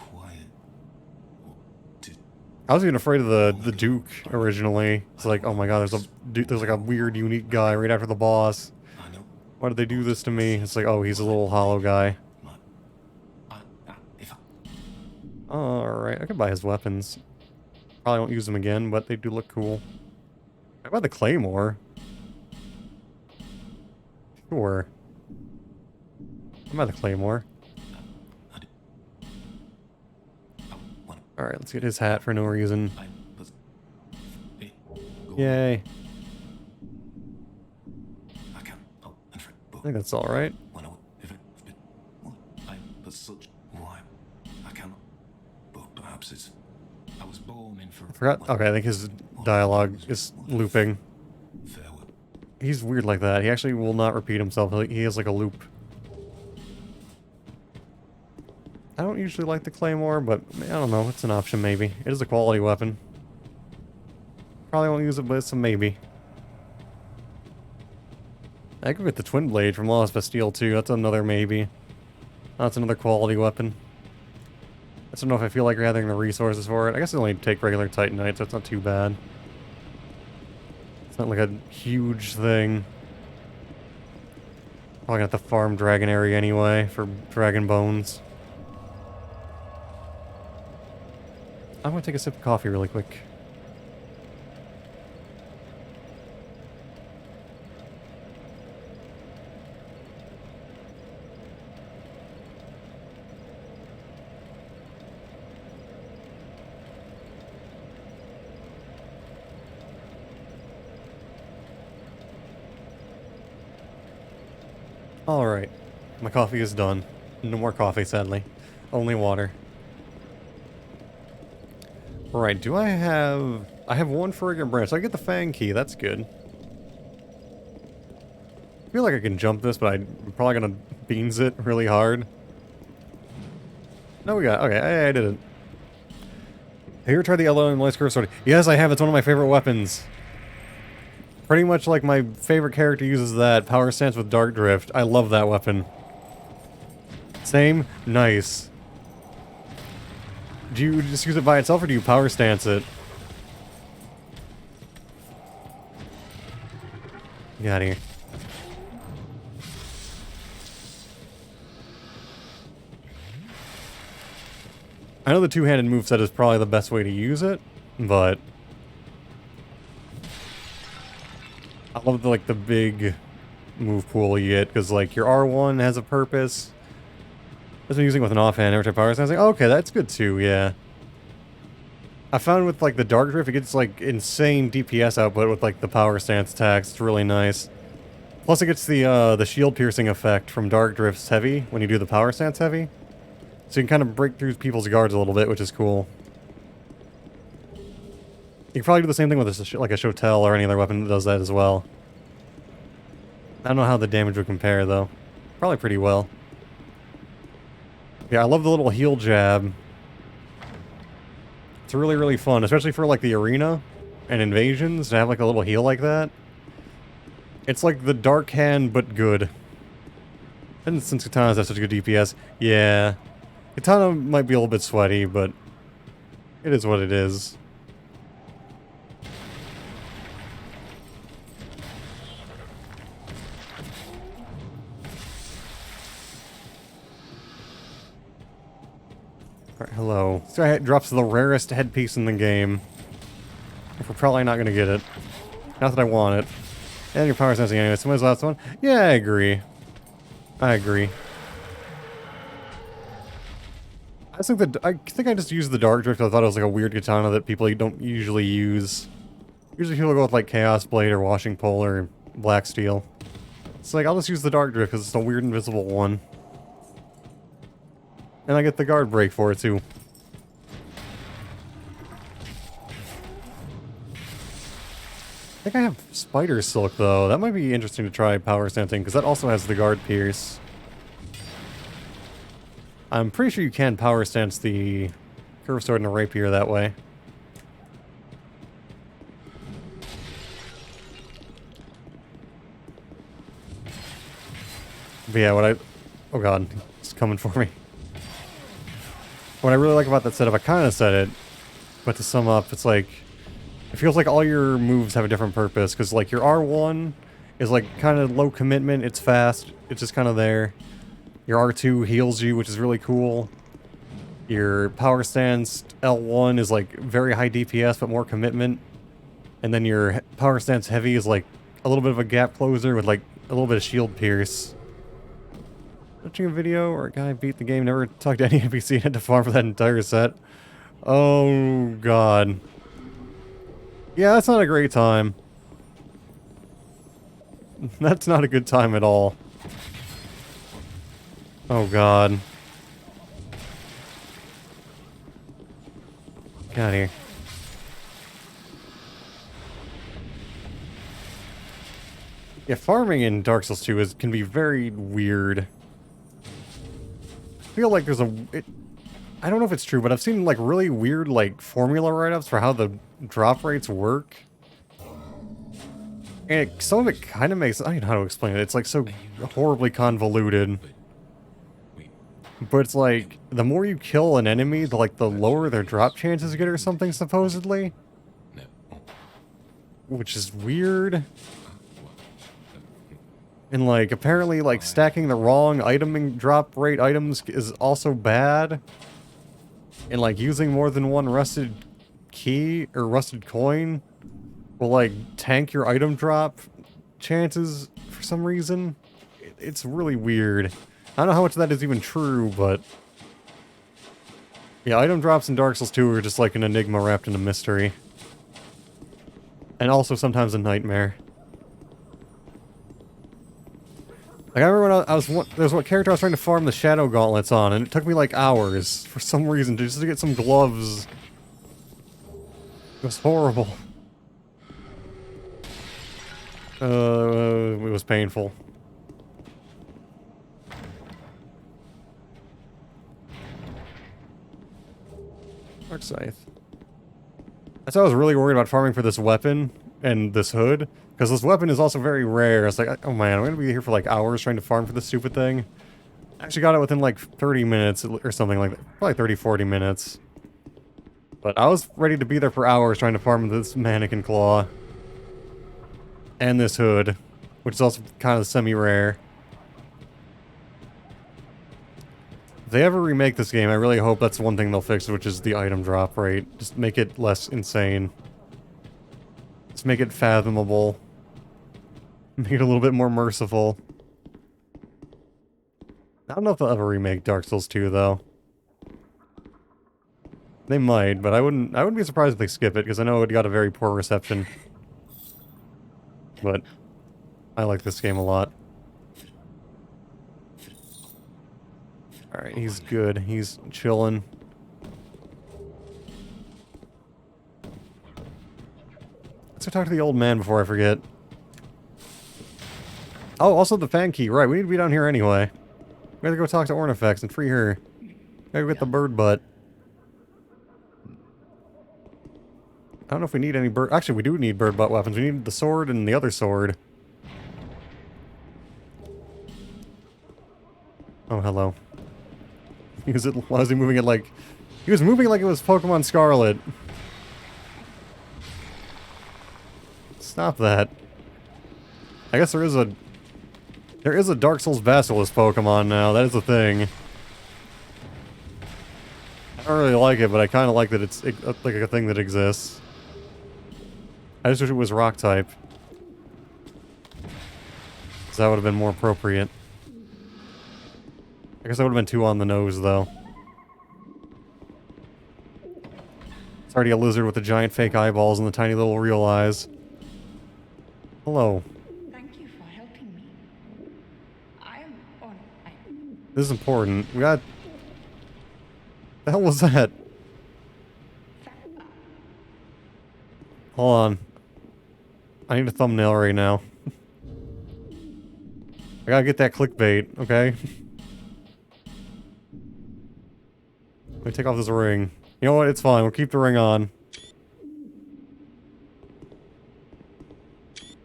I was even afraid of the Duke originally. It's like, oh my god, there's like a weird, unique guy right after the boss. Why did they do this to me? It's like, oh, he's a little hollow guy. Alright, I could buy his weapons. Probably won't use them again, but they do look cool. How about the Claymore? Sure. How about the Claymore? Alright, let's get his hat for no reason. Yay. I think that's alright. I forgot. Okay, I think his dialogue is looping. He's weird like that. He actually will not repeat himself. He has like a loop. I don't usually like the Claymore, but I don't know. It's an option, maybe. It is a quality weapon. Probably won't use it, but it's a maybe. I could get the Twin Blade from Lost Bastille, too. That's another maybe. That's another quality weapon. I don't know if I feel like gathering the resources for it. I guess it only take regular Titanite, so it's not too bad. It's not like a huge thing. Probably gonna have to farm Dragon Area anyway for Dragon Bones. I'm gonna take a sip of coffee really quick. Alright. My coffee is done. No more coffee, sadly. Only water. Alright, do I have... I have one friggin' branch. So I get the fang key. That's good. I feel like I can jump this, but I'm probably gonna beans it really hard. No, we got... Okay, I did it. Have you ever tried the yellow and light curve sword? Yes, I have. It's one of my favorite weapons. Pretty much like my favorite character uses that power stance with Dark Drift. I love that weapon. Same? Nice. Do you just use it by itself or do you power stance it? Get out of here. I know the two-handed moveset is probably the best way to use it, but I love the, like, the big move pool you get, because, like, your R1 has a purpose. I've been using it with an offhand every time power stance. Oh, okay, that's good too, yeah. I found with, like, the Dark Drift, it gets, like, insane DPS output with, like, the power stance attacks. It's really nice. Plus it gets the shield piercing effect from Dark Drift's heavy, when you do the power stance heavy. So you can kind of break through people's guards a little bit, which is cool. You can probably do the same thing with like a Shotel or any other weapon that does that as well. I don't know how the damage would compare, though. Probably pretty well. Yeah, I love the little heal jab. It's really, really fun, especially for, like, the arena and invasions, to have, like, a little heal like that. It's like the Dark Hand, but good. And since Katanas have such good DPS, yeah. Katana might be a little bit sweaty, but it is what it is. Alright, hello. This guy drops the rarest headpiece in the game. We're probably not gonna get it. Not that I want it. And your power sensing anyway. So when's the last one? Yeah, I agree. I agree. I think I just used the Dark Drift because I thought it was like a weird katana that people don't usually use. Usually people go with like Chaos Blade or Washing Pole or Black Steel. It's like, I'll just use the Dark Drift because it's a weird invisible one. And I get the guard break for it too. I think I have Spider Silk though. That might be interesting to try power stancing because that also has the guard pierce. I'm pretty sure you can power stance the curved sword and a rapier that way. But yeah, oh god, it's coming for me. What I really like about that setup, I kind of said it, but to sum up, it's like, it feels like all your moves have a different purpose, because like your R1 is like kind of low commitment, it's fast, it's just kind of there. Your R2 heals you, which is really cool. Your power stance L1 is like very high DPS, but more commitment. And then your power stance heavy is like a little bit of a gap closer with like a little bit of shield pierce. Watching a video where a guy beat the game, never talked to any NPC, had to farm for that entire set. Oh god. Yeah, that's not a great time. That's not a good time at all. Oh god. Get out of here. Yeah, farming in Dark Souls 2 can be very weird. I feel like there's I don't know if it's true, but I've seen like really weird like formula write-ups for how the drop rates work. And some of it kind of makes... I don't know how to explain it. It's like so horribly convoluted. But it's like, the more you kill an enemy, the lower their drop chances get or something, supposedly. Which is weird. And like, apparently like stacking the wrong item and drop rate items is also bad. And like using more than one rusted key or rusted coin will like tank your item drop chances for some reason. It's really weird. I don't know how much of that is even true, but yeah, item drops in Dark Souls 2 are just like an enigma wrapped in a mystery. And also sometimes a nightmare. Like, I remember when there's what character I was trying to farm the Shadow Gauntlets on, and it took me like hours, for some reason, just to get some gloves. It was horrible. It was painful. Dark Scythe. That's why I was really worried about farming for this weapon and this hood, because this weapon is also very rare. It's like, oh man, I'm gonna be here for like hours trying to farm for this stupid thing. I actually got it within like 30 minutes or something like that. Probably 30, 40 minutes. But I was ready to be there for hours trying to farm this mannequin claw. And this hood, which is also kind of semi-rare. If they ever remake this game, I really hope that's one thing they'll fix, which is the item drop rate. Just make it less insane. Just make it fathomable. Make it a little bit more merciful. I don't know if they'll ever remake Dark Souls 2, though. They might, but I wouldn't be surprised if they skip it, because I know it got a very poor reception. But I like this game a lot. Alright, he's good. He's chilling. Let's go talk to the old man before I forget. Oh, also the fan key. Right, we need to be down here anyway. We gotta go talk to Ornifex and free her. Gotta go get the bird butt. I don't know if we need any bird... Actually, we do need bird butt weapons. We need the sword and the other sword. Oh, hello. Why was he moving it like... He was moving like it was Pokemon Scarlet. Stop that. I guess there is a Dark Souls Basilisk Pokemon now. That is a thing. I don't really like it, but I kind of like that it's like a thing that exists. I just wish it was rock type. So that would have been more appropriate. I guess that would have been too on the nose, though. It's already a lizard with the giant fake eyeballs and the tiny little real eyes. Hello. Thank you for helping me. I am on. This is important. We got... The hell was that? Hold on. I need a thumbnail right now. I gotta get that clickbait, okay? Let me take off this ring. You know what? It's fine. We'll keep the ring on.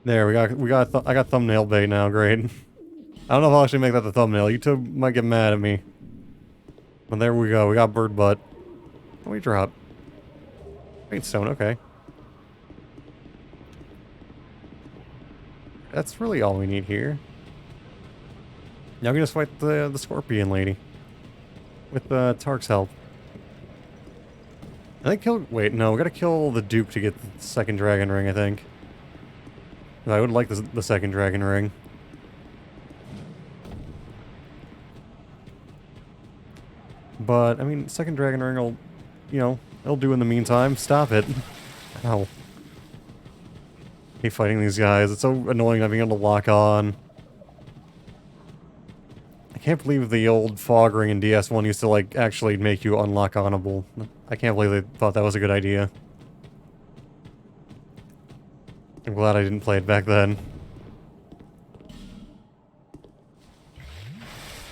There, I got thumbnail bait now. Great. I don't know if I'll actually make that the thumbnail. YouTube might get mad at me. But there we go. We got bird butt. What do we drop? Stone. Okay. That's really all we need here. Now we can just fight the scorpion lady. With Tark's help. I think wait, no, we gotta kill the Duke to get the second dragon ring, I think. I would like the second dragon ring. But, I mean, second dragon ring will, you know, it'll do in the meantime. Stop it. Ow. I hate fighting these guys. It's so annoying not being able to lock on. I can't believe the old fog ring in DS1 used to, like, actually make you unlock onable. I can't believe they thought that was a good idea. I'm glad I didn't play it back then.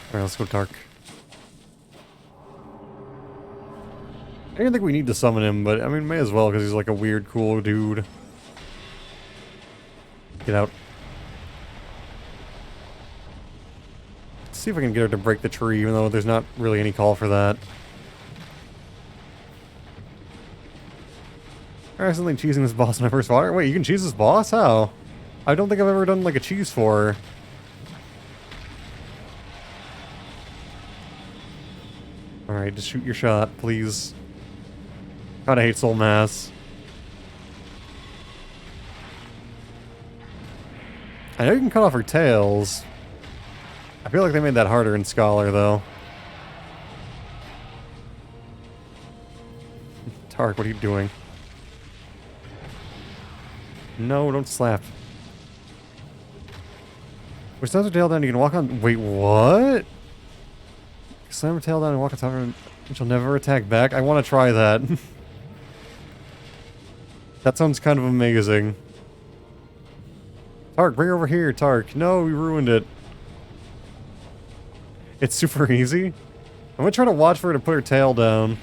Alright, let's go Tark. I don't think we need to summon him, but I mean, may as well, because he's like a weird, cool dude. Get out. Let's see if I can get her to break the tree, even though there's not really any call for that. I accidentally cheesing this boss when I first fought her. Wait, you can cheese this boss? How? I don't think I've ever done like a cheese for her. Alright, just shoot your shot, please. God, I hate Soul Mass. I know you can cut off her tails. I feel like they made that harder in Scholar, though. Tark, what are you doing? No, don't slap. Which slams her tail down, you can walk on... Wait, what? Slam her tail down and walk on top of her, and she'll never attack back? I want to try that. That sounds kind of amazing. Tark, bring her over here, Tark. No, we ruined it. It's super easy. I'm gonna try to watch for her to put her tail down.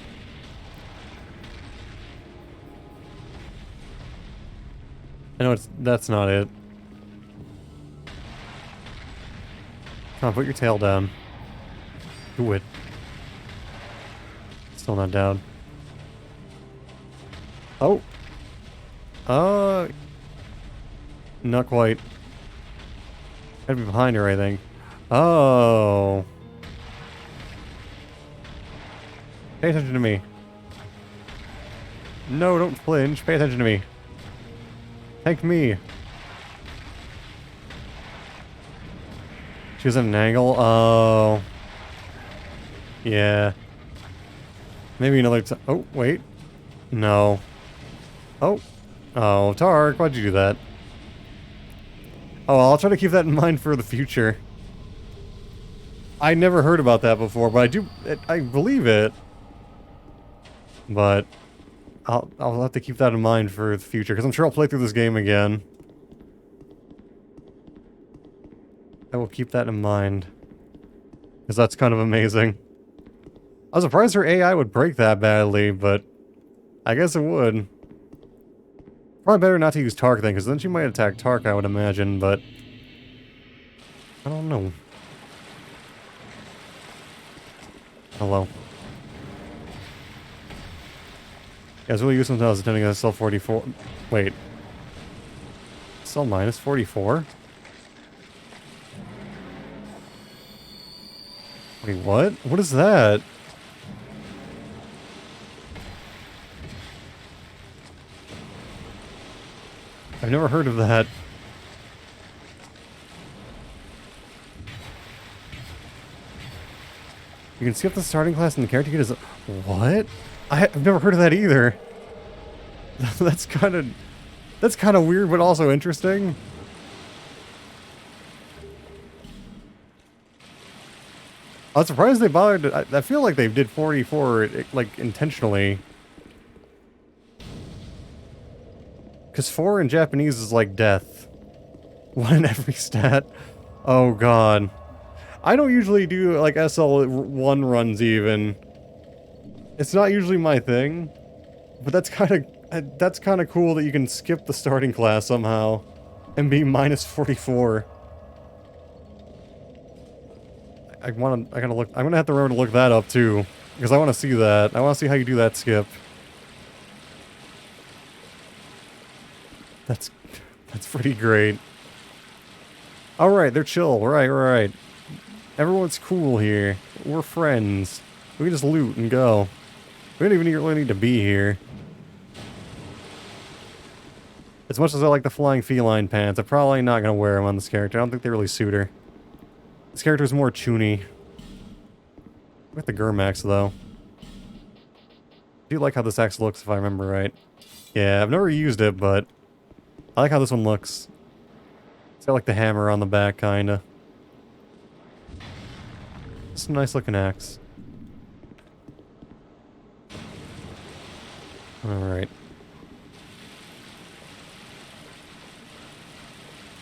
I know that's not it. Come on, put your tail down. Do it. Still not down. Oh. Not quite. Gotta be behind her, I think. Oh. Pay attention to me. No, don't flinch. Pay attention to me. Thank me. She was at an angle. Oh. Yeah. Maybe another time. Oh, wait. No. Oh. Oh, Tark, why'd you do that? Oh, I'll try to keep that in mind for the future. I never heard about that before, but I believe it. But I'll have to keep that in mind for the future, because I'm sure I'll play through this game again. I will keep that in mind. Because that's kind of amazing. I was surprised her AI would break that badly, but I guess it would. Probably better not to use Tark then, because then she might attack Tark, I would imagine, but I don't know. Hello. Yeah, it's really useful when I was attempting to sell 44. Wait. Sell minus 44? Wait, what? What is that? I've never heard of that. You can skip the starting class and the character kit is... What? I've never heard of that either. That's kind of weird, but also interesting. I was surprised they bothered to, I feel like they did 44, like, intentionally. Because 4 in Japanese is like death. 1 in every stat. Oh god. I don't usually do, like, SL1 runs even. It's not usually my thing. But that's kind of cool that you can skip the starting class somehow. And be minus 44. I'm gonna have to remember to look that up too. Because I want to see that. I want to see how you do that skip. That's pretty great. Alright, they're chill. Right. Everyone's cool here. We're friends. We can just loot and go. We don't even really need to be here. As much as I like the flying feline pants, I'm probably not going to wear them on this character. I don't think they really suit her. This character's more choony. With the Gurmax, though. I do like how this axe looks, if I remember right. Yeah, I've never used it, but I like how this one looks. It's got like the hammer on the back, kinda. It's a nice looking axe. Alright.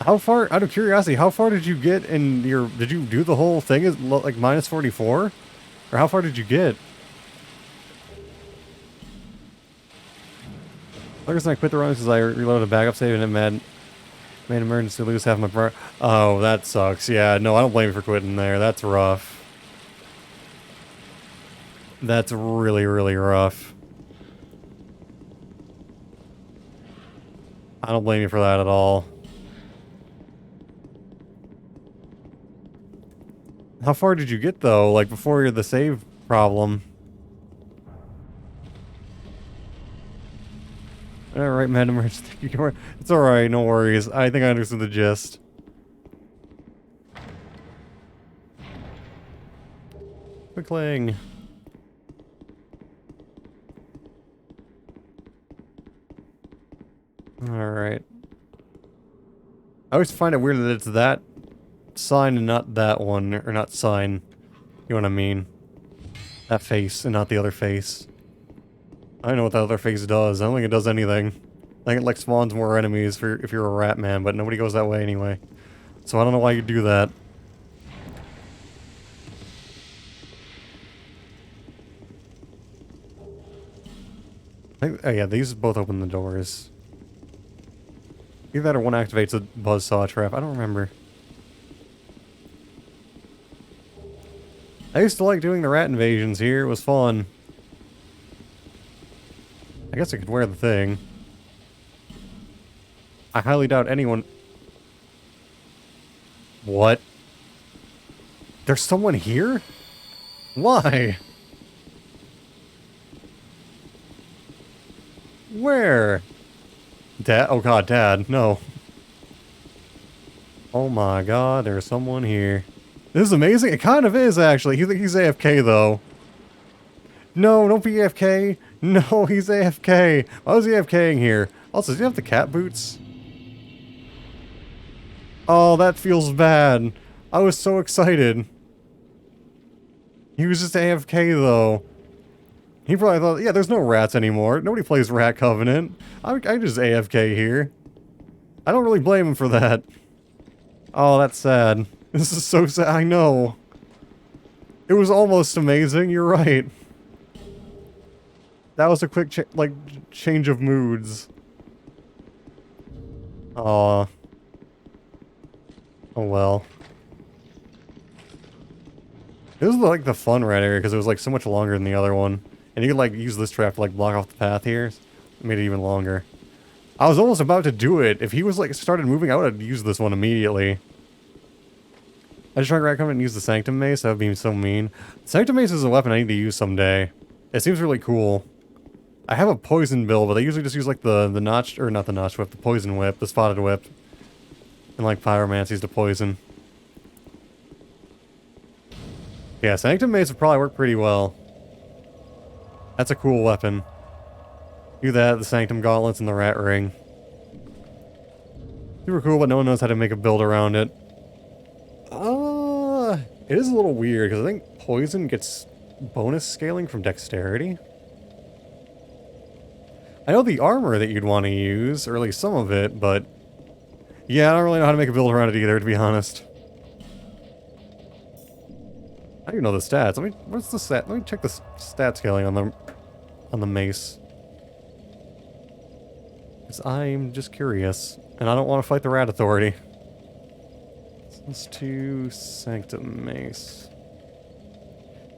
How far, out of curiosity, how far did you get in your, did you do the whole thing as like minus 44? Or how far did you get? The reason I quit the run is because I reloaded a backup save and it made emergency lose half my power. Oh, that sucks. Yeah, no, I don't blame you for quitting there. That's rough. That's really, really rough. I don't blame you for that at all. How far did you get, though? Like, before the save problem? Alright, Madam Rich. It's alright, no worries. I think I understood the gist. Quickling. Alright. I always find it weird that it's that sign and not that one, or not sign. You know what I mean? That face and not the other face. I don't know what that other face does. I don't think it does anything. I think it like spawns more enemies for if you're a rat man, but nobody goes that way anyway. So I don't know why you do that. Oh yeah, these both open the doors. Either that or one activates a buzzsaw trap. I don't remember. I used to like doing the rat invasions here. It was fun. I guess I could wear the thing. I highly doubt anyone... What? There's someone here? Why? Where? Dad? Oh god, Dad. No. Oh my god, there's someone here. This is amazing. It kind of is, actually. He's AFK, though. No, don't be AFK. No, he's AFK. Why was he AFKing here? Also, does he have the cat boots? Oh, that feels bad. I was so excited. He was just AFK, though. He probably thought, yeah, there's no rats anymore. Nobody plays Rat Covenant. I just AFK here. I don't really blame him for that. Oh, that's sad. This is so sad. I know. It was almost amazing. You're right. That was a quick, change of moods. Aw. Oh well. This was like the fun rat area because it was like so much longer than the other one. And you could like use this trap to like block off the path here. It made it even longer. I was almost about to do it. If he was like started moving, I would have used this one immediately. I just tried to come and use the Sanctum Mace. That would be so mean. Sanctum Mace is a weapon I need to use someday. It seems really cool. I have a poison build, but I usually just use like the notched, or not the notched whip, the poison whip, the spotted whip. And like pyromancies to poison. Yeah, Sanctum Mace would probably work pretty well. That's a cool weapon. Do that, the Sanctum Gauntlets, and the Rat Ring. Super cool, but no one knows how to make a build around it. It is a little weird, because I think poison gets bonus scaling from dexterity. I know the armor that you'd want to use, or at least some of it, but... yeah, I don't really know how to make a build around it either, to be honest. I don't even know the stats. What's the stat? Let me check the stat scaling on the mace. Because I'm just curious, and I don't want to fight the Rat Authority. Let's do Sanctum Mace.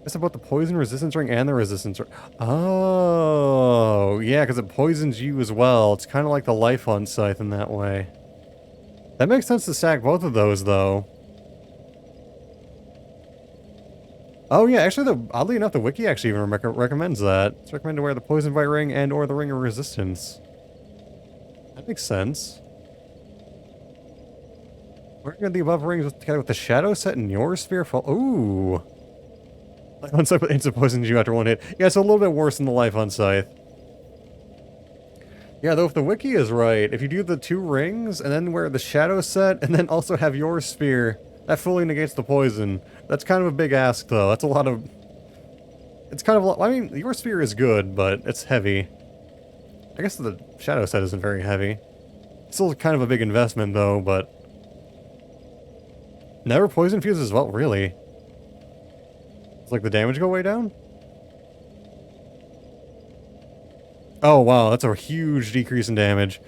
It's about the poison resistance ring and the resistance ring. Oh, yeah, because it poisons you as well. It's kind of like the Life Hunt Scythe in that way. That makes sense to stack both of those, though. Oh yeah, actually, oddly enough, the wiki actually even recommends that. It's recommended to wear the Poison Bite Ring and or the Ring of Resistance. That makes sense. Wearing the above rings together with the Shadow set in your sphere fall. Ooh. Life Hunt Scythe instant poisons you after one hit. Yeah, it's a little bit worse than the Life Hunt Scythe. Yeah, though if the wiki is right, if you do the 2 rings, and then wear the Shadow set, and then also have your spear, that fully negates the poison. That's kind of a big ask, though. That's a lot of... it's kind of a lot... I mean, your spear is good, but it's heavy. I guess the Shadow set isn't very heavy. Still kind of a big investment, though, but... never poison fuse as well, really? It's like the damage go way down? Oh, wow, that's a huge decrease in damage.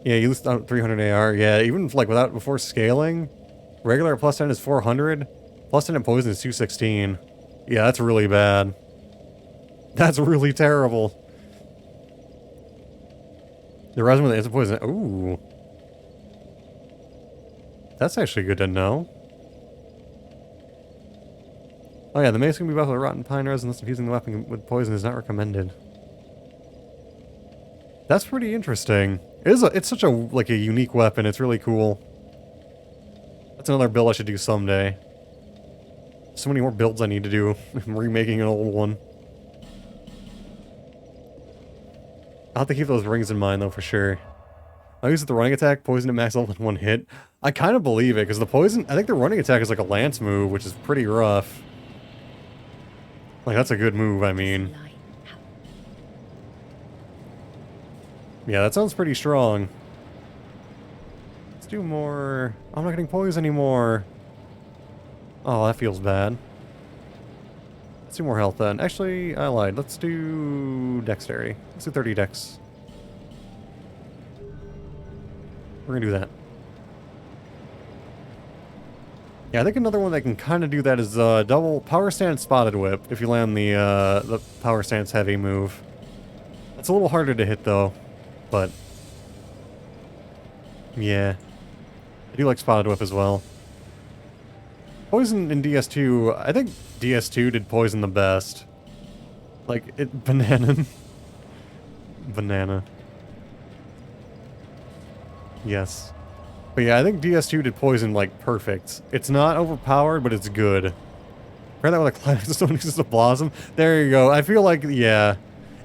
Yeah, you lose 300 AR. Yeah, even like before scaling, regular plus 10 is 400. Plus 10 and poison is 216. Yeah, that's really bad. That's really terrible. The resin with the instant poison. Ooh. That's actually good to know. Oh yeah, the mace can be buffed with rotten pine resin unless infusing the weapon with poison is not recommended. That's pretty interesting. It's such a unique weapon. It's really cool. That's another build I should do someday. So many more builds I need to do. I'm remaking an old one. I'll have to keep those rings in mind though for sure. I use the running attack, poison at max level in one hit. I kind of believe it, because the poison... I think the running attack is like a lance move, which is pretty rough. Like, that's a good move, I mean. Yeah, that sounds pretty strong. Let's do more... I'm not getting poison anymore. Oh, that feels bad. Let's do more health then. Actually, I lied. Let's do dexterity. Let's do 30 dex. We're gonna do that. Yeah, I think another one that can kind of do that is double power stance spotted whip if you land the power stance heavy move. It's a little harder to hit though, but yeah, I do like spotted whip as well. Poison in DS2, I think DS2 did poison the best. Like it banana. Banana. Yes. But yeah, I think DS2 did poison, like, perfect. It's not overpowered, but it's good. Pair that with a climax if someone uses a blossom. There you go. I feel like, yeah.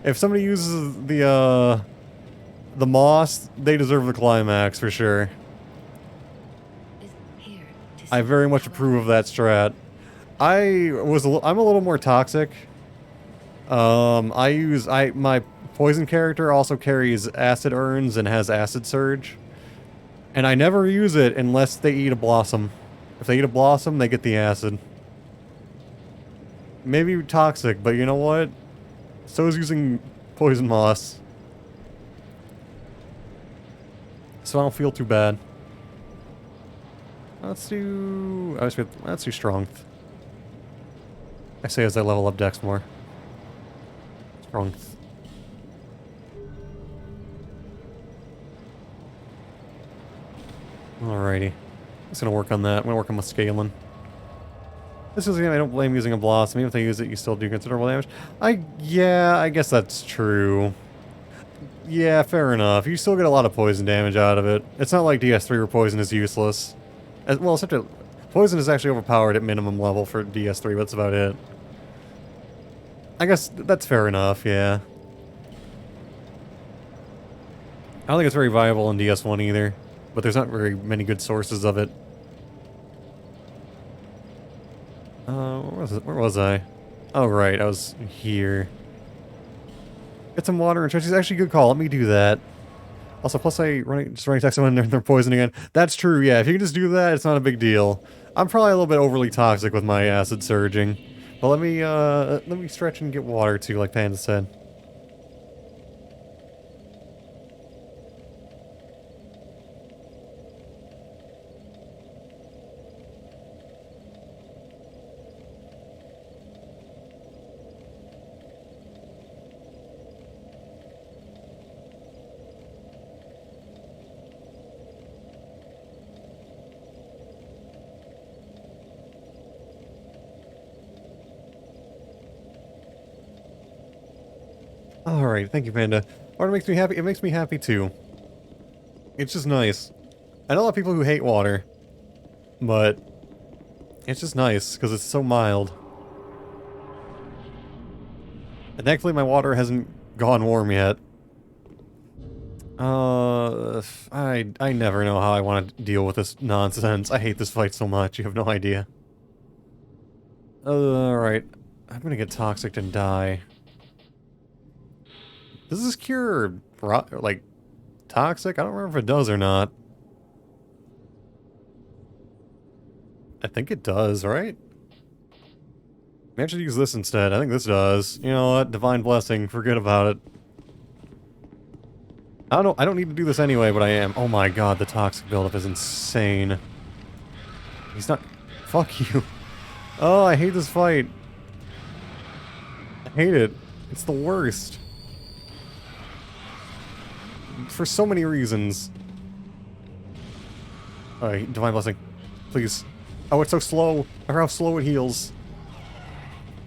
If somebody uses the moss, they deserve the climax, for sure. I very much approve of that strat. I'm a little more toxic. My poison character also carries acid urns and has acid surge. And I never use it unless they eat a blossom. If they eat a blossom, they get the acid. Maybe toxic, but you know what? So is using poison moss. So I don't feel too bad. Let's do strength. I say as I level up dex more. Strength. Alrighty. Just gonna work on that. I'm gonna work on my scaling. This is, I don't blame using a blossom. Even if they use it, you still do considerable damage. Yeah, I guess that's true. Yeah, fair enough. You still get a lot of poison damage out of it. It's not like DS3 where poison is useless. Well, except poison is actually overpowered at minimum level for DS3, but that's about it. I guess that's fair enough, yeah. I don't think it's very viable in DS1 either. But there's not very many good sources of it. Where was I? Oh, right, I was here. Get some water and stretches. Actually, good call. Let me do that. Also, plus just running attack someone and they're poisoning again. That's true, yeah. If you can just do that, it's not a big deal. I'm probably a little bit overly toxic with my acid surging. But let me stretch and get water too, like Panda said. Alright, thank you, Panda. Water makes me happy. It makes me happy, too. It's just nice. I know a lot of people who hate water, but it's just nice, because it's so mild. And thankfully my water hasn't gone warm yet. I never know how I want to deal with this nonsense. I hate this fight so much, you have no idea. Alright. I'm gonna get toxic and die. Does this cure, like, toxic? I don't remember if it does or not. I think it does, right? Maybe I should use this instead. I think this does. You know what? Divine Blessing. Forget about it. I don't need to do this anyway, but I am. Oh my god, the toxic buildup is insane. He's not... Fuck you. Oh, I hate this fight. I hate it. It's the worst. For so many reasons. Alright, Divine Blessing. Please. Oh, it's so slow. I forgot how slow it heals.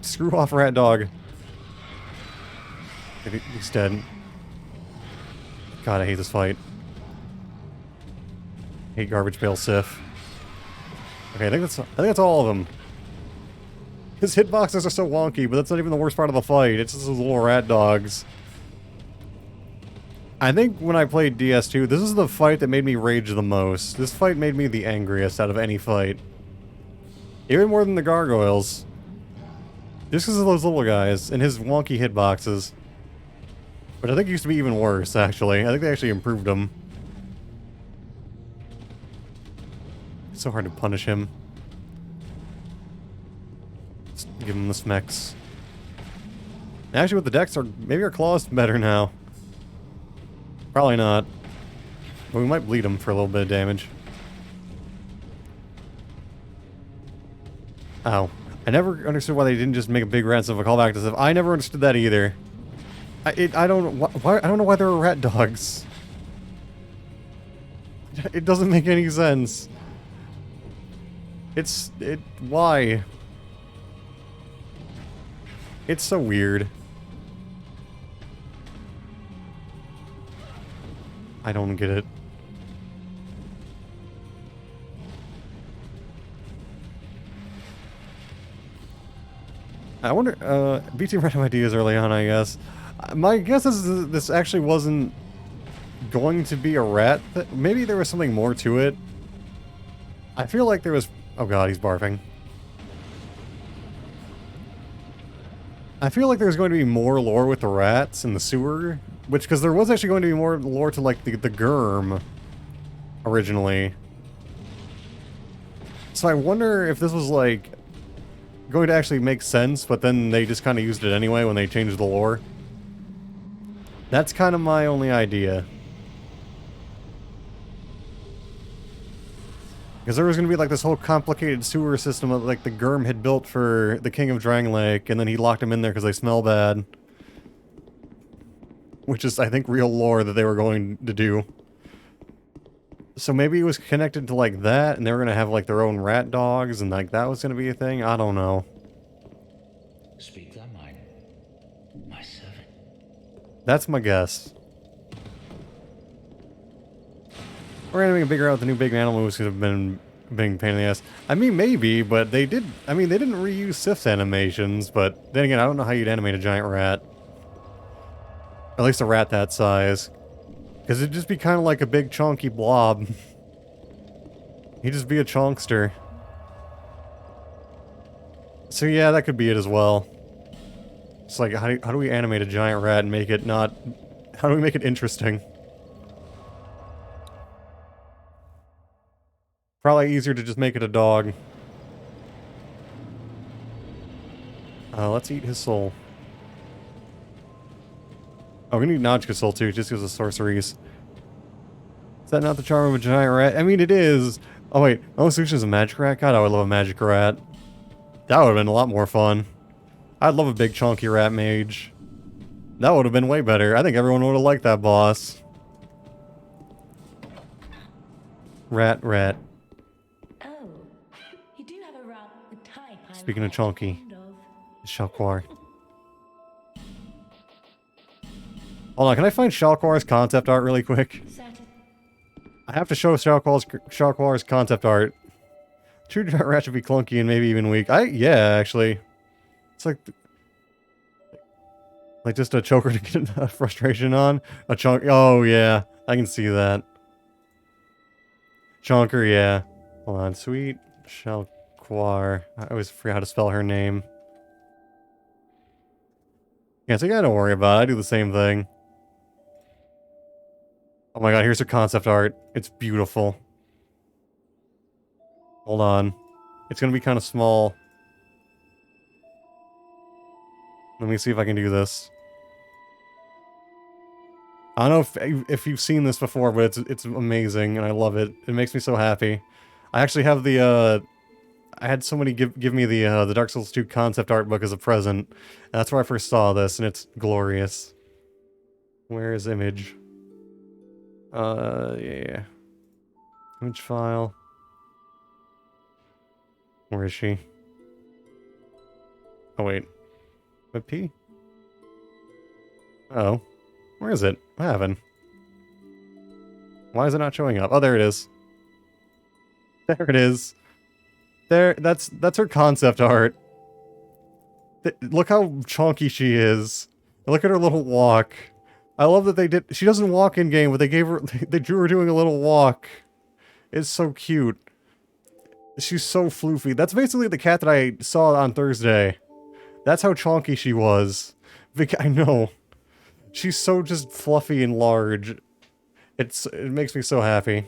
Screw off, rat dog. He's dead. God, I hate this fight. I hate Garbage Pail Sif. Okay, I think that's all of them. His hitboxes are so wonky, but that's not even the worst part of the fight. It's just those little rat dogs. I think when I played DS2, this is the fight that made me rage the most. This fight made me the angriest out of any fight. Even more than the gargoyles. Just because of those little guys and his wonky hitboxes. But I think it used to be even worse, actually. I think they actually improved them. It's so hard to punish him. Let's give him the smecks. Actually, with the decks, maybe our claws better now. Probably not. But we might bleed him for a little bit of damage. Ow. I never understood why they didn't just make a big rat of a callback to stuff. I never understood that either. I don't know why. I don't know why there are rat dogs. It doesn't make any sense. Why? It's so weird. I don't get it. I wonder, Vtuber ran out of ideas early on, I guess. My guess is this actually wasn't going to be a rat. Maybe there was something more to it. I feel like there was... Oh god, he's barfing. I feel like there's going to be more lore with the rats in the sewer. Because there was actually going to be more lore to, like, the Germ originally. So I wonder if this was, like, going to actually make sense, but then they just kind of used it anyway when they changed the lore. That's kind of my only idea. Because there was going to be like this whole complicated sewer system that like the Germ had built for the King of Drang Lake, and then he locked them in there because they smell bad. Which is, I think, real lore that they were going to do. So maybe it was connected to like that, and they were going to have like their own rat dogs, and like that was going to be a thing? I don't know. Speak thy mind, my servant. That's my guess. We're gonna make a bigger out the new big animal moves could have been being pain in the ass. I mean, maybe, but they did. I mean, they didn't reuse Sif's animations, but then again, I don't know how you'd animate a giant rat. At least a rat that size. Because it'd just be kind of like a big chonky blob. He'd just be a chonkster. So yeah, that could be it as well. It's like, how do we animate a giant rat and make it not... How do we make it interesting? Probably easier to just make it a dog. Let's eat his soul. Oh, we need Najka's soul too, just because of sorceries. Is that not the charm of a giant rat? I mean, it is. Oh wait, oh, Susha is a magic rat? God, I would love a magic rat. That would have been a lot more fun. I'd love a big chunky rat mage. That would have been way better. I think everyone would have liked that boss. Rat. Oh, you do have a rat type. Speaking of chonky, Shalquar. Hold on, can I find Shalquar's concept art really quick? I have to show Shalquar's concept art. True giant rat should be clunky and maybe even weak. Yeah, actually. It's like just a choker to get frustration on. A chunk. Oh, yeah. I can see that. Chonker, yeah. Hold on. Sweet Shalquar. I always forget how to spell her name. Yeah, so don't worry about it. I do the same thing. Oh my god, here's her concept art. It's beautiful. Hold on. It's gonna be kind of small. Let me see if I can do this. I don't know if you've seen this before, but it's amazing, and I love it. It makes me so happy. I actually have the, I had somebody give me the Dark Souls 2 concept art book as a present. And that's where I first saw this, and it's glorious. Where is image? Yeah. Image file. Where is she? Oh, wait. What P? Oh. Where is it? What happened? Why is it not showing up? Oh, there it is. There it is. There, that's her concept art. Look how chonky she is. Look at her little walk. I love that they did. She doesn't walk in game, but they gave her. They drew her doing a little walk. It's so cute. She's so floofy. That's basically the cat that I saw on Thursday. That's how chonky she was. I know. She's so just fluffy and large. It makes me so happy.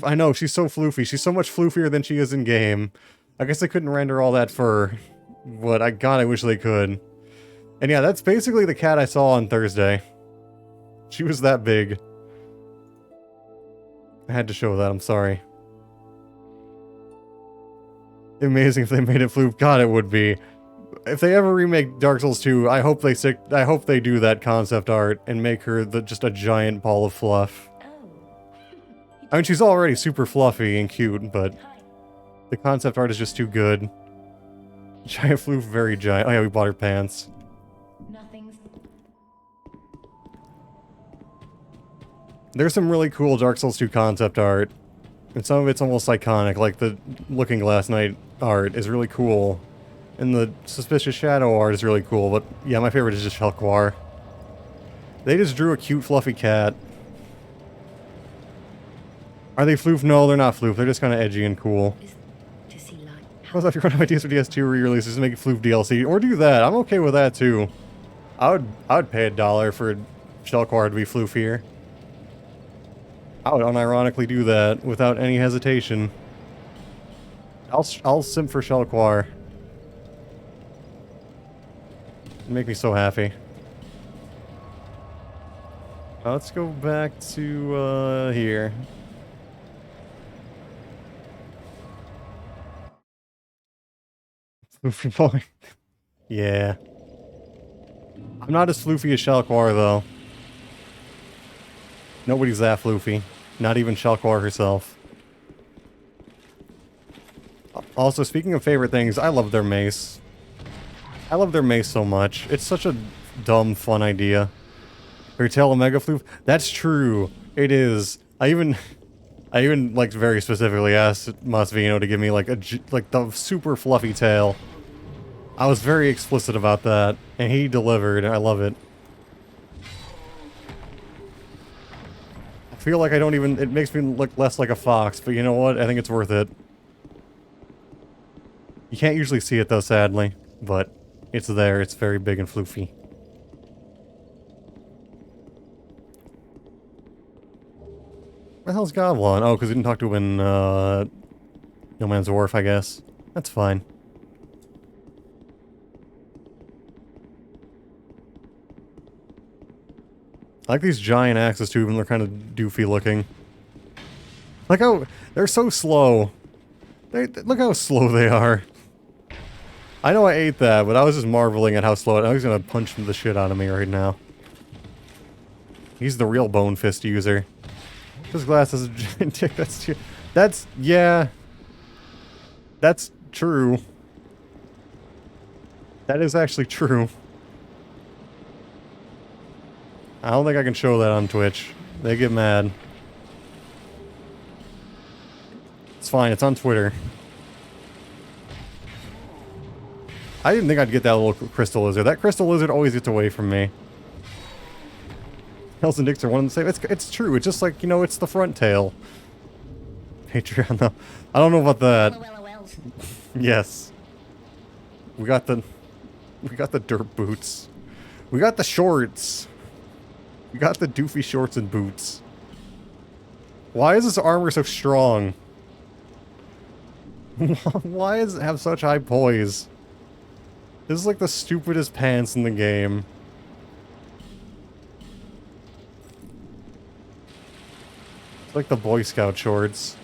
I know, she's so floofy. She's so much floofier than she is in game. I guess they couldn't render all that fur. But God, I wish they could. And yeah, that's basically the cat I saw on Thursday. She was that big. I had to show that, I'm sorry. Amazing if they made it floof. God, it would be. If they ever remake Dark Souls 2, I hope they do that concept art and make her just a giant ball of fluff. I mean, she's already super fluffy and cute, but the concept art is just too good. Giant floof, very giant. Oh yeah, we bought her pants. There's some really cool Dark Souls 2 concept art, and some of it's almost iconic, like the Looking Glass Knight art is really cool, and the Suspicious Shadow art is really cool, but yeah, my favorite is just Shelquar. They just drew a cute fluffy cat. Are they floof? No, they're not floof, they're just kind of edgy and cool. Also, if you're running ideas for DS2 re-releases, make it floof DLC, or do that, I'm okay with that too. I would pay $1 for Shelquar to be floofier. I would unironically do that without any hesitation. I'll simp for Shelquar. It'd make me so happy. Let's go back to here. Floofy boy. Yeah. I'm not as floofy as Shelquar though. Nobody's that floofy. Not even Shelquar herself. Also, speaking of favorite things, I love their mace. I love their mace so much. It's such a dumb, fun idea. Retail Omega Floof? That's true. It is. I even like very specifically asked Masvino to give me like the super fluffy tail. I was very explicit about that, and he delivered. I love it. I feel like I don't even... It makes me look less like a fox, but you know what? I think it's worth it. You can't usually see it though, sadly, but it's there. It's very big and floofy. Where the hell's Goblin? Oh, because we didn't talk to him in No Man's Wharf, I guess. That's fine. I like these giant axes too, even though they're kind of doofy looking. Like how they're so slow. Look how slow they are. I know I ate that, but I was just marveling at how slow I was gonna punch the shit out of me right now. He's the real bone fist user. This glass has a giant dick. Yeah. That's true. That is actually true. I don't think I can show that on Twitch. They get mad. It's fine, it's on Twitter. I didn't think I'd get that little crystal lizard. That crystal lizard always gets away from me. Tails and dicks are one and the same. It's true, it's just like, you know, it's the front tail. Patreon though. I don't know about that. Yes. We got the dirt boots. We got the shorts. We got the doofy shorts and boots. Why is this armor so strong? Why does it have such high poise? This is like the stupidest pants in the game. It's like the Boy Scout shorts.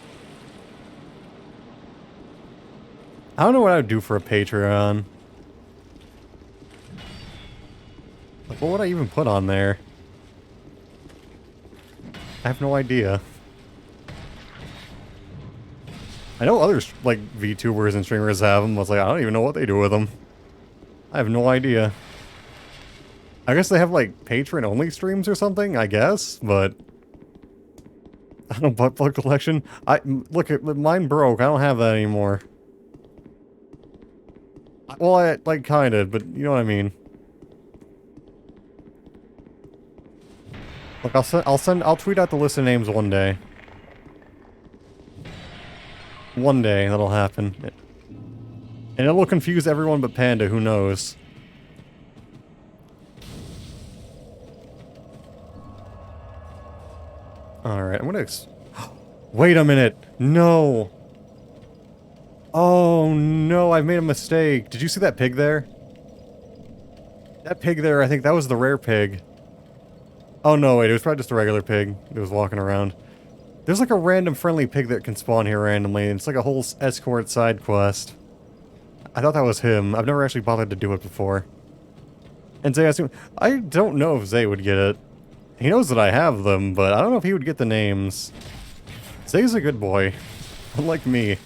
I don't know what I would do for a Patreon. Like, what would I even put on there? I have no idea. I know others, like, VTubers and streamers have them. I was like, I don't even know what they do with them. I have no idea. I guess they have, like, patron-only streams or something, I guess, but... I don't know, butt plug collection? Look, mine broke. I don't have that anymore. Well, I, like, kinda, but you know what I mean. Look, I'll tweet out the list of names one day. One day that'll happen. And it'll confuse everyone but Panda, who knows. Alright, I'm gonna wait a minute! No! Oh no, I've made a mistake. Did you see that pig there? That pig there, I think that was the rare pig. Oh no, wait, it was probably just a regular pig that was walking around. There's like a random friendly pig that can spawn here randomly, and it's like a whole escort side quest. I thought that was him. I've never actually bothered to do it before. And Zay, I don't know if Zay would get it. He knows that I have them, but I don't know if he would get the names. Zay's a good boy. Unlike me. I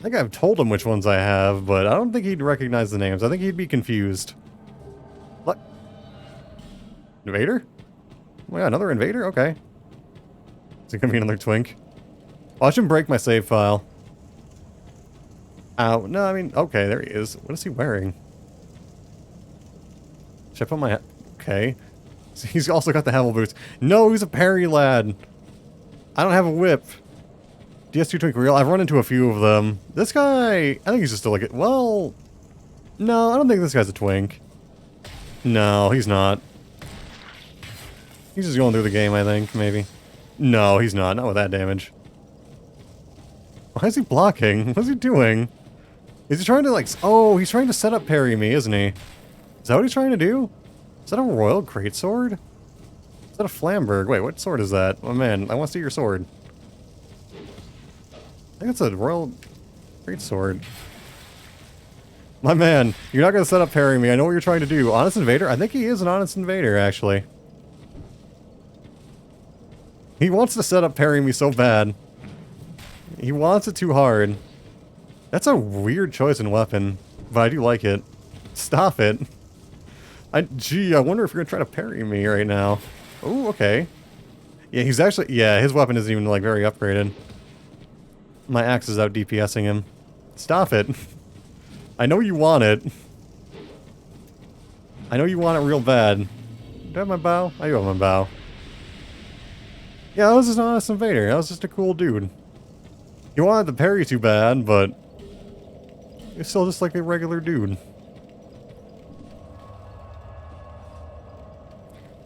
think I've told him which ones I have, but I don't think he'd recognize the names. I think he'd be confused. What? Invader? Oh yeah, another invader? Okay. Is it gonna be another twink? Watch him break my save file. Ow. No, I mean, okay, there he is. What is he wearing? Should I put my... Okay. He's also got the Hamel boots. No, he's a parry lad. I don't have a whip. DS2 Twink Real. I've run into a few of them. This guy... I think he's just like... Well... No, I don't think this guy's a twink. No, he's not. He's just going through the game, I think, maybe. No, he's not. Not with that damage. Why is he blocking? What's he doing? Is he trying to, like... Oh, he's trying to set up parry me, isn't he? Is that what he's trying to do? Is that a Royal Greatsword? Is that a Flamberg? Wait, what sword is that? Oh man, I want to see your sword. I think it's a Royal Greatsword. My man, you're not going to set up parry me. I know what you're trying to do. Honest Invader? I think he is an Honest Invader, actually. He wants to set up parry me so bad. He wants it too hard. That's a weird choice in weapon, but I do like it. Stop it. Gee, I wonder if you're gonna try to parry me right now. Oh, okay. Yeah, he's actually... Yeah, his weapon isn't even, like, very upgraded. My axe is out DPSing him. Stop it. I know you want it. I know you want it real bad. Do I have my bow? I do have my bow. Yeah, that was just an Honest Invader. That was just a cool dude. He wanted the parry too bad, but... he's still just like a regular dude.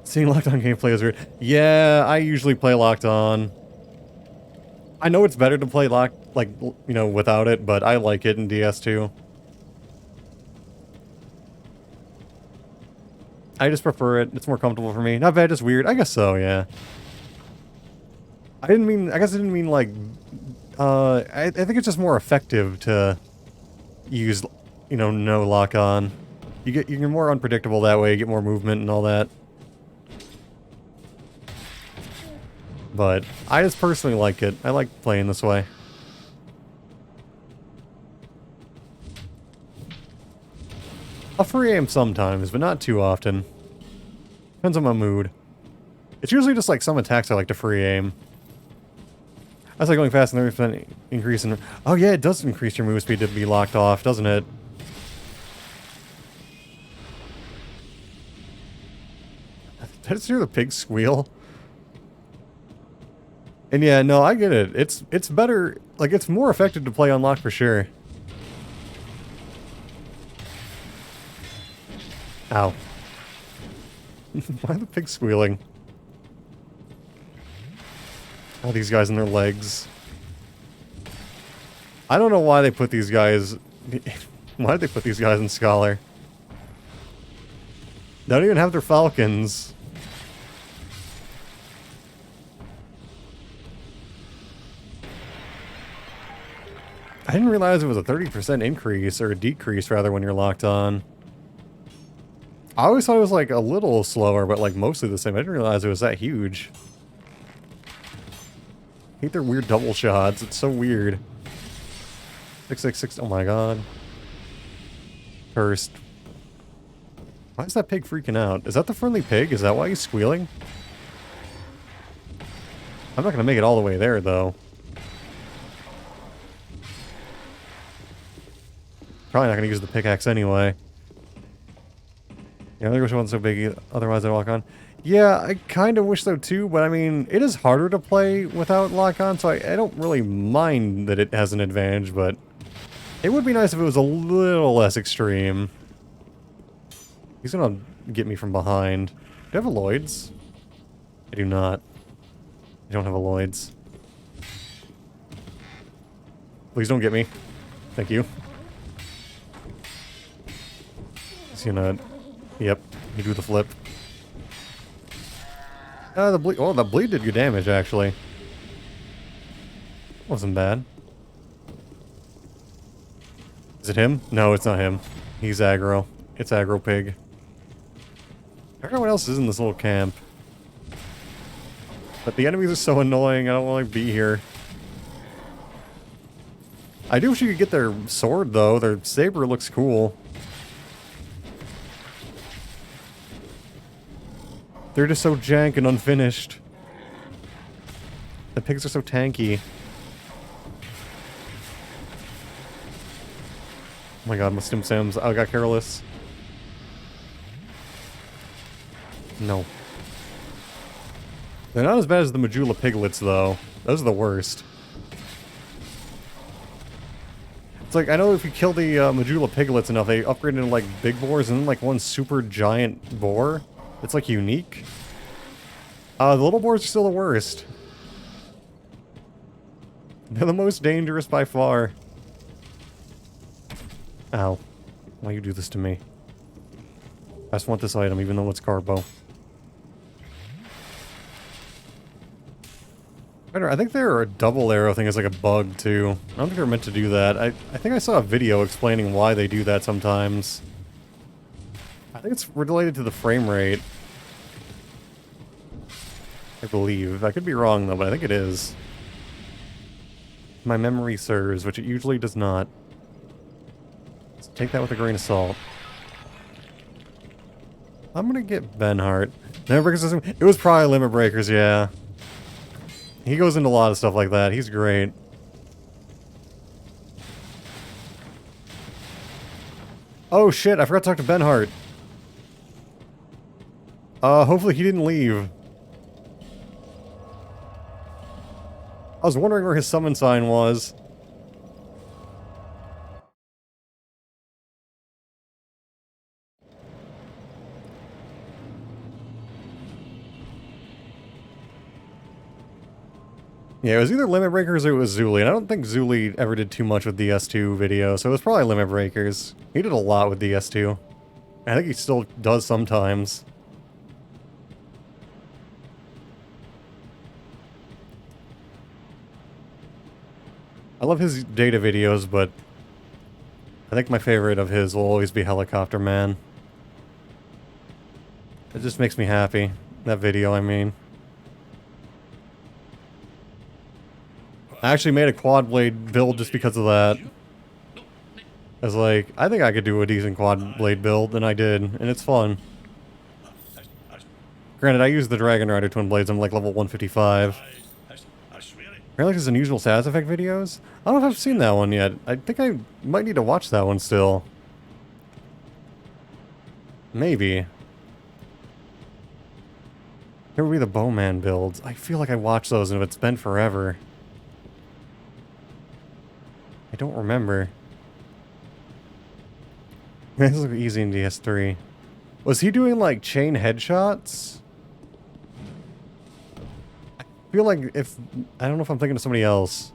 Seeing Locked On gameplay is weird. Yeah, I usually play Locked On. I know it's better to play Locked, like, you know, without it, but I like it in DS2. I just prefer it. It's more comfortable for me. Not bad, just weird. I guess so, yeah. I guess I didn't mean, like, I think it's just more effective to use, you know, no lock on. You're more unpredictable that way, you get more movement and all that. But I just personally like it. I like playing this way. I'll free aim sometimes, but not too often. Depends on my mood. It's usually just like some attacks I like to free aim. That's like going fast and 30% increase in... Oh yeah, it does increase your move speed to be locked off, doesn't it? Did I just hear the pig squeal? And yeah, no, I get it. It's better, like, it's more effective to play unlocked for sure. Ow. Why are the pigs squealing? Oh, these guys and their legs. I don't know why they put these guys... Why did they put these guys in Scholar? They don't even have their falcons. I didn't realize it was a 30% increase, or a decrease rather, when you're locked on. I always thought it was like a little slower, but like mostly the same. I didn't realize it was that huge. I hate their weird double shots. It's so weird. 666. Oh my god. Cursed. Why is that pig freaking out? Is that the friendly pig? Is that why he's squealing? I'm not gonna make it all the way there though. Probably not gonna use the pickaxe anyway. Yeah, I wish it wasn't so big, otherwise I'd lock on. Yeah, I kind of wish so too, but I mean, it is harder to play without lock on, so I don't really mind that it has an advantage, but it would be nice if it was a little less extreme. He's gonna get me from behind. Do I have a Lloyd's? I do not. I don't have a Lloyd's. Please don't get me. Thank you. He's gonna... Yep, you do the flip. The bleed... Oh, the bleed did good damage, actually. Wasn't bad. Is it him? No, it's not him. He's aggro. It's aggro pig. I don't know what else is in this little camp. But the enemies are so annoying, I don't want to be here. I do wish you could get their sword, though. Their saber looks cool. They're just so jank and unfinished. The pigs are so tanky. Oh my god, my Stim Sims. I got careless. No. They're not as bad as the Majula piglets, though. Those are the worst. It's like, I know if you kill the Majula piglets enough, they upgrade into, like, big boars, and then, like, one super giant boar. It's, like, unique. The little boars are still the worst. They're the most dangerous by far. Ow. Why you do this to me? I just want this item, even though it's carbo. I think their double arrow thing is like a bug, too. I don't think they're meant to do that. I think I saw a video explaining why they do that sometimes. I think it's related to the frame rate. I believe. I could be wrong, though, but I think it is. My memory serves, which it usually does not. So take that with a grain of salt. I'm gonna get Benhart. Limit Breakers system. It was probably Limit Breakers, yeah. He goes into a lot of stuff like that. He's great. Oh shit, I forgot to talk to Benhart. Hopefully he didn't leave. I was wondering where his summon sign was. Yeah, it was either Limit Breakers or it was Zuli, and I don't think Zuli ever did too much with the S2 video, so it was probably Limit Breakers. He did a lot with the S2. I think he still does sometimes. I love his data videos, but I think my favorite of his will always be Helicopter Man. It just makes me happy. That video, I mean. I actually made a quad blade build just because of that. I was like, I think I could do a decent quad blade build, and I did, and it's fun. Granted, I use the Dragon Rider twin blades, I'm like level 155. Apparently there's unusual status effect videos? I don't know if I've seen that one yet. I think I might need to watch that one still. Maybe. Here would be the Bowman builds. I feel like I watched those and it's been forever. I don't remember. This looks easy in DS3. Was he doing like chain headshots? I feel like if... I don't know if I'm thinking of somebody else.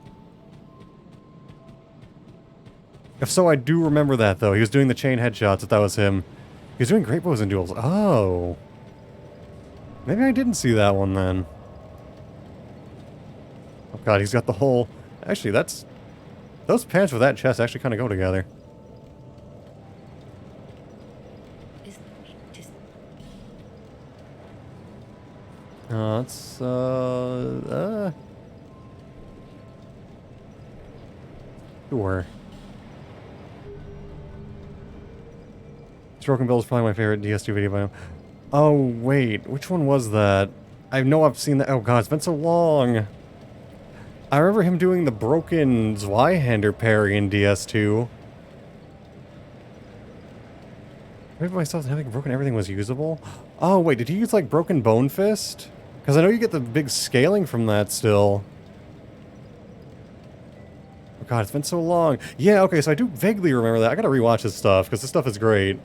If so, I do remember that, though. He was doing the chain headshots, if that was him. He was doing great bows and duels. Oh. Maybe I didn't see that one, then. Oh, God, he's got the whole... Actually, that's... Those pants with that chest actually kind of go together. It's, Sure. Stroke and Bill is probably my favorite DS2 video by him. Oh, wait. Which one was that? I know I've seen that. Oh, God, it's been so long. I remember him doing the broken Zweihander parry in DS2. Maybe myself having broken everything was usable? Oh, wait, did he use, like, Broken Bone Fist? Because I know you get the big scaling from that still. Oh god, it's been so long. Yeah, okay, so I do vaguely remember that. I gotta rewatch this stuff, because this stuff is great.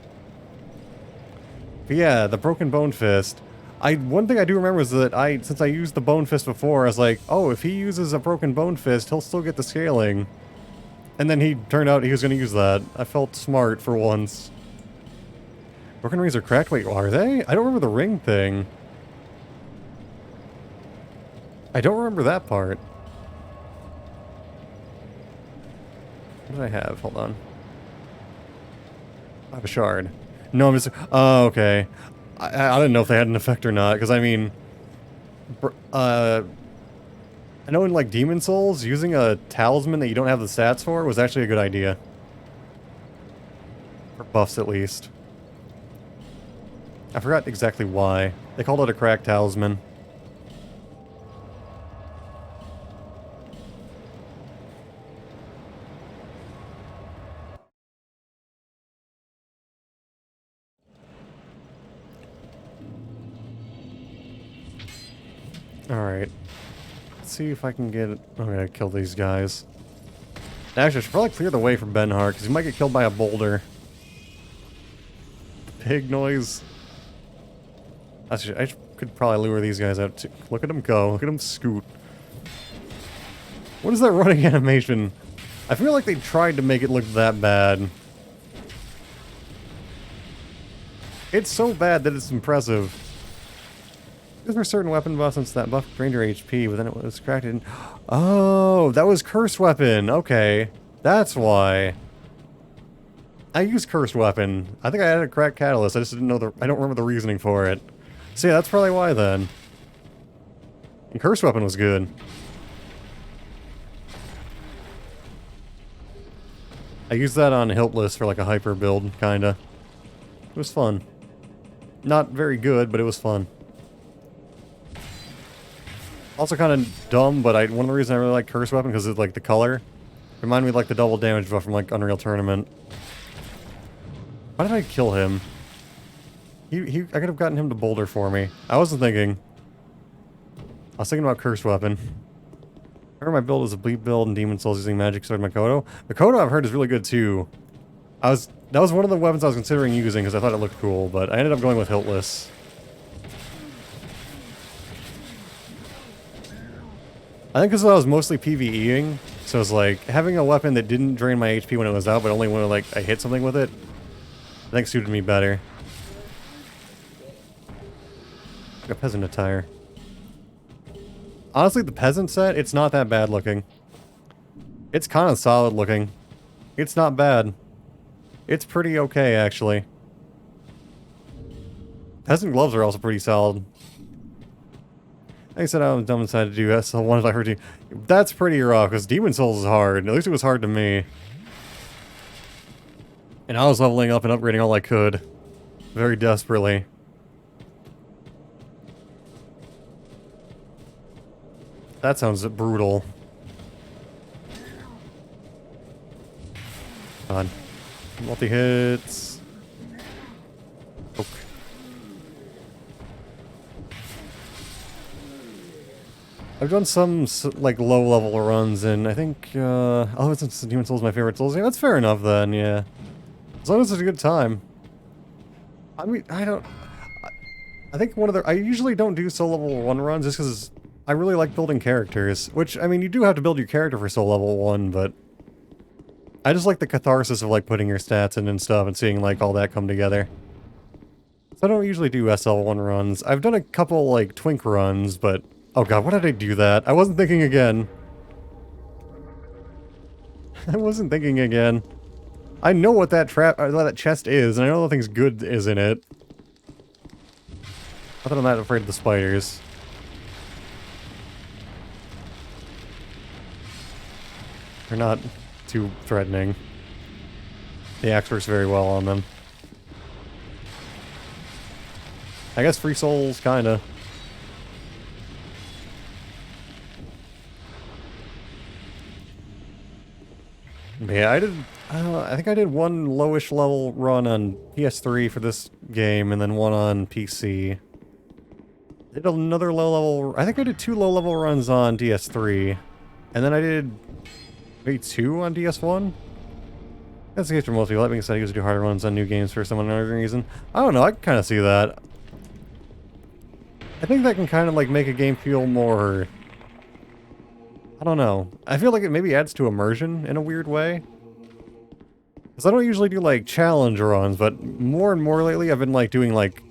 But yeah, the Broken Bone Fist. One thing I do remember is that since I used the Bone Fist before, I was like, oh, if he uses a Broken Bone Fist, he'll still get the scaling. And then he turned out he was gonna use that. I felt smart for once. Broken rings are cracked? Wait, are they? I don't remember the ring thing. I don't remember that part. What did I have? Hold on. I have a shard. No, I'm just... Oh, okay. I didn't know if they had an effect or not, because I mean... I know in, like, Demon Souls, using a talisman that you don't have the stats for was actually a good idea. For buffs, at least. I forgot exactly why. They called it a cracked talisman. Alright. Let's see if I can get... I'm gonna kill these guys. Actually, I should probably clear the way for Benhart, because he might get killed by a boulder. Pig noise. I could probably lure these guys out too. Look at them go. Look at them scoot. What is that running animation? I feel like they tried to make it look that bad. It's so bad that it's impressive. These were certain weapon buffs since that buff drained your HP, but then it was cracked in. Oh, that was Cursed Weapon. Okay. That's why. I used Cursed Weapon. I think I had a cracked catalyst. I just didn't know I don't remember the reasoning for it. So yeah, that's probably why then. And Cursed Weapon was good. I used that on Hiltless for like a hyper build, kinda. It was fun. Not very good, but it was fun. Also kind of dumb, but one of the reasons I really like Cursed Weapon because of like the color. Reminded me of like the double damage buff from like Unreal Tournament. Why did I kill him? I could have gotten him to boulder for me. I wasn't thinking. I was thinking about Cursed Weapon. I heard my build was a bleed build and Demon Souls using Magic Sword Makoto. Makoto I've heard is really good too. That was one of the weapons I was considering using because I thought it looked cool, but I ended up going with Hiltless. I think because I was mostly PvEing, so it was like, having a weapon that didn't drain my HP when it was out, but only when like I hit something with it, I think suited me better. Like a peasant attire. Honestly, the peasant set, it's not that bad looking. It's kind of solid looking. It's not bad. It's pretty okay, actually. Peasant gloves are also pretty solid. Like I said, I was dumb and decided to do SL1 if I heard you. That's pretty rough, because Demon Souls is hard. At least it was hard to me. And I was leveling up and upgrading all I could. Very desperately. That sounds brutal. God. Multi-hits. Poke. I've done some, like, low-level runs, and I think, oh, since Demon Souls is my favorite Souls game, that's fair enough, then, yeah. As long as it's a good time. I mean, I think I usually don't do Soul Level 1 runs, just because I really like building characters, which, I mean, you do have to build your character for Soul Level 1, but I just like the catharsis of, like, putting your stats in and stuff, and seeing, like, all that come together. So I don't usually do SL1 runs. I've done a couple, like, Twink runs, but... Oh god, why did I do that? I wasn't thinking again. I wasn't thinking again. I know what that that chest is, and I know nothing's good is in it. I thought I'm not afraid of the spiders. They're not too threatening. The axe works very well on them. I guess free souls, kinda. Yeah, I think I did one lowish level run on PS3 for this game, and then one on PC. Did another low level. I think I did 2 low level runs on DS3, and then I did maybe 2 on DS1. That's the case for most people. That being said, I used to do harder runs on new games for some unknown reason. I don't know. I can kind of see that. I think that can kind of like make a game feel more. I don't know. I feel like it maybe adds to immersion in a weird way. Because I don't usually do like challenge runs, but more and more lately I've been like doing like,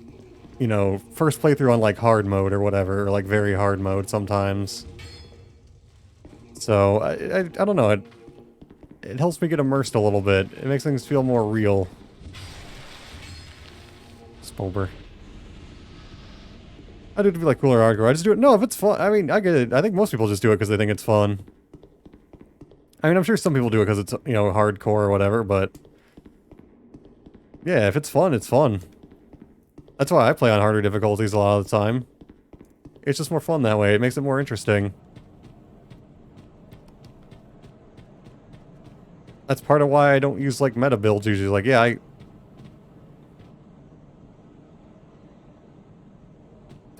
you know, first playthrough on like hard mode or whatever, or like very hard mode sometimes. So I don't know. It helps me get immersed a little bit. It makes things feel more real. Spober. I do it to be like cooler hardcore. I just do it. No, if it's fun. I mean, I get it. I think most people just do it because they think it's fun. I mean, I'm sure some people do it because it's, you know, hardcore or whatever, but yeah, if it's fun, it's fun. That's why I play on harder difficulties a lot of the time. It's just more fun that way. It makes it more interesting. That's part of why I don't use, like, meta builds usually. Like, yeah,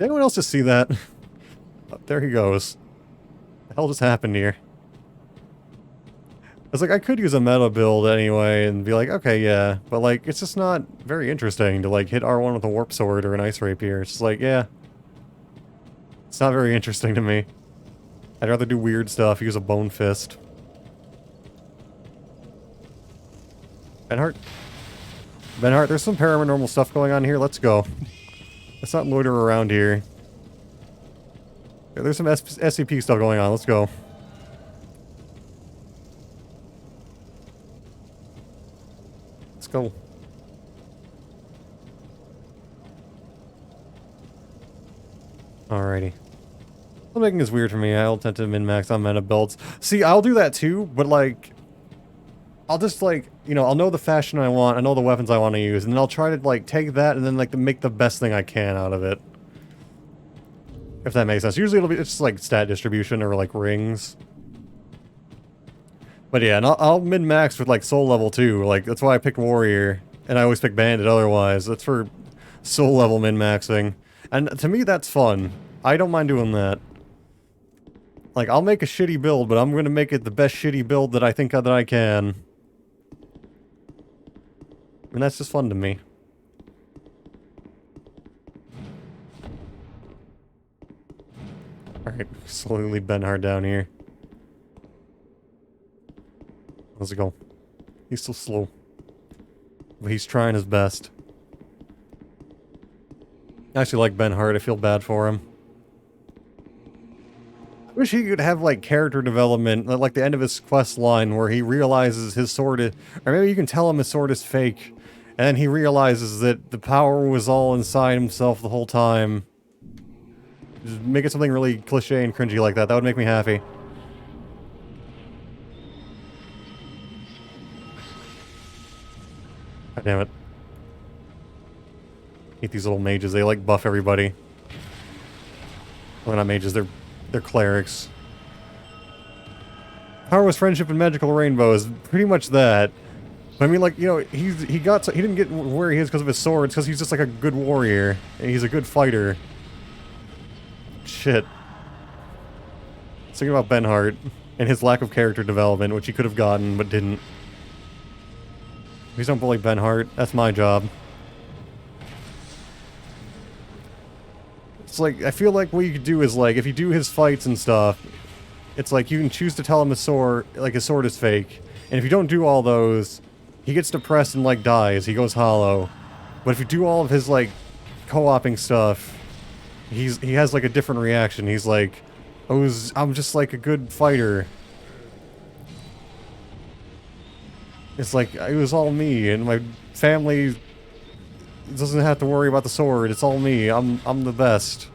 Did anyone else just see that? Oh, there he goes. What the hell just happened here? I was like, I could use a meta build anyway and be like, okay, yeah. But, like, it's just not very interesting to, like, hit R1 with a warp sword or an ice rapier. It's just like, yeah. It's not very interesting to me. I'd rather do weird stuff, use a bone fist. Benhart, there's some paranormal stuff going on here. Let's go. Let's not loiter around here. Yeah, there's some SCP stuff going on. Let's go. Let's go. Alrighty. Making is weird for me. I'll tend to min-max on meta builds. See, I'll do that too, but like... I'll just, like, you know, I'll know the fashion I want, I know the weapons I want to use, and then I'll try to, like, take that and then, like, make the best thing I can out of it. If that makes sense. Usually it'll be, it's just, like, stat distribution or, like, rings. But yeah, and I'll min-max with, like, soul level too. Like, that's why I picked warrior, and I always pick bandit otherwise. That's for soul level min-maxing. And to me, that's fun. I don't mind doing that. Like, I'll make a shitty build, but I'm gonna make it the best shitty build that I think that I can. And that's just fun to me. Alright, slowly lead Benhart down here. How's it go? He's so slow. But he's trying his best. I actually like Benhart, I feel bad for him. I wish he could have, like, character development, like the end of his quest line, where he realizes his sword is... Or maybe you can tell him his sword is fake, and then he realizes that the power was all inside himself the whole time. Just make it something really cliche and cringy like that. That would make me happy. God damn it. Hate these little mages. They, like, buff everybody. Well, they're not mages. They're clerics. Power was friendship and magical rainbows. Pretty much that. But I mean, like, you know, he didn't get where he is because of his sword. It's because he's just like a good warrior. And he's a good fighter. Shit. Thinking about Benhart and his lack of character development, which he could have gotten but didn't. Please don't bully Benhart. That's my job. It's like, I feel like what you could do is, like, if you do his fights and stuff, it's like you can choose to tell him his sword is fake. And if you don't do all those, he gets depressed and, like, dies. He goes hollow. But if you do all of his, like, co-oping stuff, he has, like, a different reaction. He's like, I'm just, like, a good fighter. It's like, it was all me, and my family doesn't have to worry about the sword. It's all me. I'm the best.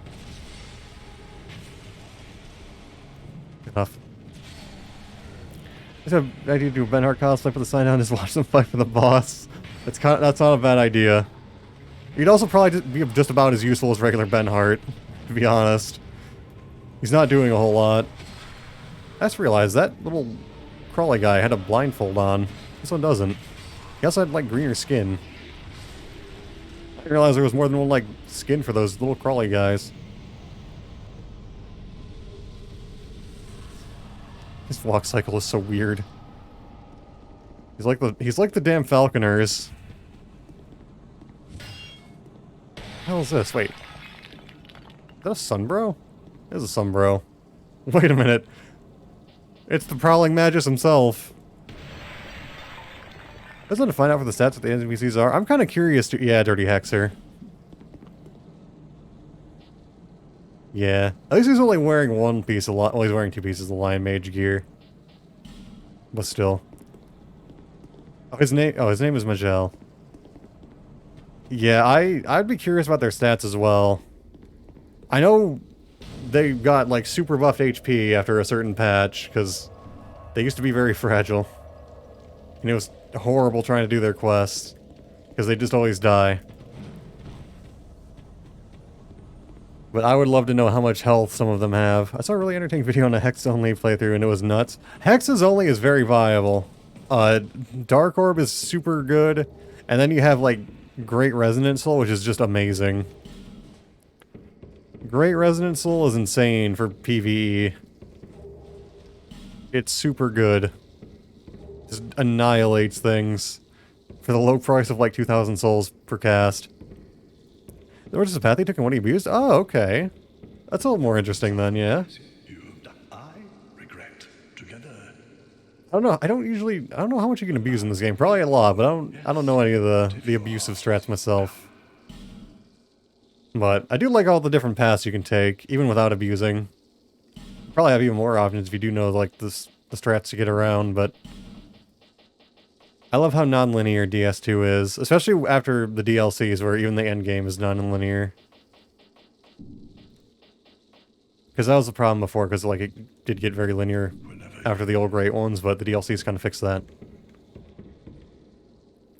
Enough. I have an idea to do a Benhart cosplay, put the sign down, just watch them fight for the boss. That's not a bad idea. He'd also probably be just about as useful as regular Benhart, to be honest. He's not doing a whole lot. I just realized that little crawly guy had a blindfold on. This one doesn't. He also had, like, greener skin. I didn't realize there was more than one, like, skin for those little crawly guys. His walk cycle is so weird. He's like the damn falconers. What the hell is this? Wait. Is that a sunbro? It is a sunbro. Wait a minute. It's the prowling magus himself. Doesn't it find out for the stats what the NPCs are? I'm kind of curious to... Yeah, Dirty Hexer. Yeah. At least he's only wearing one piece of... Well, he's wearing two pieces of Lion Mage gear. But still. Oh, his name is Majel. Yeah, I'd be curious about their stats as well. I know they got, like, super buffed HP after a certain patch, because they used to be very fragile. And it was horrible trying to do their quests, because they just always die. But I would love to know how much health some of them have. I saw a really entertaining video on a Hex-only playthrough, and it was nuts. Hexes only is very viable. Dark Orb is super good, and then you have, like, Great Resonant Soul, which is just amazing. Great Resonant Soul is insane for PvE. It's super good. Just annihilates things for the low price of like 2,000 souls per cast. There was just a path he took and what he abused? Oh, okay. That's a little more interesting then, yeah. I don't know. I don't know how much you can abuse in this game. Probably a lot, but I don't know any of the abusive strats myself. But I do like all the different paths you can take, even without abusing. Probably have even more options if you do know like the strats to get around, but I love how non-linear DS2 is, especially after the DLCs where even the end game is non-linear. Because that was the problem before, because like it did get very linear after the old great ones, but the DLCs kind of fixed that.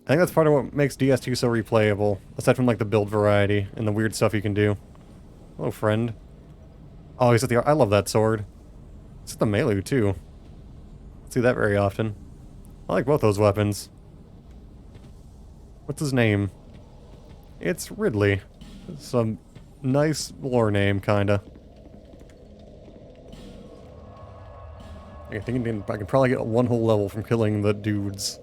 I think that's part of what makes DS2 so replayable, aside from like the build variety and the weird stuff you can do. Hello, friend. Oh, he's at the... I love that sword. It's at the melee, too. Don't see that very often. I like both those weapons. What's his name? It's Ridley. Some nice lore name, kinda. I think I can probably get one whole level from killing the dudes.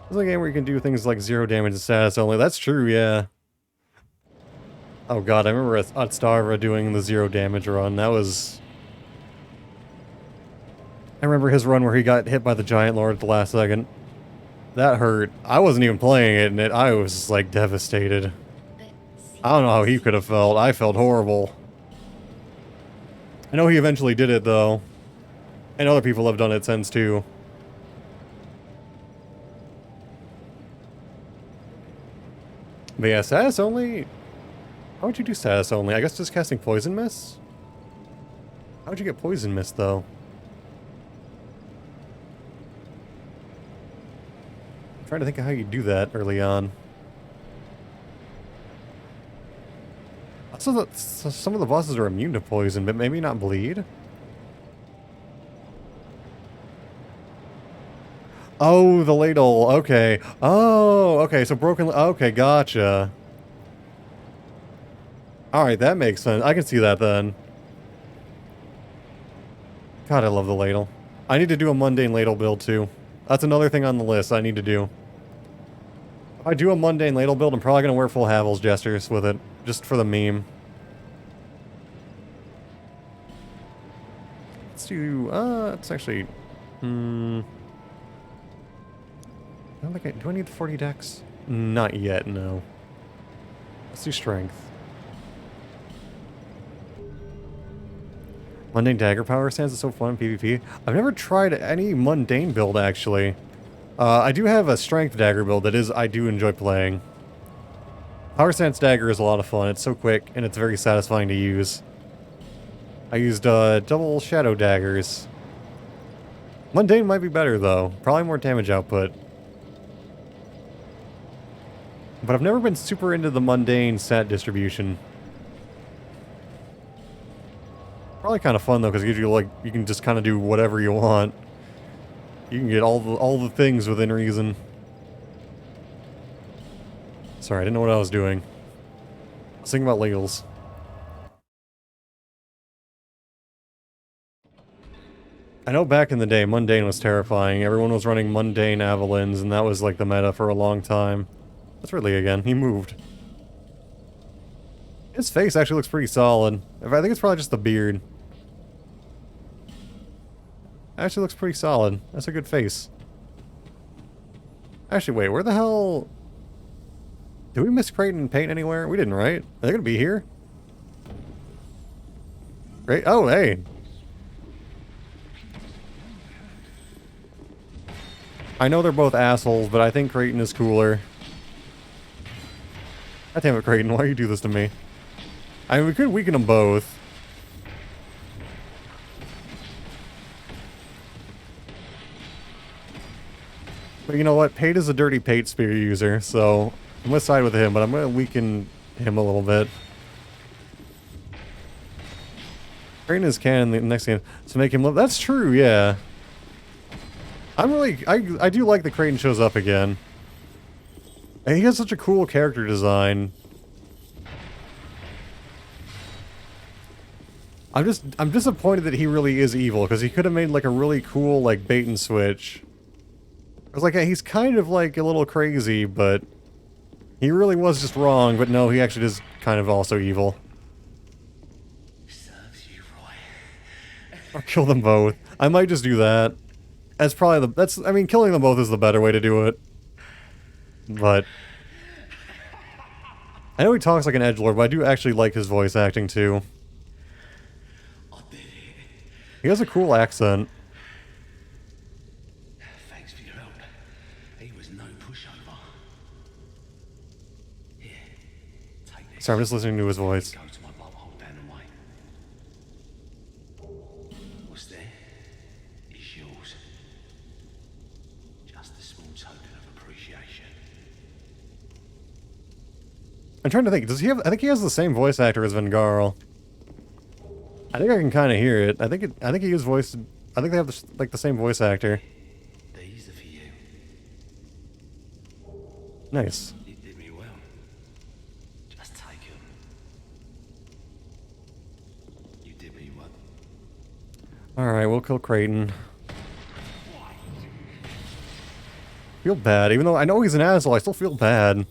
This is a game where you can do things like 0 damage and status only. That's true, yeah. Oh god, I remember at Starva doing the 0 damage run. That was... I remember his run where he got hit by the Giant Lord at the last second. That hurt. I wasn't even playing it, and I was, like, devastated. I don't know how he could have felt. I felt horrible. I know he eventually did it, though. And other people have done it since, too. But yeah, status only... How would you do status only? I guess just casting Poison Mist? How would you get Poison Mist, though? I'm trying to think of how you do that early on. Also, some of the bosses are immune to poison, but maybe not bleed? Oh, the ladle. Okay. Oh, okay. So broken... Okay, gotcha. Alright, that makes sense. I can see that then. God, I love the ladle. I need to do a mundane ladle build too. That's another thing on the list I need to do. If I do a mundane ladle build, I'm probably going to wear full Havel's gestures with it. Just for the meme. Let's do... it's actually... I don't think do I need the 40 dex? Not yet, no. Let's do strength. Mundane dagger power stance is so fun in PvP. I've never tried any mundane build, actually. I do have a strength dagger build that I do enjoy playing. Power stance dagger is a lot of fun. It's so quick, and it's very satisfying to use. I used double shadow daggers. Mundane might be better, though. Probably more damage output. But I've never been super into the mundane stat distribution. Probably kind of fun though, because it gives you like, you can just kind of do whatever you want. You can get all the things within reason. Sorry, I didn't know what I was doing. I was thinking about Legals. I know back in the day, Mundane was terrifying. Everyone was running Mundane Avalons, and that was like the meta for a long time. That's Ridley again. He moved. His face actually looks pretty solid. I think it's probably just the beard. Actually looks pretty solid. That's a good face. Actually, wait, where the hell... Did we miss Creighton and Paint anywhere? We didn't, right? Are they gonna be here? Great. Oh, hey. I know they're both assholes, but I think Creighton is cooler. God damn it, Creighton, why you do this to me? I mean, we could weaken them both. But you know what? Pate is a dirty Pate spear user, so I'm gonna side with him, but I'm gonna weaken him a little bit. Creighton is canon in the next game to make him live. That's true, yeah. I do like that Creighton shows up again. And he has such a cool character design. I'm disappointed that he really is evil, because he could have made like a really cool like bait and switch. I was like, he's kind of like a little crazy, but he really was just wrong, but no, he actually is kind of also evil. Serves you right. Or kill them both. I might just do that. That's probably I mean, killing them both is the better way to do it. But I know he talks like an edgelord, but I do actually like his voice acting too. I did it. He has a cool accent. Thanks for your help. He was no pushover. Here, take this. Sorry, I'm just listening to his voice. Go to my bubble down the way. What's there? It's yours. Just a small token of appreciation. I'm trying to think. Does he have? I think he has the same voice actor as Vengarl. I think I can kind of hear it. I think he is voiced. I think they have like the same voice actor. These are for you. Nice. You did me well. Just take them. You did me well. All right, we'll kill Creighton. Feel bad, even though I know he's an asshole. I still feel bad.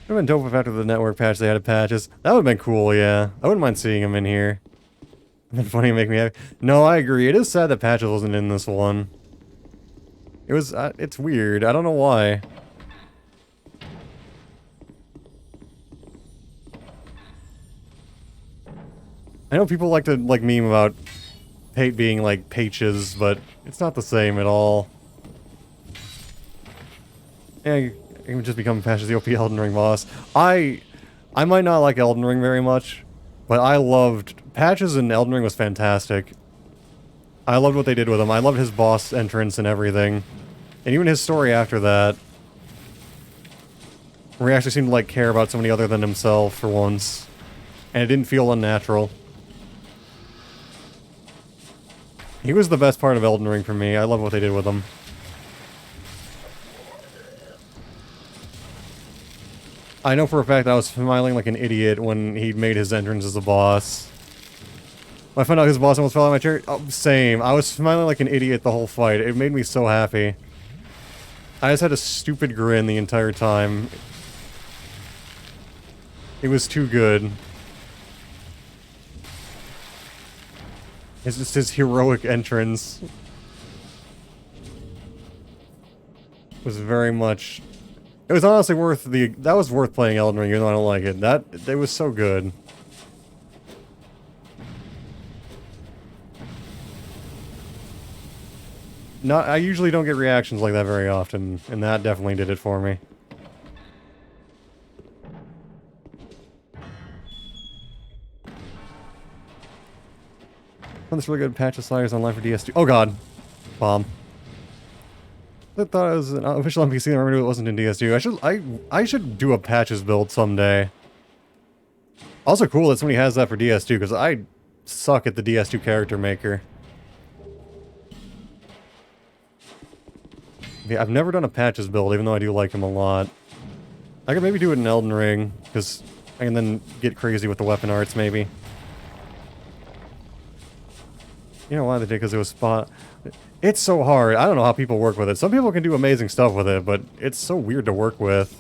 It would have been dope if after the network patch they added patches. That would have been cool, yeah. I wouldn't mind seeing him in here. It'd been funny to make me happy. No, I agree. It is sad that patches wasn't in this one. It was, it's weird. I don't know why. I know people like to, like, meme about Pate being, like, Paches, but it's not the same at all. Yeah, it would just become Patches the OP Elden Ring boss. I might not like Elden Ring very much, but I loved... Patches in Elden Ring was fantastic. I loved what they did with him. I loved his boss entrance and everything. And even his story after that. Where he actually seemed to, like, care about somebody other than himself for once. And it didn't feel unnatural. He was the best part of Elden Ring for me. I love what they did with him. I know for a fact I was smiling like an idiot when he made his entrance as a boss. When I found out his boss almost fell out of my chair, oh, same. I was smiling like an idiot the whole fight. It made me so happy. I just had a stupid grin the entire time. It was too good. It's just his heroic entrance. Was very much... It was honestly worth the... That was worth playing Elden Ring, even though I don't like it. It was so good. I usually don't get reactions like that very often, and that definitely did it for me. Found this really good patch of sliders online for DS2. Oh god. Bomb. I thought it was an official NPC, and I remember it wasn't in DS2. I should do a patches build someday. Also cool that somebody has that for DS2, because I suck at the DS2 character maker. Yeah, I've never done a patches build, even though I do like him a lot. I could maybe do it in Elden Ring, because I can then get crazy with the weapon arts, maybe. You know why they did? Because it was spot... It's so hard. I don't know how people work with it. Some people can do amazing stuff with it, but it's so weird to work with.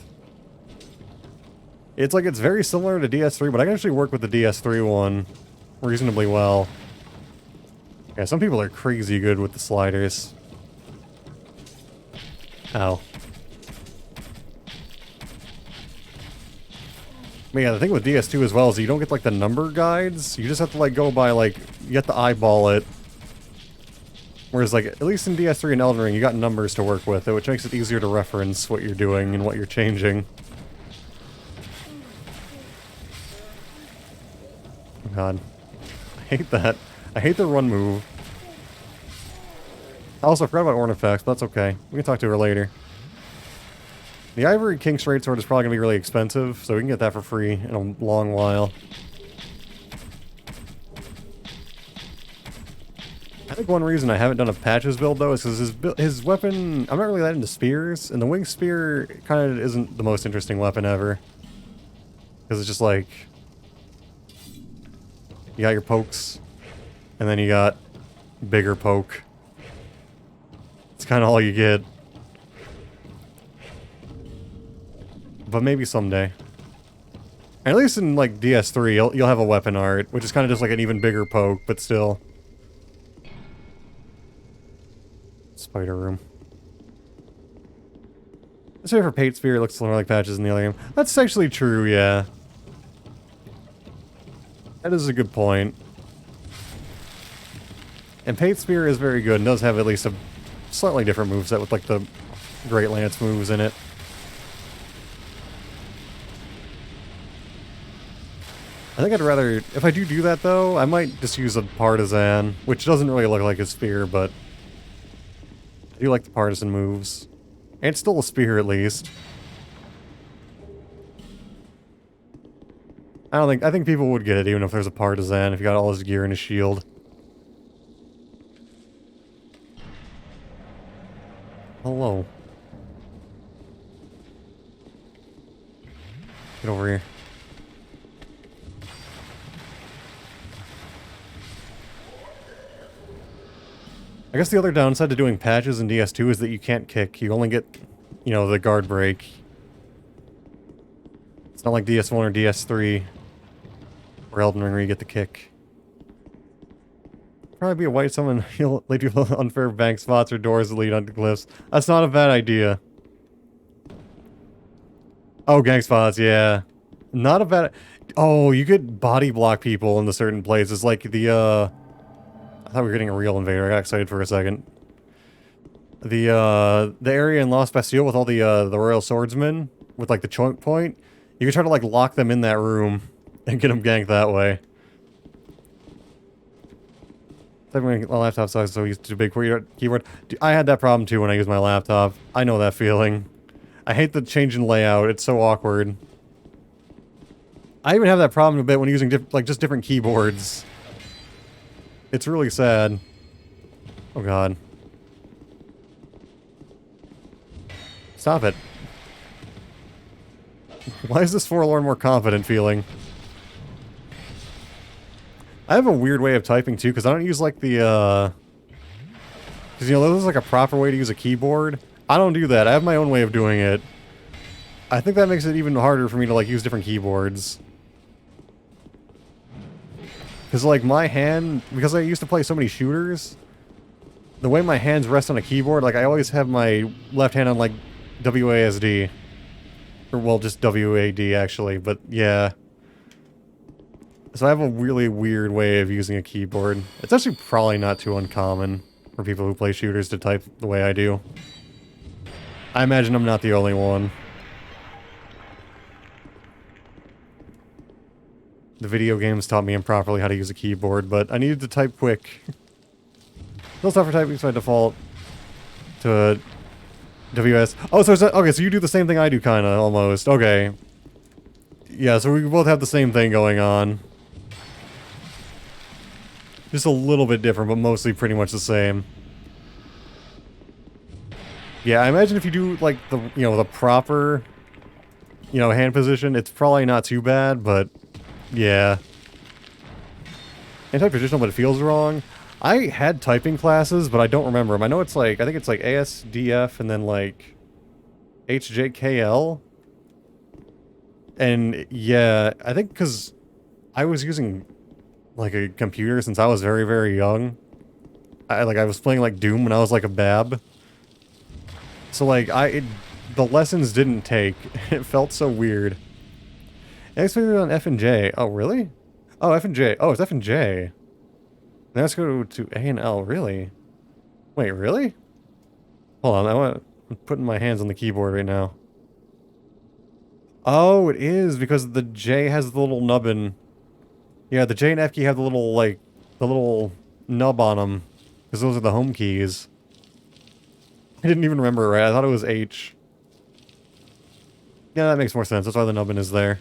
It's like, it's very similar to DS3, but I can actually work with the DS3 one reasonably well. Yeah, some people are crazy good with the sliders. Ow. But yeah, the thing with DS2 as well is you don't get, like, the number guides. You just have to, like, go by, like, you have to eyeball it. Whereas, like, at least in DS3 and Elden Ring, you got numbers to work with, which makes it easier to reference what you're doing and what you're changing. Oh god. I hate that. I hate the run move. I also forgot about Ornifex, but that's okay. We can talk to her later. The Ivory King Straight Sword is probably going to be really expensive, so we can get that for free in a long while. I think one reason I haven't done a patches build, though, is because his weapon... I'm not really that into spears, and the wing spear kind of isn't the most interesting weapon ever. Because it's just like... You got your pokes, and then you got bigger poke. It's kind of all you get. But maybe someday. At least in, like, DS3, you'll have a weapon art, which is kind of just like an even bigger poke, but still. Spider room. Let's say for Pate Spear, it looks more like patches in the other game. That's actually true, yeah. That is a good point. And Pate Spear is very good and does have at least a slightly different moveset with, like, the Great Lance moves in it. I think I'd rather... If I do that, though, I might just use a Partisan, which doesn't really look like a spear, but... I do like the Partisan moves. And it's still a spear, at least. I think people would get it, even if there's a Partisan, if you got all his gear and his shield. Hello. Get over here. I guess the other downside to doing patches in DS2 is that you can't kick. You only get, you know, the guard break. It's not like DS1 or DS3 or Elden Ring where you get the kick. Probably be a white summon. He'll lead you unfair bank spots or doors that lead onto cliffs. That's not a bad idea. Oh, gang spots, yeah. Not a bad... Oh, you could body block people in the certain places, like the, I thought we were getting a real invader. I got excited for a second. The area in Lost Bastille with all the Royal Swordsmen, with, like, the choke point, you can try to, like, lock them in that room and get them ganked that way. My laptop sucks, so used to big keyboard. Dude, I had that problem, too, when I used my laptop. I know that feeling. I hate the change in layout. It's so awkward. I even have that problem a bit when using, just different keyboards. It's really sad. Oh god. Stop it. Why is this forlorn more confident feeling? I have a weird way of typing too, because I don't use like the, because you know, there's like a proper way to use a keyboard. I don't do that. I have my own way of doing it. I think that makes it even harder for me to like use different keyboards. Because, like, my hand... Because I used to play so many shooters, the way my hands rest on a keyboard, like, I always have my left hand on, like, WASD. Or, well, just WAD, actually, but, yeah. So I have a really weird way of using a keyboard. It's actually probably not too uncommon for people who play shooters to type the way I do. I imagine I'm not the only one. The video games taught me improperly how to use a keyboard, but I needed to type quick. Still tough for typing, so I default to WS. Oh, so okay, so you do the same thing I do, kinda, almost. Okay. Yeah, so we both have the same thing going on. Just a little bit different, but mostly pretty much the same. Yeah, I imagine if you do, like, the, you know, the proper, you know, hand position, it's probably not too bad, but, yeah. Anti-traditional, but it feels wrong. I had typing classes, but I don't remember them. I know it's like, I think it's like ASDF and then like HJKL. And yeah, I think because I was using like a computer since I was very, very young. I was playing like Doom when I was like a bab. So like the lessons didn't take. It felt so weird. I expected it on F and J. Oh, really? Oh, F and J. Oh, it's F and J. Now let's go to A and L, really? Wait, really? Hold on, I'm putting my hands on the keyboard right now. Oh, it is, because the J has the little nubbin. Yeah, the J and F key have the little, like, the little nub on them. Because those are the home keys. I didn't even remember it right, I thought it was H. Yeah, that makes more sense, that's why the nubbin is there.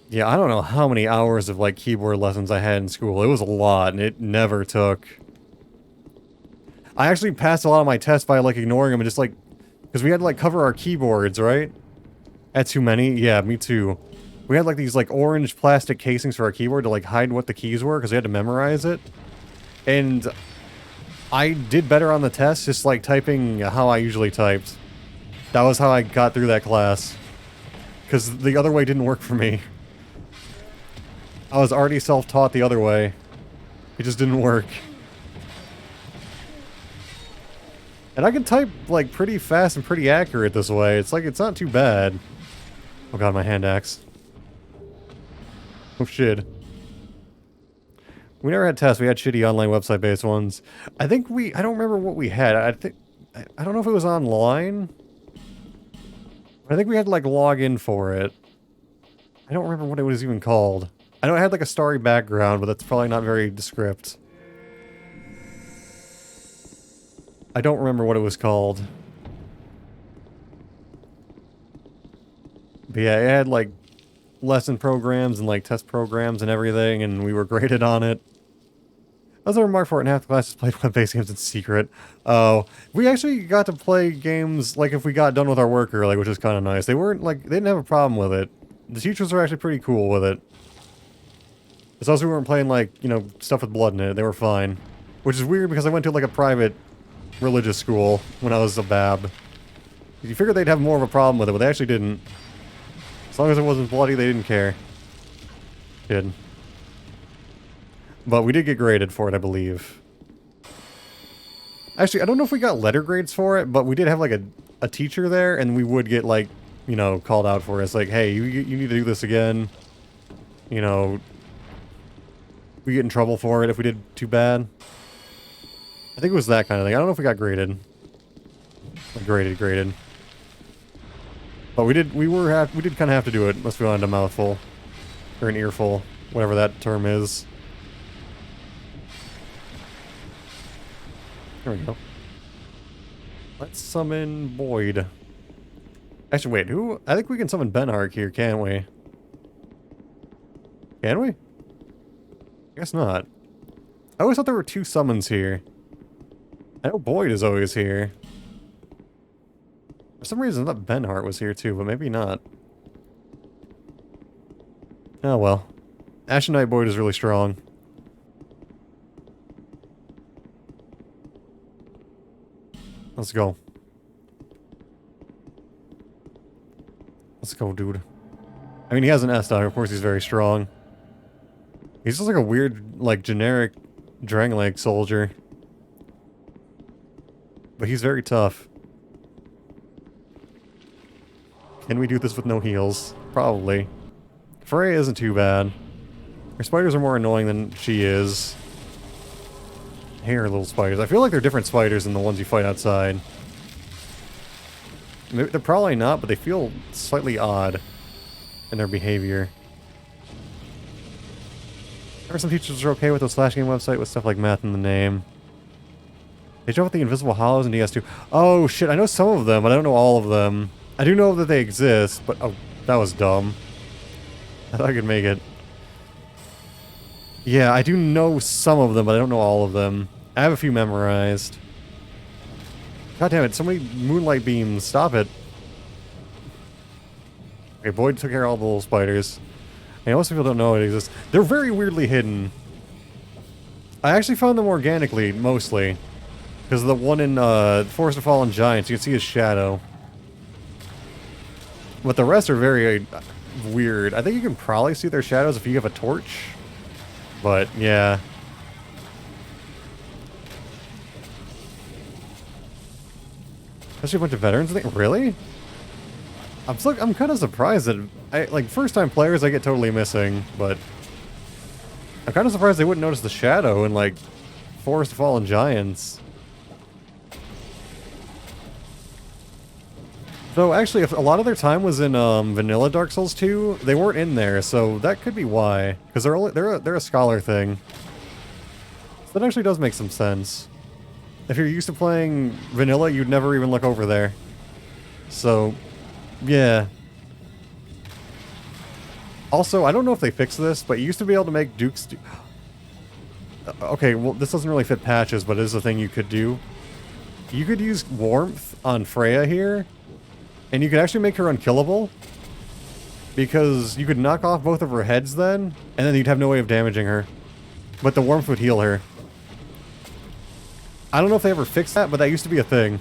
Yeah, I don't know how many hours of, like, keyboard lessons I had in school. It was a lot, and it never took. I actually passed a lot of my tests by, like, ignoring them and just, like... Because we had to, like, cover our keyboards, right? Had too many? Yeah, me too. We had, like, these, like, orange plastic casings for our keyboard to, like, hide what the keys were, because we had to memorize it. And I did better on the test, just, like, typing how I usually typed. That was how I got through that class. Because the other way didn't work for me. I was already self-taught the other way. It just didn't work. And I can type, like, pretty fast and pretty accurate this way. It's like, it's not too bad. Oh god, my hand axe. Oh shit. We never had tests, we had shitty online website-based ones. I think I don't remember what we had. I don't know if it was online. I think we had to, like, log in for it. I don't remember what it was even called. I know it had like a starry background, but that's probably not very descript. I don't remember what it was called. But yeah, it had like lesson programs and like test programs and everything, and we were graded on it. I was a remark for it, and half the classes played web-based games in secret. Oh, we actually got to play games like if we got done with our work early, which is kind of nice. They weren't like, they didn't have a problem with it. The teachers were actually pretty cool with it. As long as we weren't playing, like, you know, stuff with blood in it, they were fine. Which is weird because I went to, like, a private religious school when I was a bab. You figured they'd have more of a problem with it, but they actually didn't. As long as it wasn't bloody, they didn't care. Did. But we did get graded for it, I believe. Actually, I don't know if we got letter grades for it, but we did have, like, a teacher there, and we would get, like, you know, called out for it. It's like, hey, you need to do this again. You know... We get in trouble for it if we did too bad. I think it was that kind of thing. I don't know if we got graded. Graded. But we did kind of have to do it, unless we wanted a mouthful. Or an earful. Whatever that term is. There we go. Let's summon Boyd. Actually, wait, who? I think we can summon Benhark here, can't we? Can we? I guess not. I always thought there were two summons here. I know Boyd is always here. For some reason I thought Benhart was here too, but maybe not. Oh well. Ashen Knight Boyd is really strong. Let's go. Let's go, dude. I mean, he has an S-Dog, of course he's very strong. He's just like a weird, like, generic Drang-like soldier. But he's very tough. Can we do this with no heals? Probably. Freya isn't too bad. Her spiders are more annoying than she is. I hate her little spiders. I feel like they're different spiders than the ones you fight outside. Maybe, they're probably not, but they feel slightly odd in their behavior. There are some teachers who are okay with the Slash Game website with stuff like math in the name. They show up with the Invisible Hollows in DS2. Oh shit, I know some of them, but I don't know all of them. I do know that they exist, but oh, that was dumb. I thought I could make it. Yeah, I do know some of them, but I don't know all of them. I have a few memorized. God damn it, so many moonlight beams. Stop it. Okay, Boyd took care of all the little spiders. And most people don't know it exists. They're very weirdly hidden. I actually found them organically, mostly. Because the one in Forest of Fallen Giants, you can see his shadow. But the rest are very weird. I think you can probably see their shadows if you have a torch. But, yeah. Especially a bunch of veterans. I think, really? I'm kind of surprised that, like, first-time players I get totally missing, but I'm kind of surprised they wouldn't notice the shadow in, like, Forest of Fallen Giants. Though, actually, if a lot of their time was in vanilla Dark Souls 2, they weren't in there, so that could be why. Because they're a scholar thing. So that actually does make some sense. If you're used to playing vanilla, you'd never even look over there. So, yeah. Also, I don't know if they fixed this, but you used to be able to make Dukes... Okay, well, this doesn't really fit patches, but it is a thing you could do. You could use Warmth on Freya here, and you could actually make her unkillable. Because you could knock off both of her heads then, and then you'd have no way of damaging her. But the Warmth would heal her. I don't know if they ever fixed that, but that used to be a thing.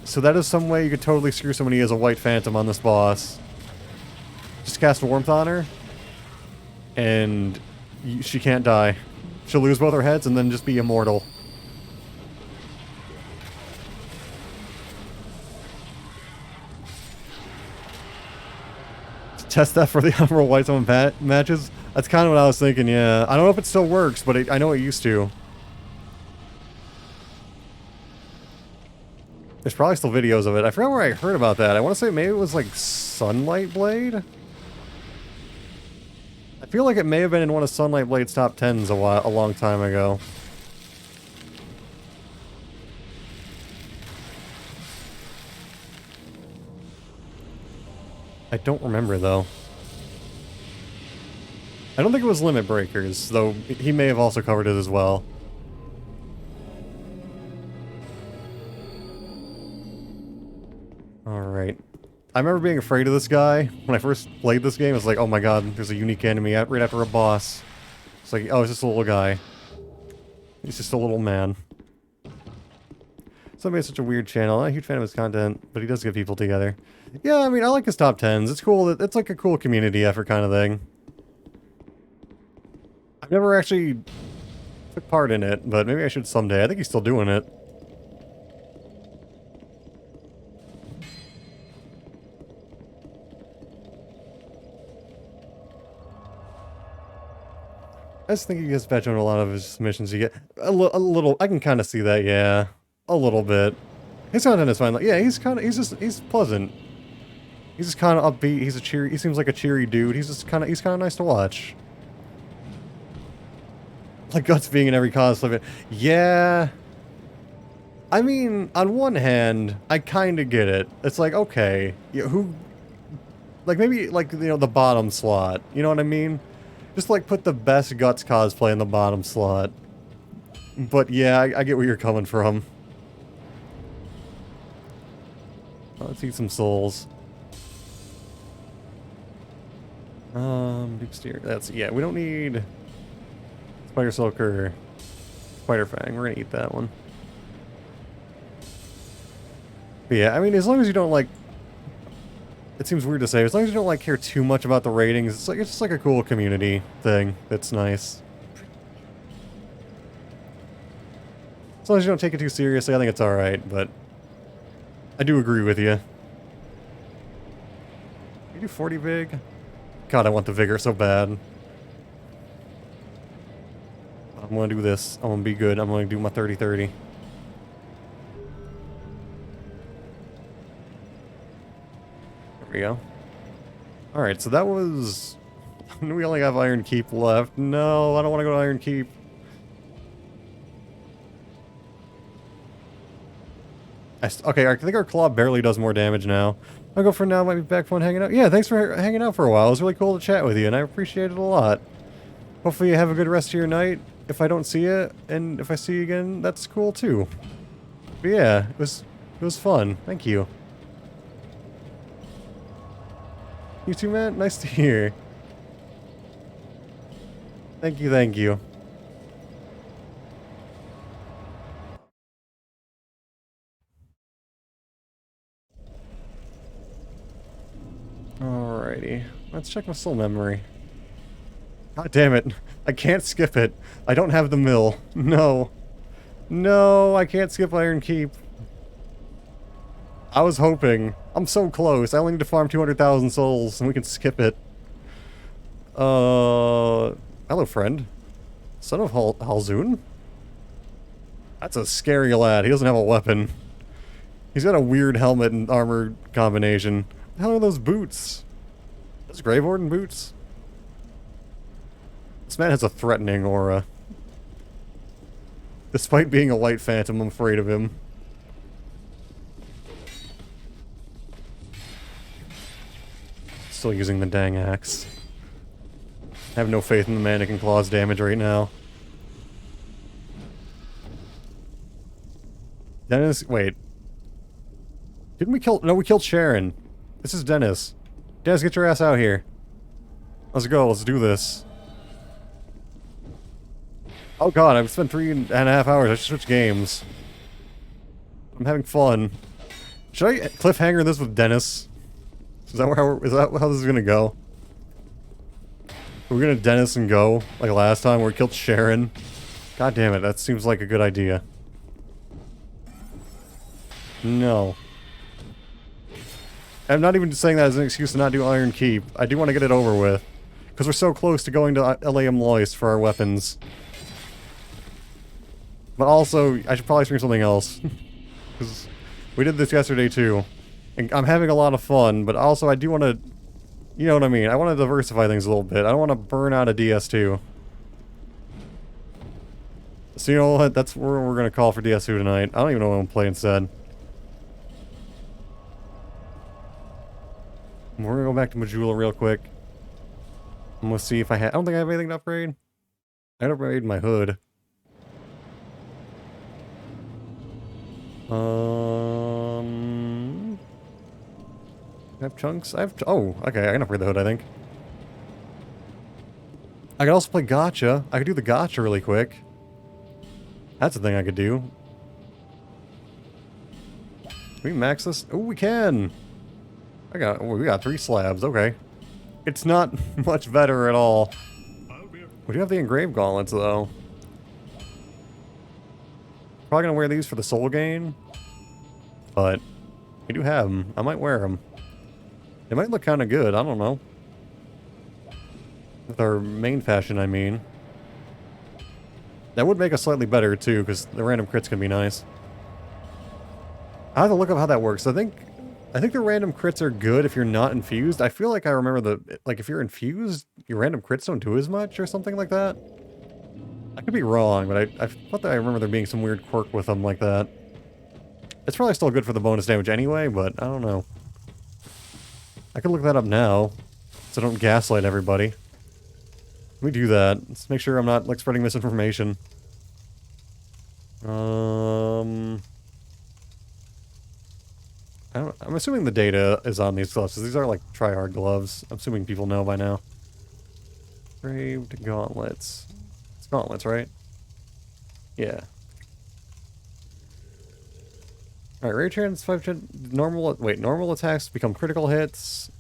So that is some way you could totally screw somebody as a White Phantom on this boss. Just cast Warmth on her, and she can't die. She'll lose both her heads and then just be immortal. Test that for the Emerald White Zone matches? That's kind of what I was thinking, yeah. I don't know if it still works, but I know it used to. There's probably still videos of it. I forgot where I heard about that. I want to say maybe it was like Sunlight Blade? I feel like it may have been in one of Sunlight Blade's top 10s a long time ago. I don't remember, though. I don't think it was Limit Breakers, though he may have also covered it as well. Alright. I remember being afraid of this guy when I first played this game. It's like, oh my god, there's a unique enemy right after a boss. It's like, oh, it's just a little guy. He's just a little man. Somebody has such a weird channel. I'm not a huge fan of his content, but he does get people together. Yeah, I mean, I like his top 10s. It's cool. It's like a cool community effort kind of thing. I've never actually took part in it, but maybe I should someday. I think he's still doing it. I just think he gets better on a lot of his missions you get. A little, I can kind of see that, yeah. A little bit. His content is fine. Like, yeah, he's pleasant. He's just kind of upbeat. He seems like a cheery dude. He's kind of nice to watch. Like Guts being in every cosplay. Yeah. I mean, on one hand, I kind of get it. It's like, okay, yeah, like maybe like, you know, the bottom slot. You know what I mean? Just like put the best Guts cosplay in the bottom slot. But yeah, I get where you're coming from. Let's eat some souls. Exterior. That's, yeah, we don't need Spider Silk or Spider Fang. We're gonna eat that one. But yeah, I mean, as long as you don't like, it seems weird to say, as long as you don't like care too much about the ratings, it's just like a cool community thing that's nice. As long as you don't take it too seriously, I think it's alright, but I do agree with you. You do 40 big? God, I want the vigor so bad. I'm gonna do this. I'm gonna be good. I'm gonna do my 30-30. There we go. Alright, so that was... We only have Iron Keep left. No, I don't want to go to Iron Keep. Okay, I think our claw barely does more damage now. I'll go for now. Might be back fun hanging out. Yeah, thanks for hanging out for a while. It was really cool to chat with you, and I appreciate it a lot. Hopefully you have a good rest of your night. If I don't see you, and if I see you again, that's cool too. But yeah, it was fun. Thank you. You too, Matt? Nice to hear. Thank you, thank you. Alrighty. Let's check my soul memory. God damn it. I can't skip it. I don't have the mill. No. No, I can't skip Iron Keep. I was hoping. I'm so close. I only need to farm 200,000 souls and we can skip it. Hello, friend. Son of Halzoon? That's a scary lad. He doesn't have a weapon. He's got a weird helmet and armor combination. What the hell are those boots? Those Grave Warden boots? This man has a threatening aura. Despite being a white phantom, I'm afraid of him. Still using the dang axe. I have no faith in the mannequin claw's damage right now. Dennis, wait. Didn't we kill... No, we killed Sharon. This is Dennis. Dennis, get your ass out here. Let's go, let's do this. Oh god, I've spent 3.5 hours. I should switch games. I'm having fun. Should I cliffhanger this with Dennis? Is that how this is gonna go? We're gonna Dennis and go, like last time where we killed Sharon. God damn it, that seems like a good idea. No. I'm not even saying that as an excuse to not do Iron Keep. I do want to get it over with. Because we're so close to going to LAM Loist for our weapons. But also, I should probably stream something else. Because we did this yesterday too. And I'm having a lot of fun, but also I do want to... You know what I mean? I want to diversify things a little bit. I don't want to burn out a DS2. So you know what? That's what we're going to call for DS2 tonight. I don't even know what I'm going to play instead. We're gonna go back to Majula real quick. I'm gonna see if I don't think I have anything to upgrade. I gotta upgrade my hood. I have chunks? Oh, okay, I can upgrade the hood, I think. I could also play Gotcha. I could do the Gotcha really quick. That's a thing I could do. Can we max this? Oh, we can! We got 3 slabs, okay. It's not much better at all. We do have the engraved gauntlets, though. Probably gonna wear these for the soul gain. But, we do have them. I might wear them. They might look kind of good, I don't know. With our main fashion, I mean. That would make us slightly better, too, because the random crits can be nice. I have to look up how that works. I think the random crits are good if you're not infused. I feel like I remember like, if you're infused, your random crits don't do as much or something like that. I could be wrong, but I thought that I remember there being some weird quirk with them like that. It's probably still good for the bonus damage anyway, but I don't know. I could look that up now, so don't gaslight everybody. Let me do that. Let's make sure I'm not, like, spreading misinformation. I'm assuming the data is on these gloves, because these are like try-hard gloves. I'm assuming people know by now. Engraved gauntlets. It's gauntlets, right? Yeah. Alright, rare chance 5 normal. Wait, normal attacks become critical hits.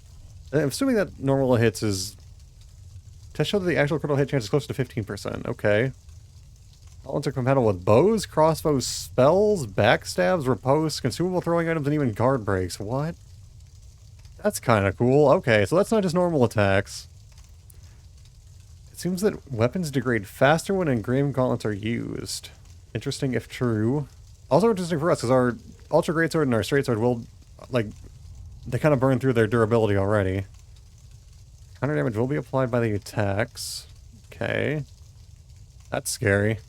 I'm assuming that normal hits is. Test show that the actual critical hit chance is close to 15%. Okay. Gauntlets are compatible with bows, crossbows, spells, backstabs, riposte, consumable throwing items, and even guard breaks. What? That's kind of cool. Okay, so that's not just normal attacks. It seems that weapons degrade faster when engraved gauntlets are used. Interesting if true. Also interesting for us, because our Ultra Greatsword and our Straight Sword will, like, they kind of burn through their durability already. Counter damage will be applied by the attacks. Okay. That's scary.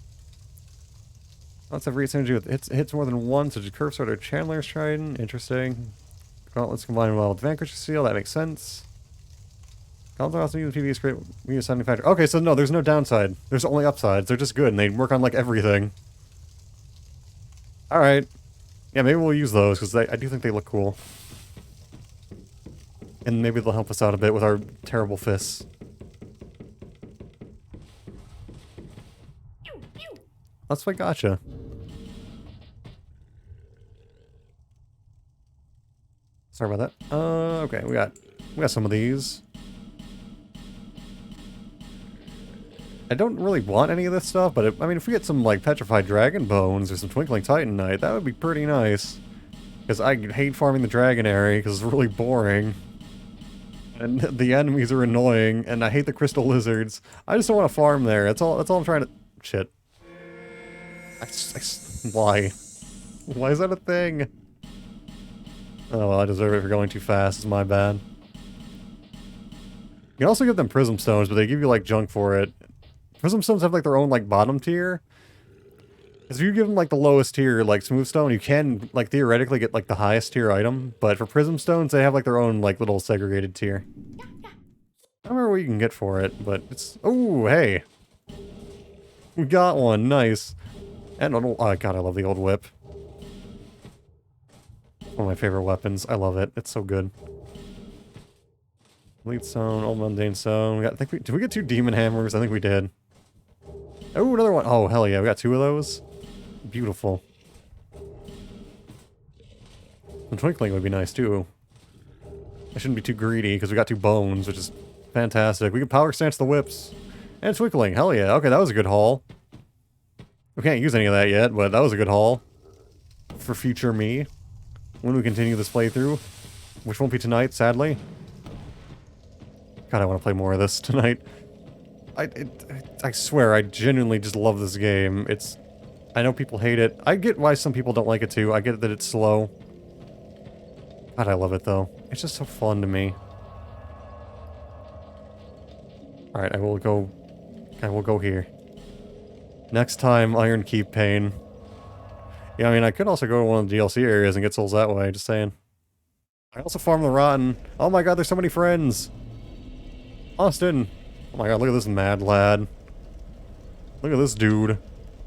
Lots of recent energy with hits more than one, such as Curve Sword or Chandler's Trident. Interesting. Gauntlets combined well with Vanquisher Seal. That makes sense. Gauntlets also use PvE great media sounding factor. Okay, so no, there's no downside. There's only upsides. They're just good, and they work on like everything. All right. Yeah, maybe we'll use those because I do think they look cool. And maybe they'll help us out a bit with our terrible fists. That's what gotcha. Sorry about that. Okay, we got some of these. I don't really want any of this stuff, but I mean, if we get some like petrified dragon bones or some twinkling titanite, that would be pretty nice. Because I hate farming the dragon area because it's really boring. And the enemies are annoying, and I hate the crystal lizards. I just don't want to farm there. That's all I'm trying to... Shit. Why? Why is that a thing? Oh, well, I deserve it for going too fast. It's my bad. You can also give them prism stones, but they give you, like, junk for it. Prism stones have, like, their own, like, bottom tier. Because if you give them, like, the lowest tier, like, smooth stone, you can, like, theoretically get, like, the highest tier item. But for prism stones, they have, like, their own, like, little segregated tier. I don't remember what you can get for it, but it's... Oh, hey! We got one. Nice. And, oh, God, I love the old whip. One of my favorite weapons. I love it. It's so good. Elite stone, old mundane stone. We got, did we get 2 demon hammers? I think we did. Oh, another one. Oh, hell yeah. We got 2 of those. Beautiful. And twinkling would be nice, too. I shouldn't be too greedy, because we got 2 bones, which is fantastic. We can power stance the whips. And twinkling. Hell yeah. Okay, that was a good haul. We can't use any of that yet, but that was a good haul. For future me. When we continue this playthrough. Which won't be tonight, sadly. God, I want to play more of this tonight. I swear, I genuinely just love this game. I know people hate it. I get why some people don't like it too. I get that it's slow. God, I love it though. It's just so fun to me. Alright, I will go here. Next time, Iron Keep Pain. Yeah, I mean, I could also go to one of the DLC areas and get souls that way, just saying. I also farm the rotten. Oh my god, there's so many friends! Austin! Oh my god, look at this mad lad. Look at this dude. Look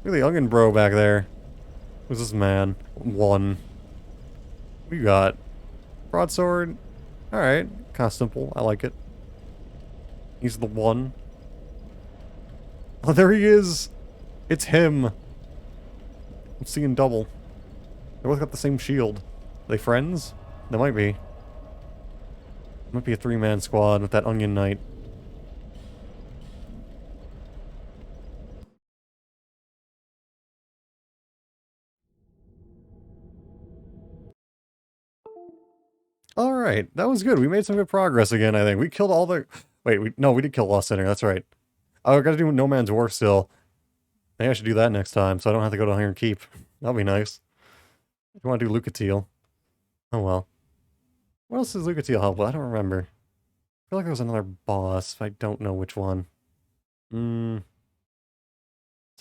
at the onion bro back there. Who's this man? 1. We got broadsword. Alright, kind of simple. I like it. He's the 1. Oh, there he is! It's him! I'm seeing double. They both got the same shield. Are they friends? They might be. Might be a 3-man squad with that onion knight. Alright, that was good. We made some good progress again, I think. We killed all the... Wait, no, we did kill Lost Center, that's right. Oh, I gotta do No Man's Wharf still. Maybe I should do that next time, so I don't have to go to Iron Keep. That'll be nice. I want to do Lucatiel. Oh well. What else does Lucatiel help with? I don't remember. I feel like there was another boss, I don't know which one. It's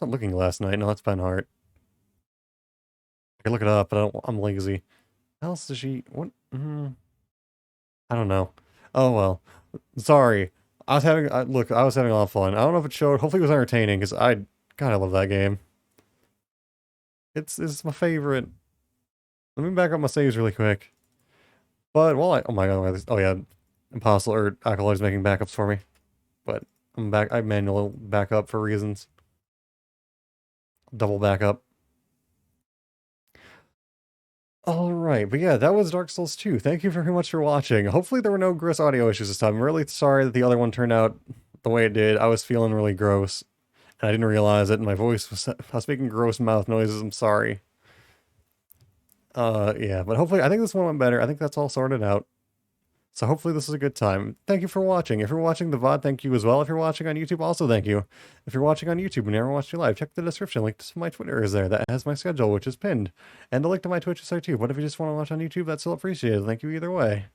not Looking Glass Knight. No, that's Penheart. I can look it up, but I'm lazy. How else does she... What? I don't know. Oh well. Sorry. I was having... look, I was having a lot of fun. I don't know if it showed. Hopefully it was entertaining, because God, I love that game. It's my favorite. Let me back up my saves really quick. But while oh my god, oh yeah, Impossible or Acolyte's making backups for me. But I'm back. I manual backup for reasons. Double backup. Alright, but yeah, that was Dark Souls 2. Thank you very much for watching. Hopefully there were no gross audio issues this time. I'm really sorry that the other one turned out the way it did. I was feeling really gross. And I didn't realize it, and my voice was... I was making gross mouth noises. I'm sorry. Yeah, but hopefully... I think this one went better. I think that's all sorted out. So hopefully this is a good time. Thank you for watching. If you're watching the VOD, thank you as well. If you're watching on YouTube, also thank you. If you're watching on YouTube and never watched me live, check the description. Link to my Twitter is there. That has my schedule, which is pinned. And the link to my Twitch is there too. But if you just want to watch on YouTube, that's still appreciated. Thank you either way.